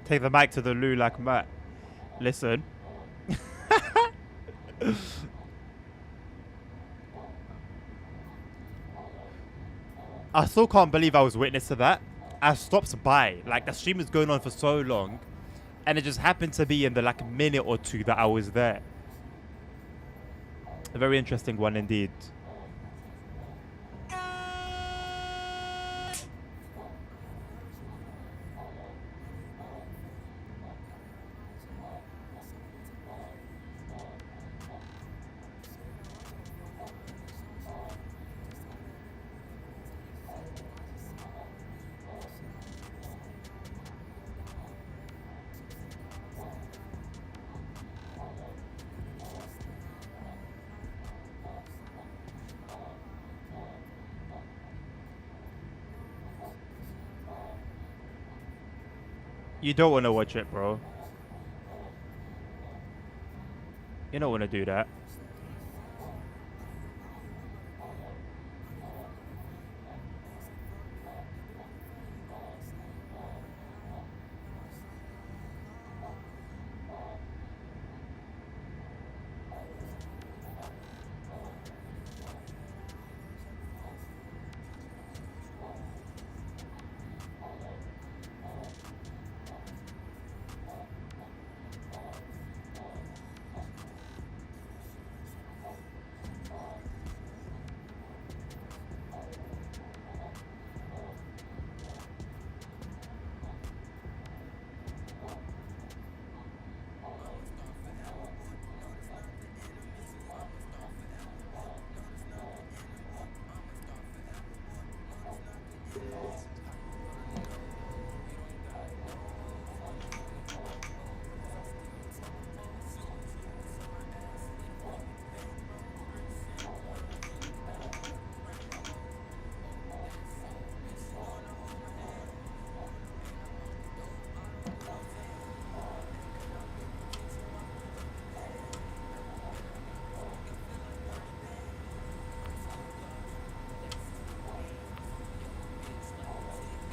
Take the mic to the loo like Matt. Listen. I still can't believe I was witness to that. I stopped by. Like, the stream was going on for so long. And it just happened to be in the, like, minute or two that I was there. A very interesting one indeed. You don't want to watch it, bro. You don't want to do that.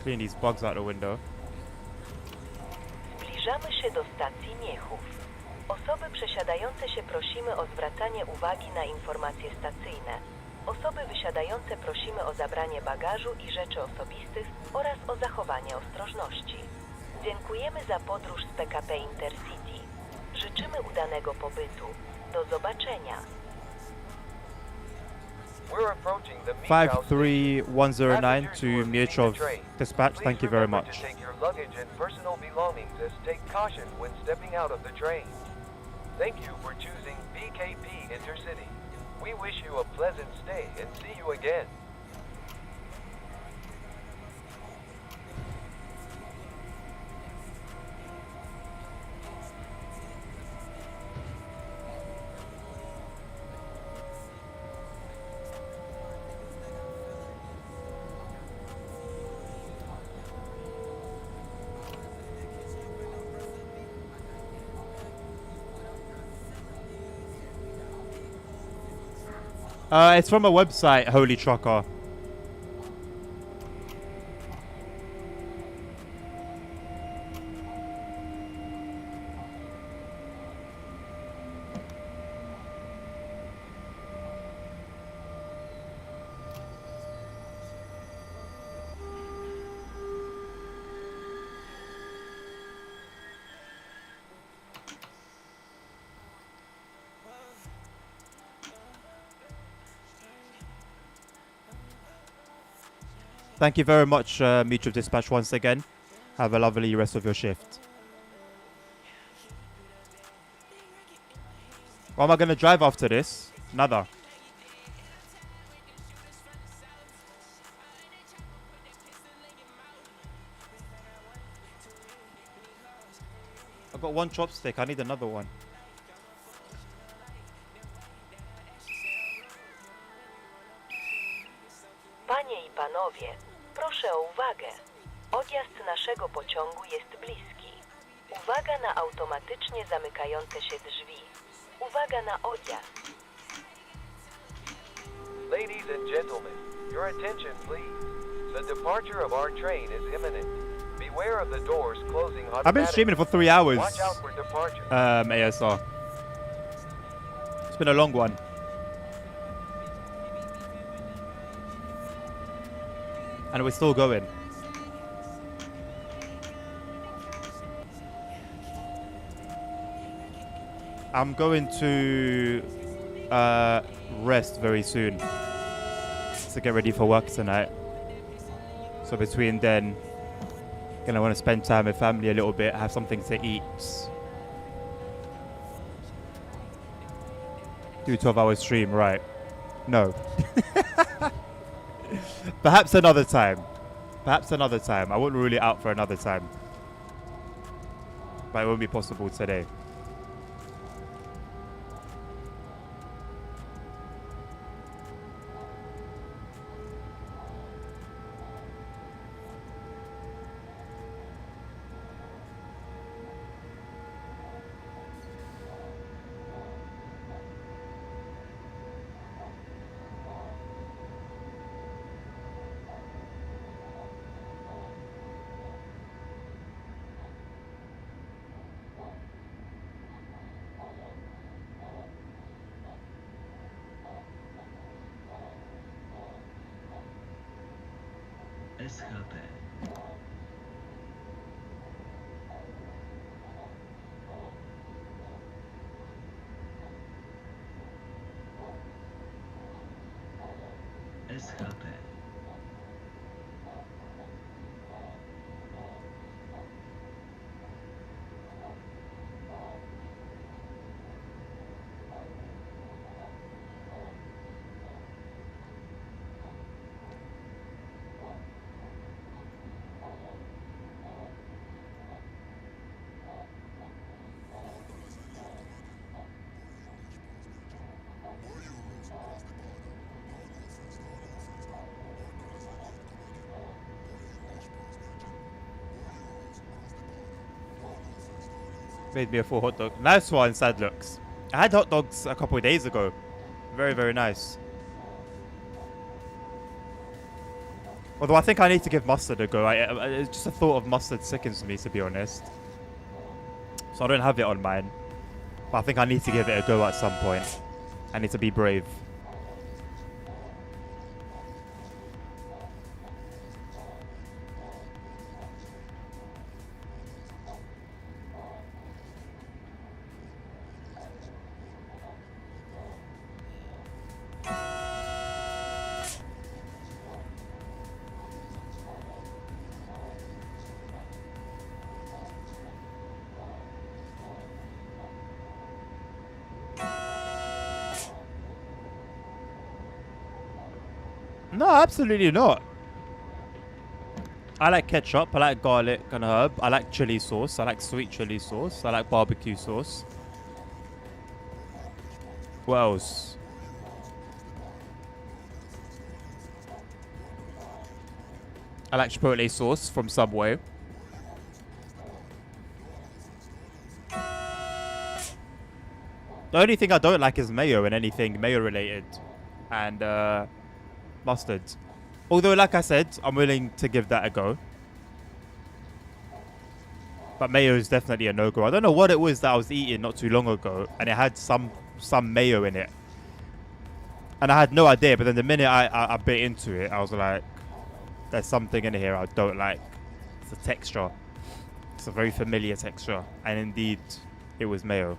Clean these bugs out the window. Zbliżamy się do stacji Miechów. Osoby przesiadające się prosimy o zwracanie uwagi na informacje stacyjne. Osoby wysiadające prosimy o zabranie bagażu i rzeczy osobistych oraz o zachowanie ostrożności. Dziękujemy za podróż z PKP Intercity. Życzymy udanego pobytu. Do zobaczenia. We're approaching the Michał station. 53109 to Passengers who are leaving the Mieczov train, Dispatch. please Thank you very remember much. to take your luggage and personal belongings as take caution when stepping out of the train. Thank you for choosing BKP Intercity. We wish you a pleasant stay and see you again. It's from a website, Holy Trucker. Thank you very much, Mutual Dispatch, once again. Have a lovely rest of your shift. What am I going to drive after this? Nada. I've got one chopstick. I need another one. Panie i panowie, proszę o uwagę. Odjazd naszego pociągu jest bliski. Uwaga na automatycznie zamykające się drzwi. Uwaga na odjazd. Ladies and gentlemen, your attention please. The departure of our train is imminent. Beware of the doors closing automatically. I've been streaming for 3 hours. Watch out for departure. ASR. It's been a long one. And we're still going. I'm going to rest very soon to get ready for work tonight. So between then, gonna want to spend time with family a little bit, have something to eat. Do 12-hour stream, right? No. Perhaps another time. Perhaps another time. I wouldn't rule it out for another time. But it won't be possible today. SHP. SHP. Made me a full hot dog. Nice one, Sad Looks. I had hot dogs a couple of days ago. Very, very nice. Although I think I need to give mustard a go. It's just a thought of mustard sickens me, to be honest. So I don't have it on mine. But I think I need to give it a go at some point. I need to be brave. No, absolutely not. I like ketchup. I like garlic and herb. I like chili sauce. I like sweet chili sauce. I like barbecue sauce. What else? I like chipotle sauce from Subway. The only thing I don't like is mayo and anything mayo related. And mustard. Although, like I said, I'm willing to give that a go. But mayo is definitely a no-go. I don't know what it was that I was eating not too long ago, and it had some mayo in it. And I had no idea, but then the minute I bit into it, I was like, there's something in here I don't like. It's a texture. It's a very familiar texture. And indeed, it was mayo.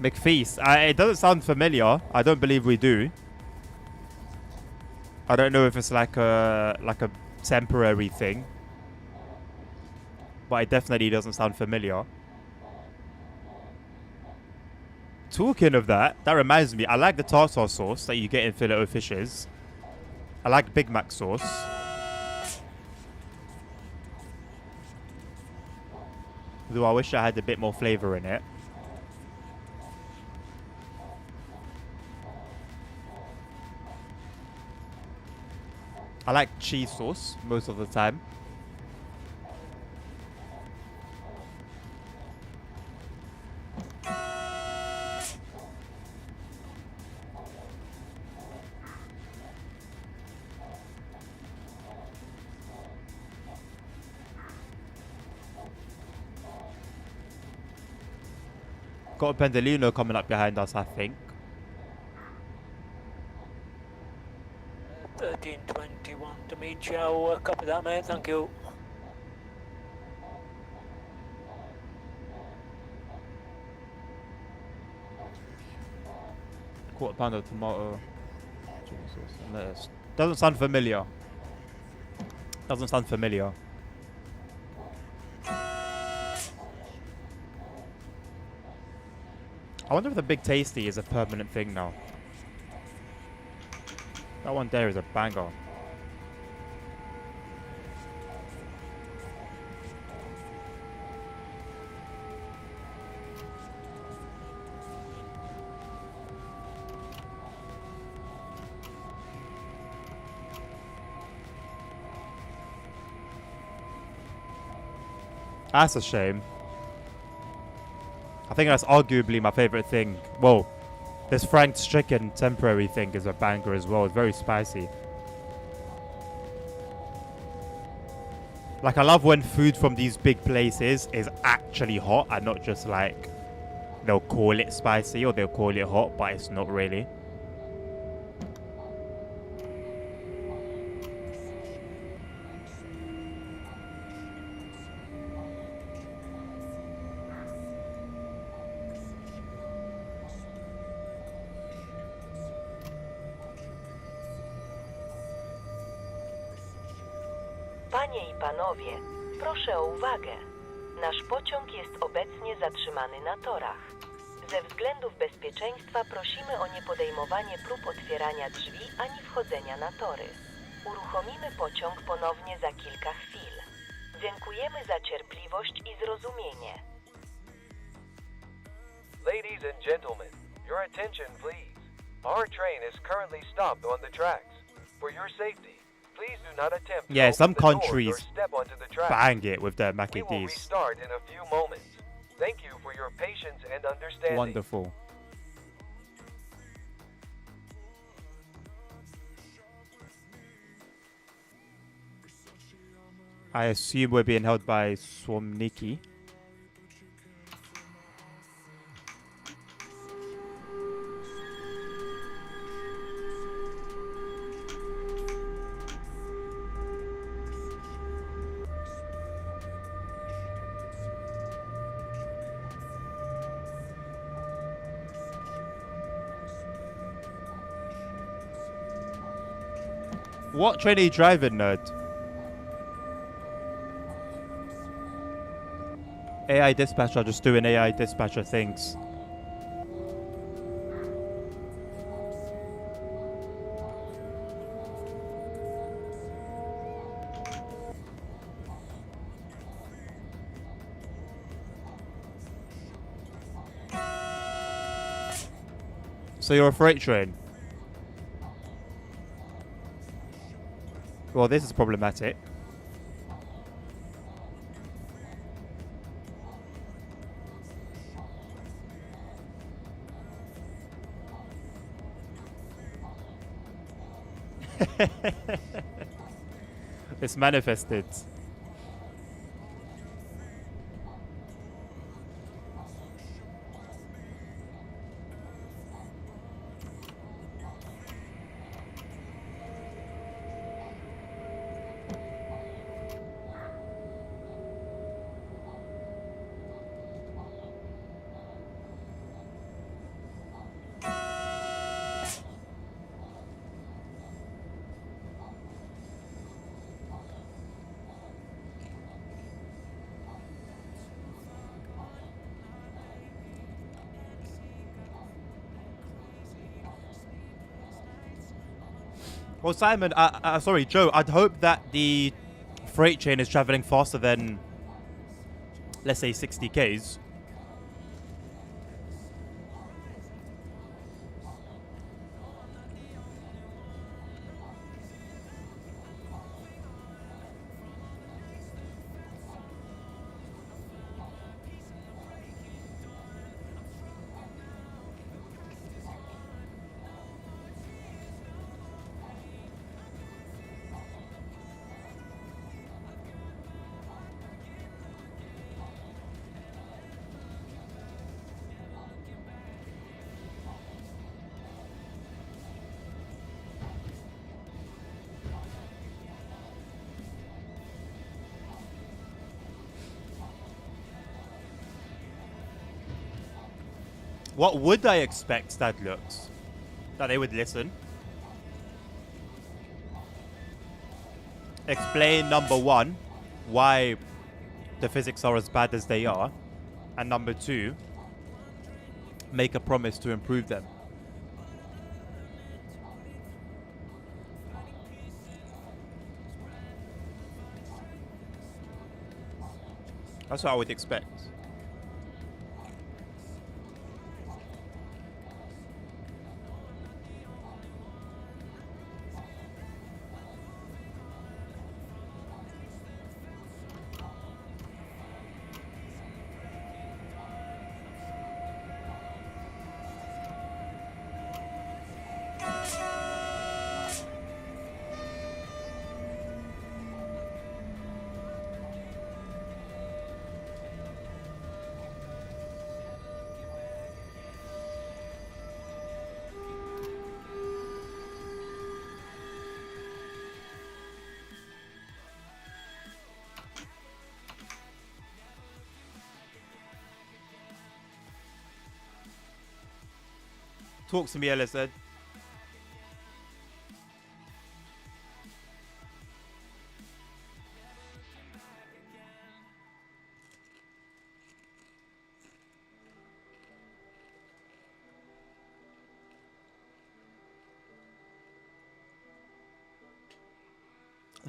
McFeast. It doesn't sound familiar. I don't believe we do. I don't know if it's like a temporary thing, but it definitely doesn't sound familiar. Talking of that reminds me. I like the tartar sauce that you get in filet fishes. I like Big Mac sauce. Though I wish I had a bit more flavor in it. I like cheese sauce most of the time. Got a Pendolino coming up behind us, I think. 1321 to meet you. Copy that, mate. Thank you. Quarter pound of tomato, chili sauce, and lettuce. Doesn't sound familiar. Doesn't sound familiar. I wonder if the Big Tasty is a permanent thing now. That one there is a banger. That's a shame. I think that's arguably my favorite thing. Whoa. This Frank's chicken temporary thing is a banger as well. It's very spicy. Like, I love when food from these big places is actually hot and not just like they'll call it spicy or they'll call it hot, but it's not really. Panie i panowie, proszę o uwagę. Nasz pociąg jest obecnie zatrzymany na torach. Ze względów bezpieczeństwa prosimy o niepodejmowanie prób otwierania drzwi ani wchodzenia na tory. Uruchomimy pociąg ponownie za kilka chwil. Dziękujemy za cierpliwość i zrozumienie. Ladies and gentlemen, your attention please. Our train is currently stopped on the tracks. For your safety, please do not attempt to open some the doors or countries step onto the tracks. bang it with their mac We and will cheese. restart in a few moments. Thank you for your patience and understanding. Wonderful. I assume we're being held by Swamniki. What train are you driving, nerd? AI dispatcher just doing AI dispatcher things. So you're a freight train? Well, this is problematic. It's manifested. Well, Simon, sorry, Joe, I'd hope that the freight train is traveling faster than, let's say, 60 Ks. What would I expect that looks? That they would listen. Explain, number one, why the physics are as bad as they are. And number two, make a promise to improve them. That's what I would expect. Talk to me, LSN.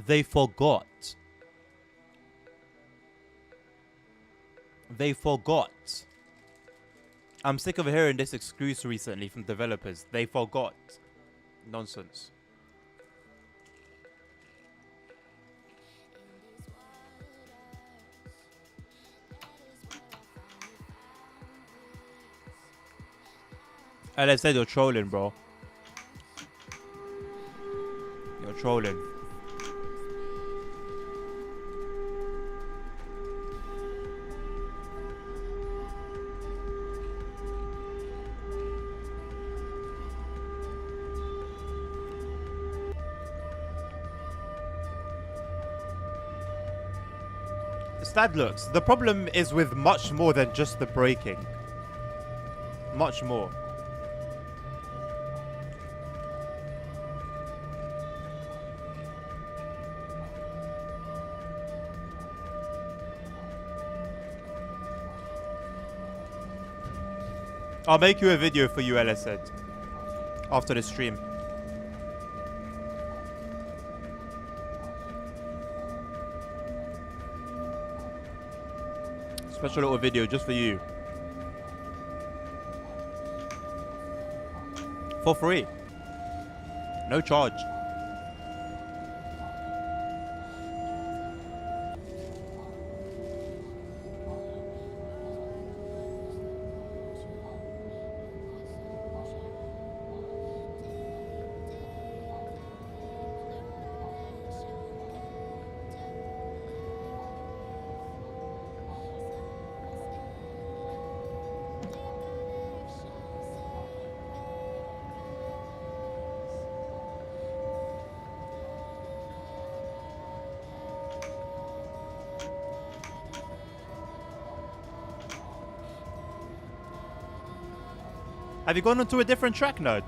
They forgot. They forgot. I'm sick of hearing this excuse recently from developers. They forgot. Nonsense. LSN, you're trolling, bro. You're trolling. Stad looks. The problem is with much more than just the braking. Much more. I'll make you a video for you, LSZ, after the stream. Special little video just for you. For free. No charge. Have you gone onto a different track, Nerd?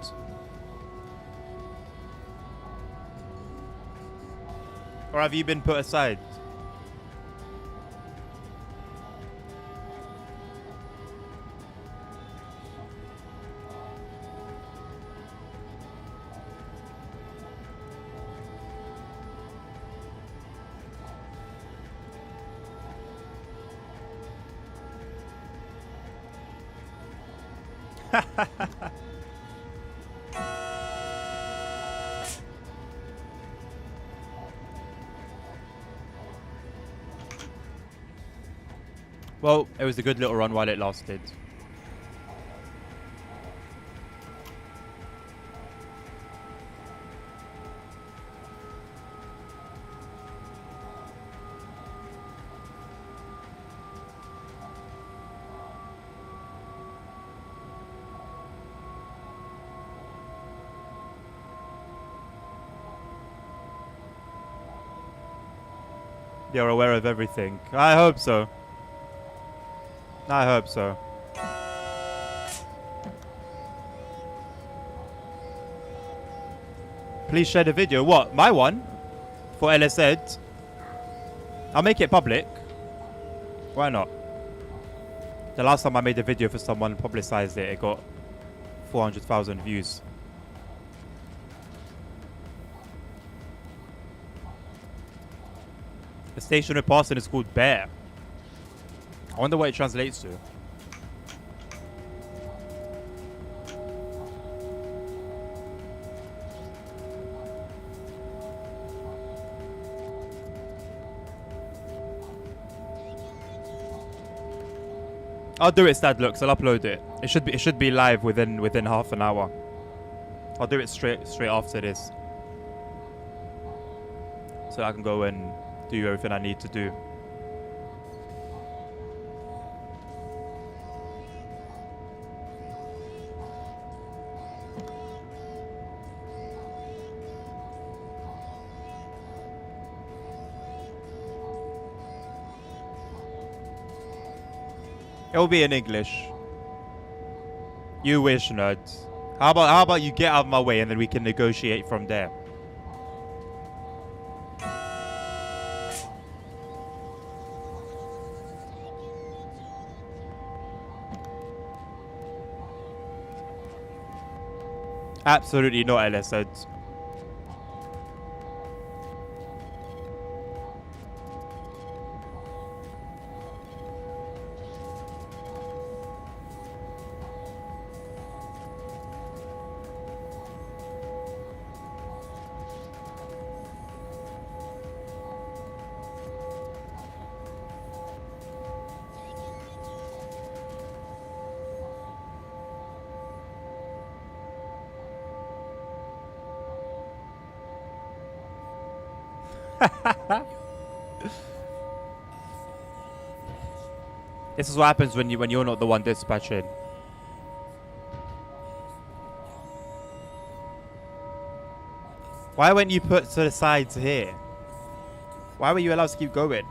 Or have you been put aside? Well, it was a good little run while it lasted. You're aware of everything. I hope so. I hope so. Please share the video. What? My one? For LSZ? I'll make it public. Why not? The last time I made a video for someone and publicized it, it got 400,000 views. The station we're passing is called Bear. I wonder what it translates to. I'll do it, Stad Looks. I'll upload it. It should be live within half an hour. I'll do it straight after this, so I can go and do everything I need to do. It'll be in English. You wish, Nerds. How about you get out of my way and then we can negotiate from there. Absolutely not, LSZ. This is what happens when you're not the one dispatching. Why weren't you put to the sides here? Why were you allowed to keep going?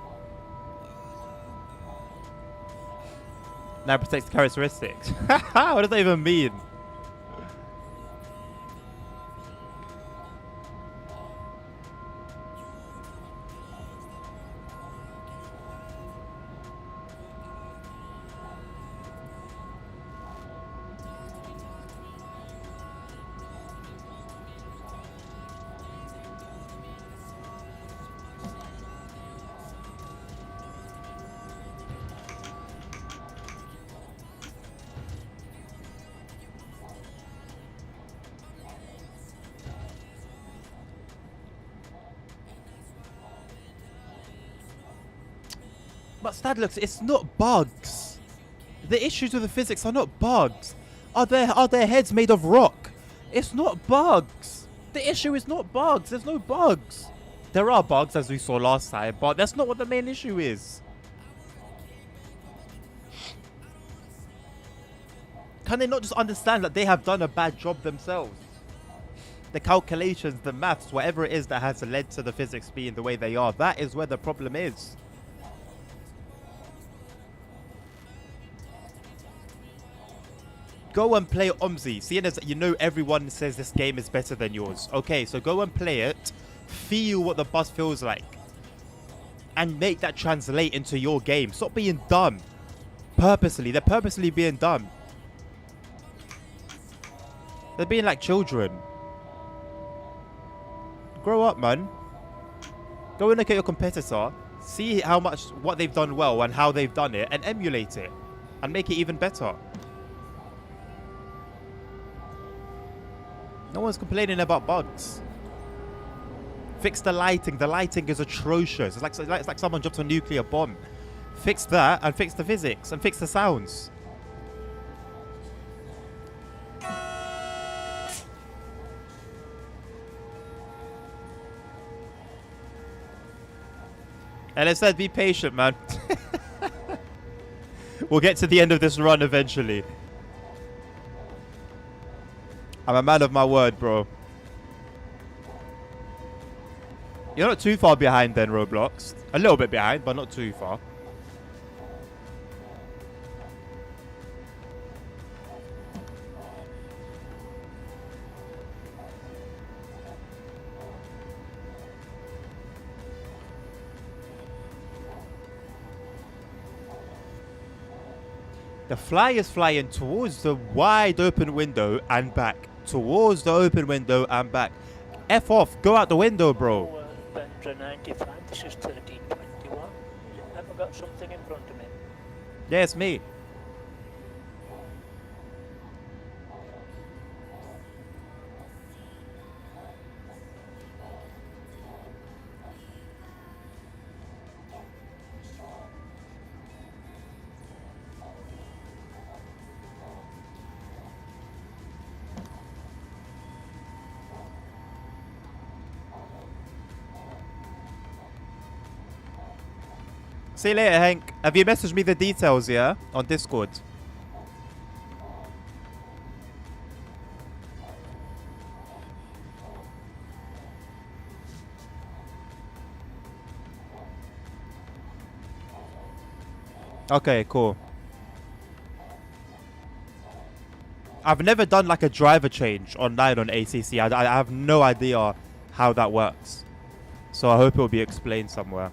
Now protects characteristics. What does that even mean? But Stadlux, it's not bugs. The issues with the physics are not bugs. Are their heads made of rock? It's not bugs. The issue is not bugs. There's no bugs. There are bugs, as we saw last time, but that's not what the main issue is. Can they not just understand that they have done a bad job themselves? The calculations, the maths, whatever it is that has led to the physics being the way they are, that is where the problem is. Go and play OMSI. Seeing as you know everyone says this game is better than yours. Okay, so go and play it. Feel what the bus feels like. And make that translate into your game. Stop being dumb. Purposely. They're purposely being dumb. They're being like children. Grow up, man. Go and look at your competitor. See what they've done well and how they've done it. And emulate it. And make it even better. No one's complaining about bugs. Fix the lighting. The lighting is atrocious. It's like someone dropped a nuclear bomb. Fix that and fix the physics and fix the sounds. And I said, be patient, man. We'll get to the end of this run eventually. I'm a man of my word, bro. You're not too far behind then, Roblox. A little bit behind, but not too far. The fly is flying towards the wide open window and back. Towards the open window and back. F off. Go out the window, bro. Vendor 95, this is 1321. Have I got something in front of me? Yeah, it's me. See you later, Hank. Have you messaged me the details, yeah? On Discord. Okay, cool. I've never done like a driver change online on ACC. I have no idea how that works. So I hope it will be explained somewhere.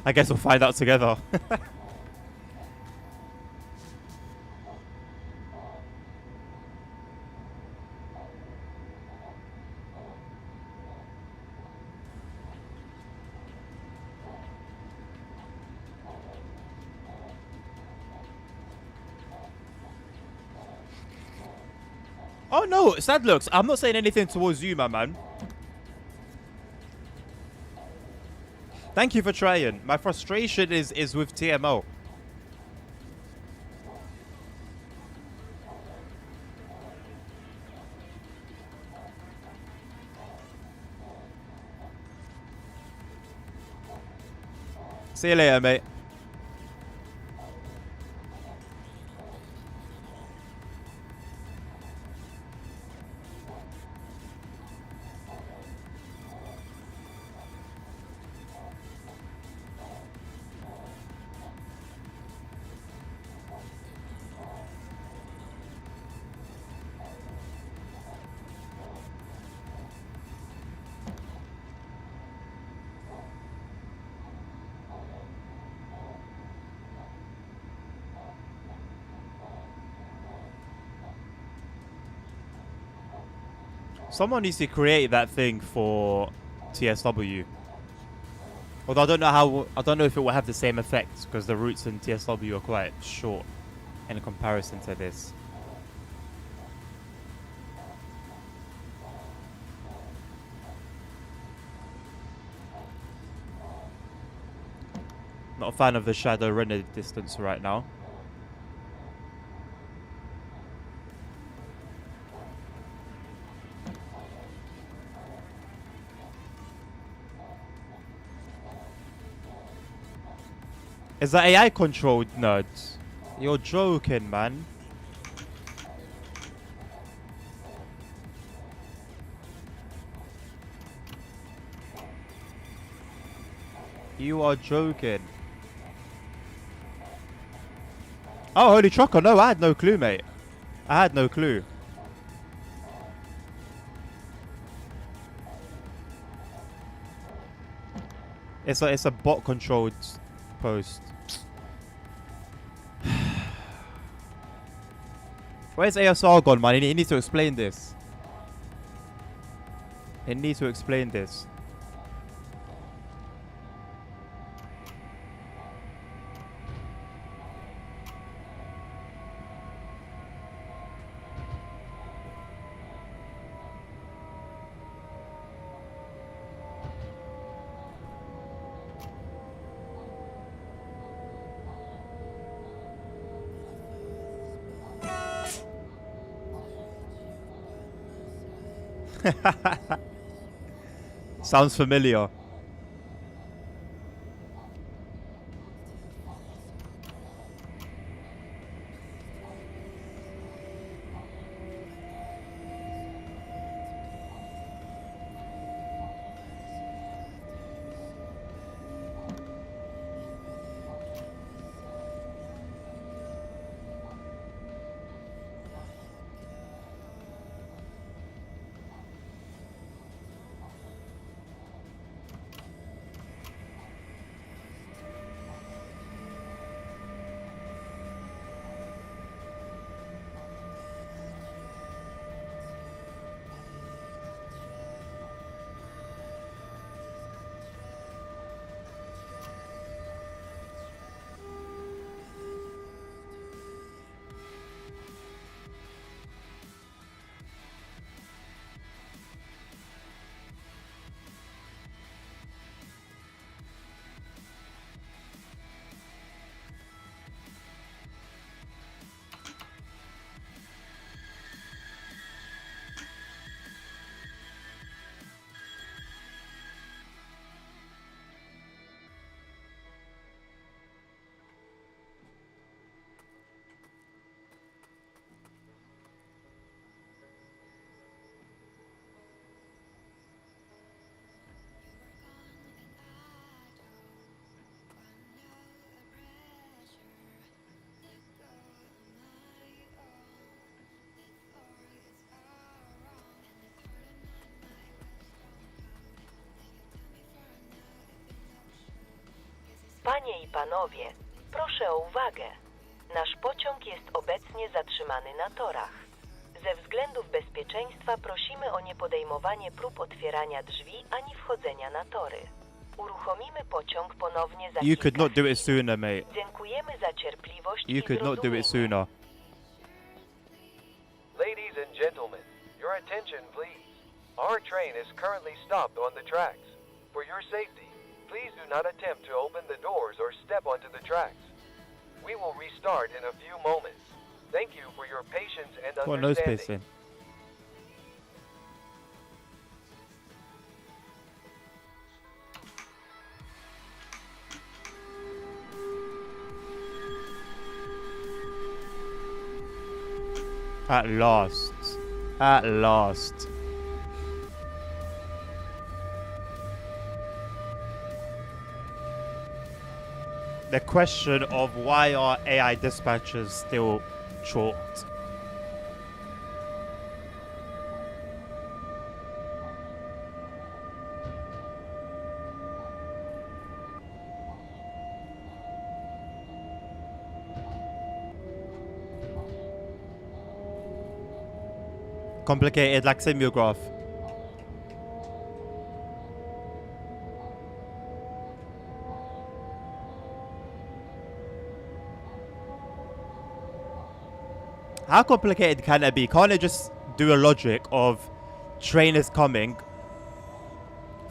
I guess we'll find out together. Oh no, sad looks. I'm not saying anything towards you, my man. Thank you for trying. My frustration is with TMO. See you later, mate. Someone needs to create that thing for TSW. Although I don't know how. I don't know if it will have the same effect because the routes in TSW are quite short in comparison to this. Not a fan of the shadow render distance right now. Is that AI controlled, nerds? You're joking, man. You are joking. Oh, holy trucker. No, I had no clue, mate. I had no clue. It's a bot controlled post. Where's ASR gone, man? He needs to explain this. He needs to explain this. Sounds familiar. Panie i panowie, proszę o uwagę. Nasz pociąg jest obecnie zatrzymany na torach. Ze względów bezpieczeństwa prosimy o niepodejmowanie prób otwierania drzwi ani wchodzenia na tory. Uruchomimy pociąg ponownie za You could kilka not do it chwil. sooner, mate. Dziękujemy za cierpliwość You i could not do it zrozumienie. sooner. Ladies and gentlemen, your attention please. Our train is currently stopped on the tracks. For your safety, please do not attempt to open the doors or step onto the tracks. We will restart in a few moments. Thank you for your patience and What nose understanding. piercing? At last. At last. The question of why are AI dispatchers still chalked? Complicated like simulgraph. How complicated can it be? Can't it just do a logic of train is coming,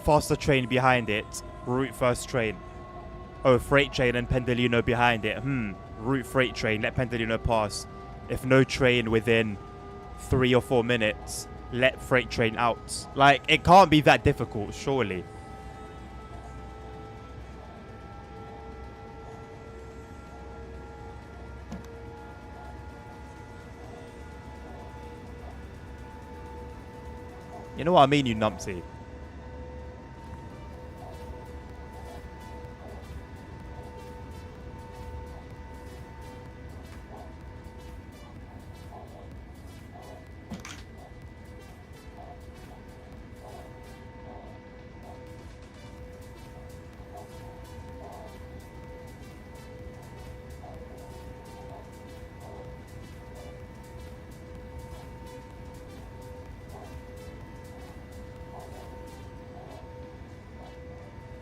faster train behind it, route first train. Oh, freight train and Pendolino behind it. Route freight train, let Pendolino pass. If no train within 3 or 4 minutes, let freight train out. Like, it can't be that difficult, surely. You know what I mean, you numpty.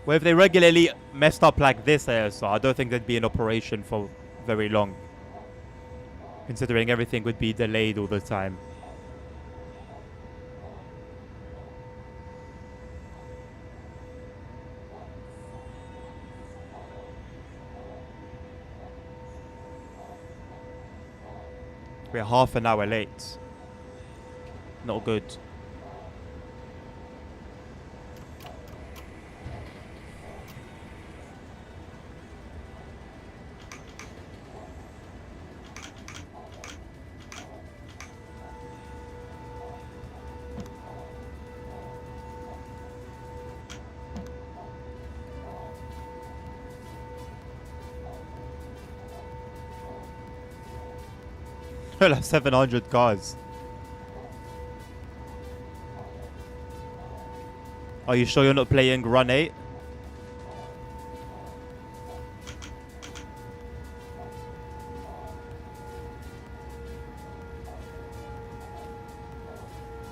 Well, if they regularly messed up like this ASR, I don't think they'd be in operation for very long. Considering everything would be delayed all the time. We're half an hour late. Not good. Like 700 cars. Are you sure you're not playing Run 8?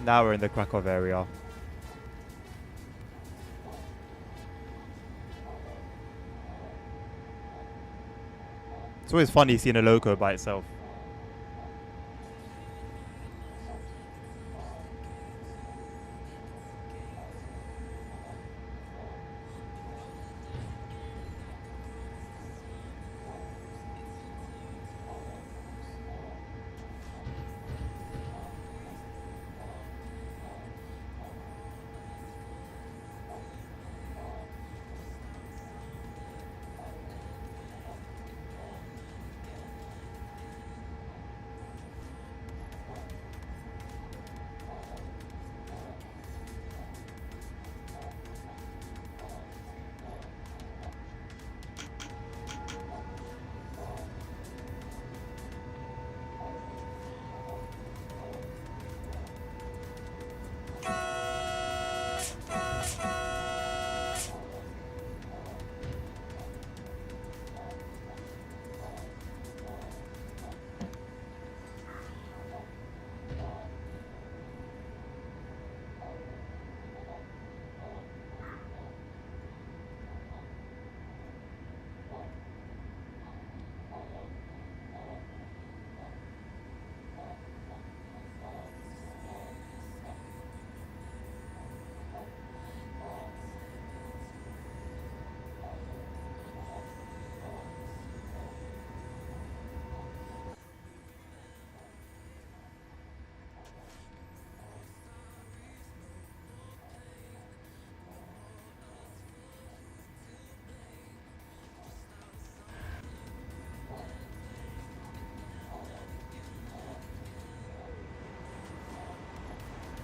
Now we're in the Krakow area. It's always funny seeing a loco by itself.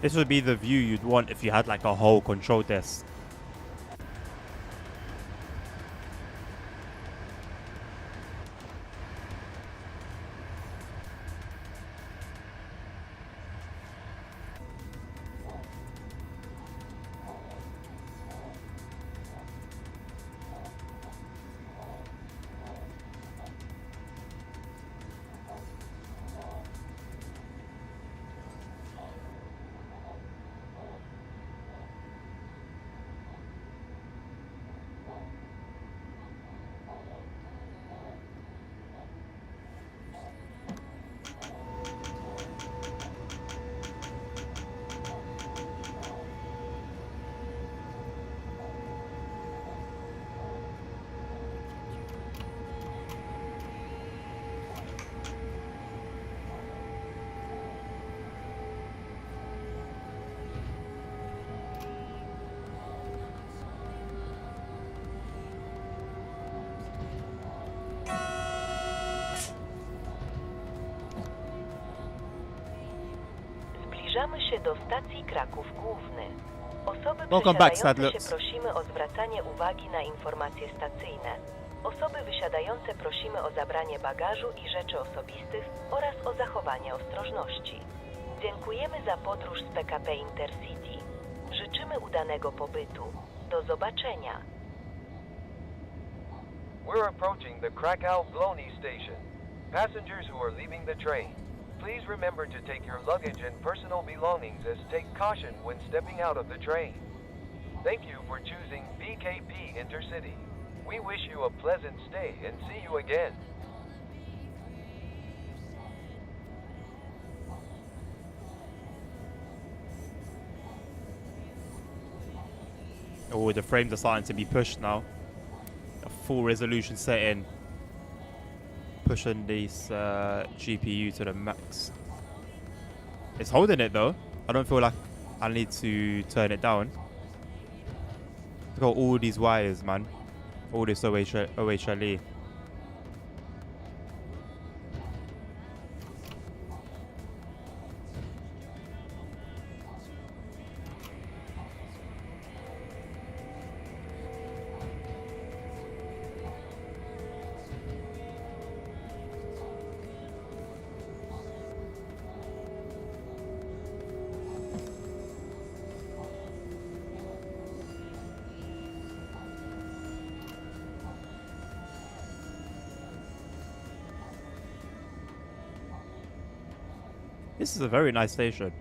This would be the view you'd want if you had like a whole control desk. Zbliżamy się do stacji Kraków Główny. Osoby Welcome back, przesiadające się Sadlers. prosimy o zwracanie uwagi na informacje stacyjne. Osoby wysiadające prosimy o zabranie bagażu i rzeczy osobistych oraz o zachowanie ostrożności. Dziękujemy za podróż z PKP Intercity. Życzymy udanego pobytu. Do zobaczenia. We're approaching the Krakow-Blony station. Passengers who are leaving the train, please remember to take your luggage and personal belongings as take caution when stepping out of the train. Thank you for choosing BKP Intercity. We wish you a pleasant stay and see you again. Oh, the frames are starting to be pushed now. A full resolution setting. Pushing this GPU to the max. It's holding it though. I don't feel like I need to turn it down. Look at all these wires, man. All this OHLE. This is a very nice station.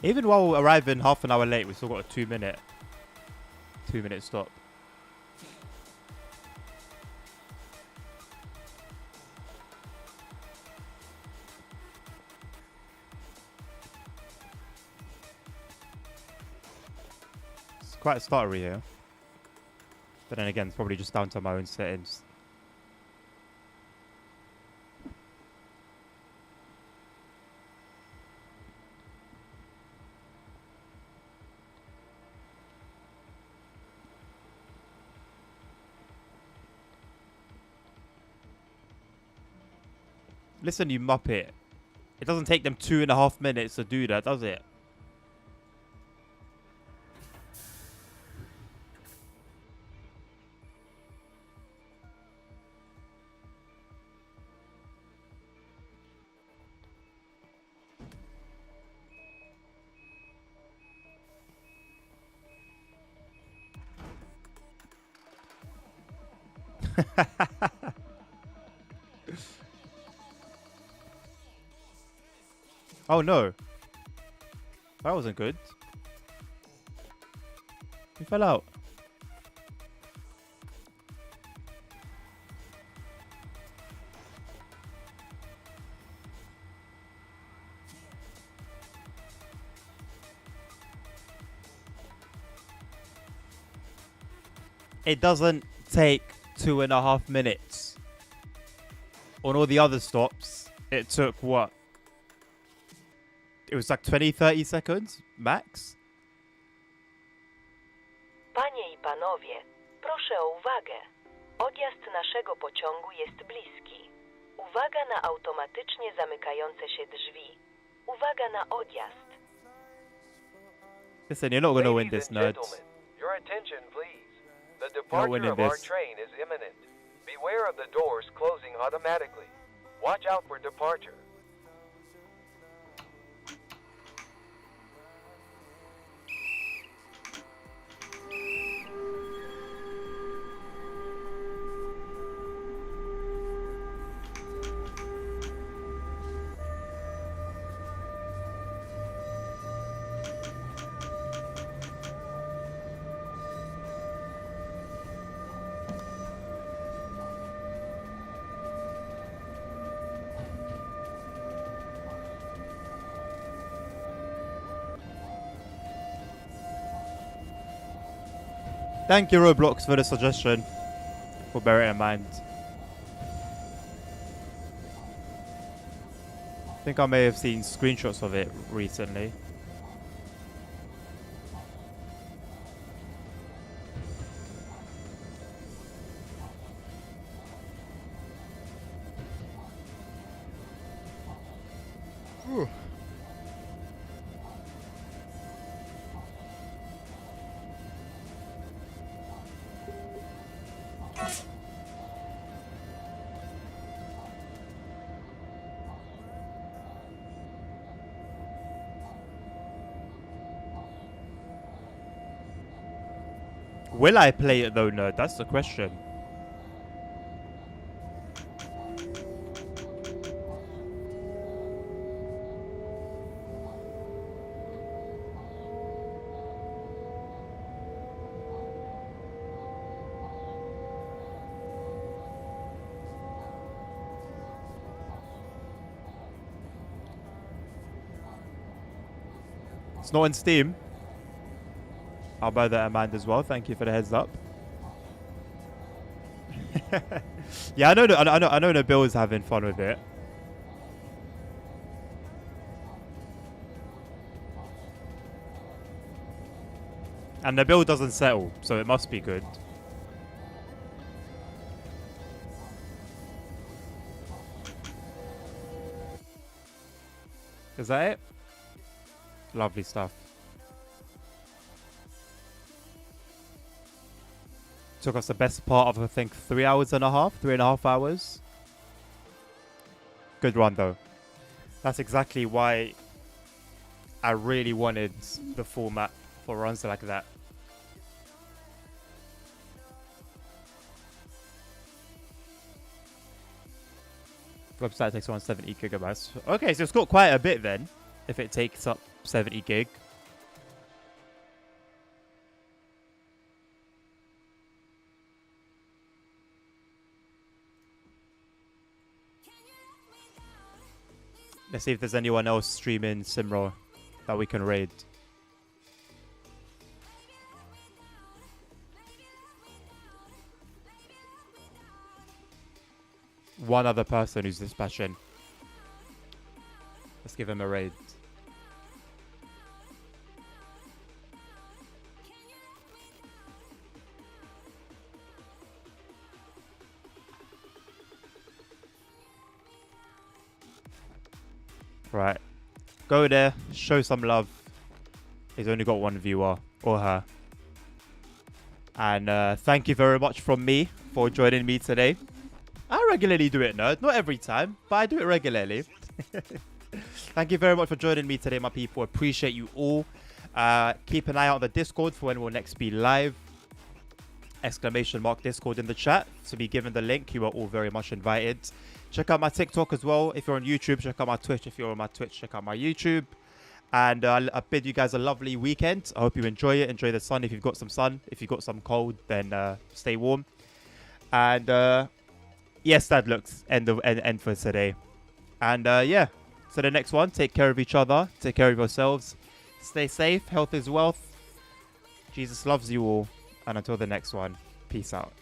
Even while arriving half an hour late, we still got a 2 minute stop. It's quite stuttery here. But then again, it's probably just down to my own settings. Listen, you muppet. It doesn't take them 2.5 minutes to do that, does it? Oh no. That wasn't good. He fell out. It doesn't take 2.5 minutes. On all the other stops, it took what? It was like 20-30 seconds max. Panie i panowie, proszę o uwagę. Odjazd naszego pociągu jest bliski. Uwaga na automatycznie zamykające się drzwi. Uwaga na odjazd. Listen, you're not gonna win Ladies this, and nerds. gentlemen, your attention, please. The winning departure of our this. train is imminent. Beware of the doors closing automatically. Watch out for departure. Thank you, Roblox, for the suggestion. We'll bear it in mind. I think I may have seen screenshots of it recently. Whew. Will I play it though, nerd? That's the question. It's not on Steam. I'll buy that Amanda as well. Thank you for the heads up. Yeah, I know Nabil is having fun with it. And Nabil doesn't settle, so it must be good. Is that it? Lovely stuff. Took us the best part of, I think, 3.5 hours, 3.5 hours. Good run, though. That's exactly why I really wanted the format for runs like that. Website takes around 70 gigabytes. Okay, so it's got quite a bit then, if it takes up 70 gig. Let's see if there's anyone else streaming SimRail that we can raid. One other person who's dispatching. Let's give him a raid. Right. Go there, show some love. He's only got one viewer, or her. And thank you very much from me for joining me today. I regularly do it, nerd. Not every time, but I do it regularly. Thank you very much for joining me today, my people. Appreciate you all. Keep an eye out on the Discord for when we'll next be live. ! Discord in the chat to be given the link. You are all very much invited. Check out my TikTok as well. If you're on YouTube, check out my Twitch. If you're on my Twitch, check out my YouTube. And I bid you guys a lovely weekend. I hope you enjoy it. Enjoy the sun if you've got some sun. If you've got some cold, then stay warm. And yes, that looks end for today. And yeah, so the next one, take care of each other. Take care of yourselves. Stay safe. Health is wealth. Jesus loves you all. And until the next one, peace out.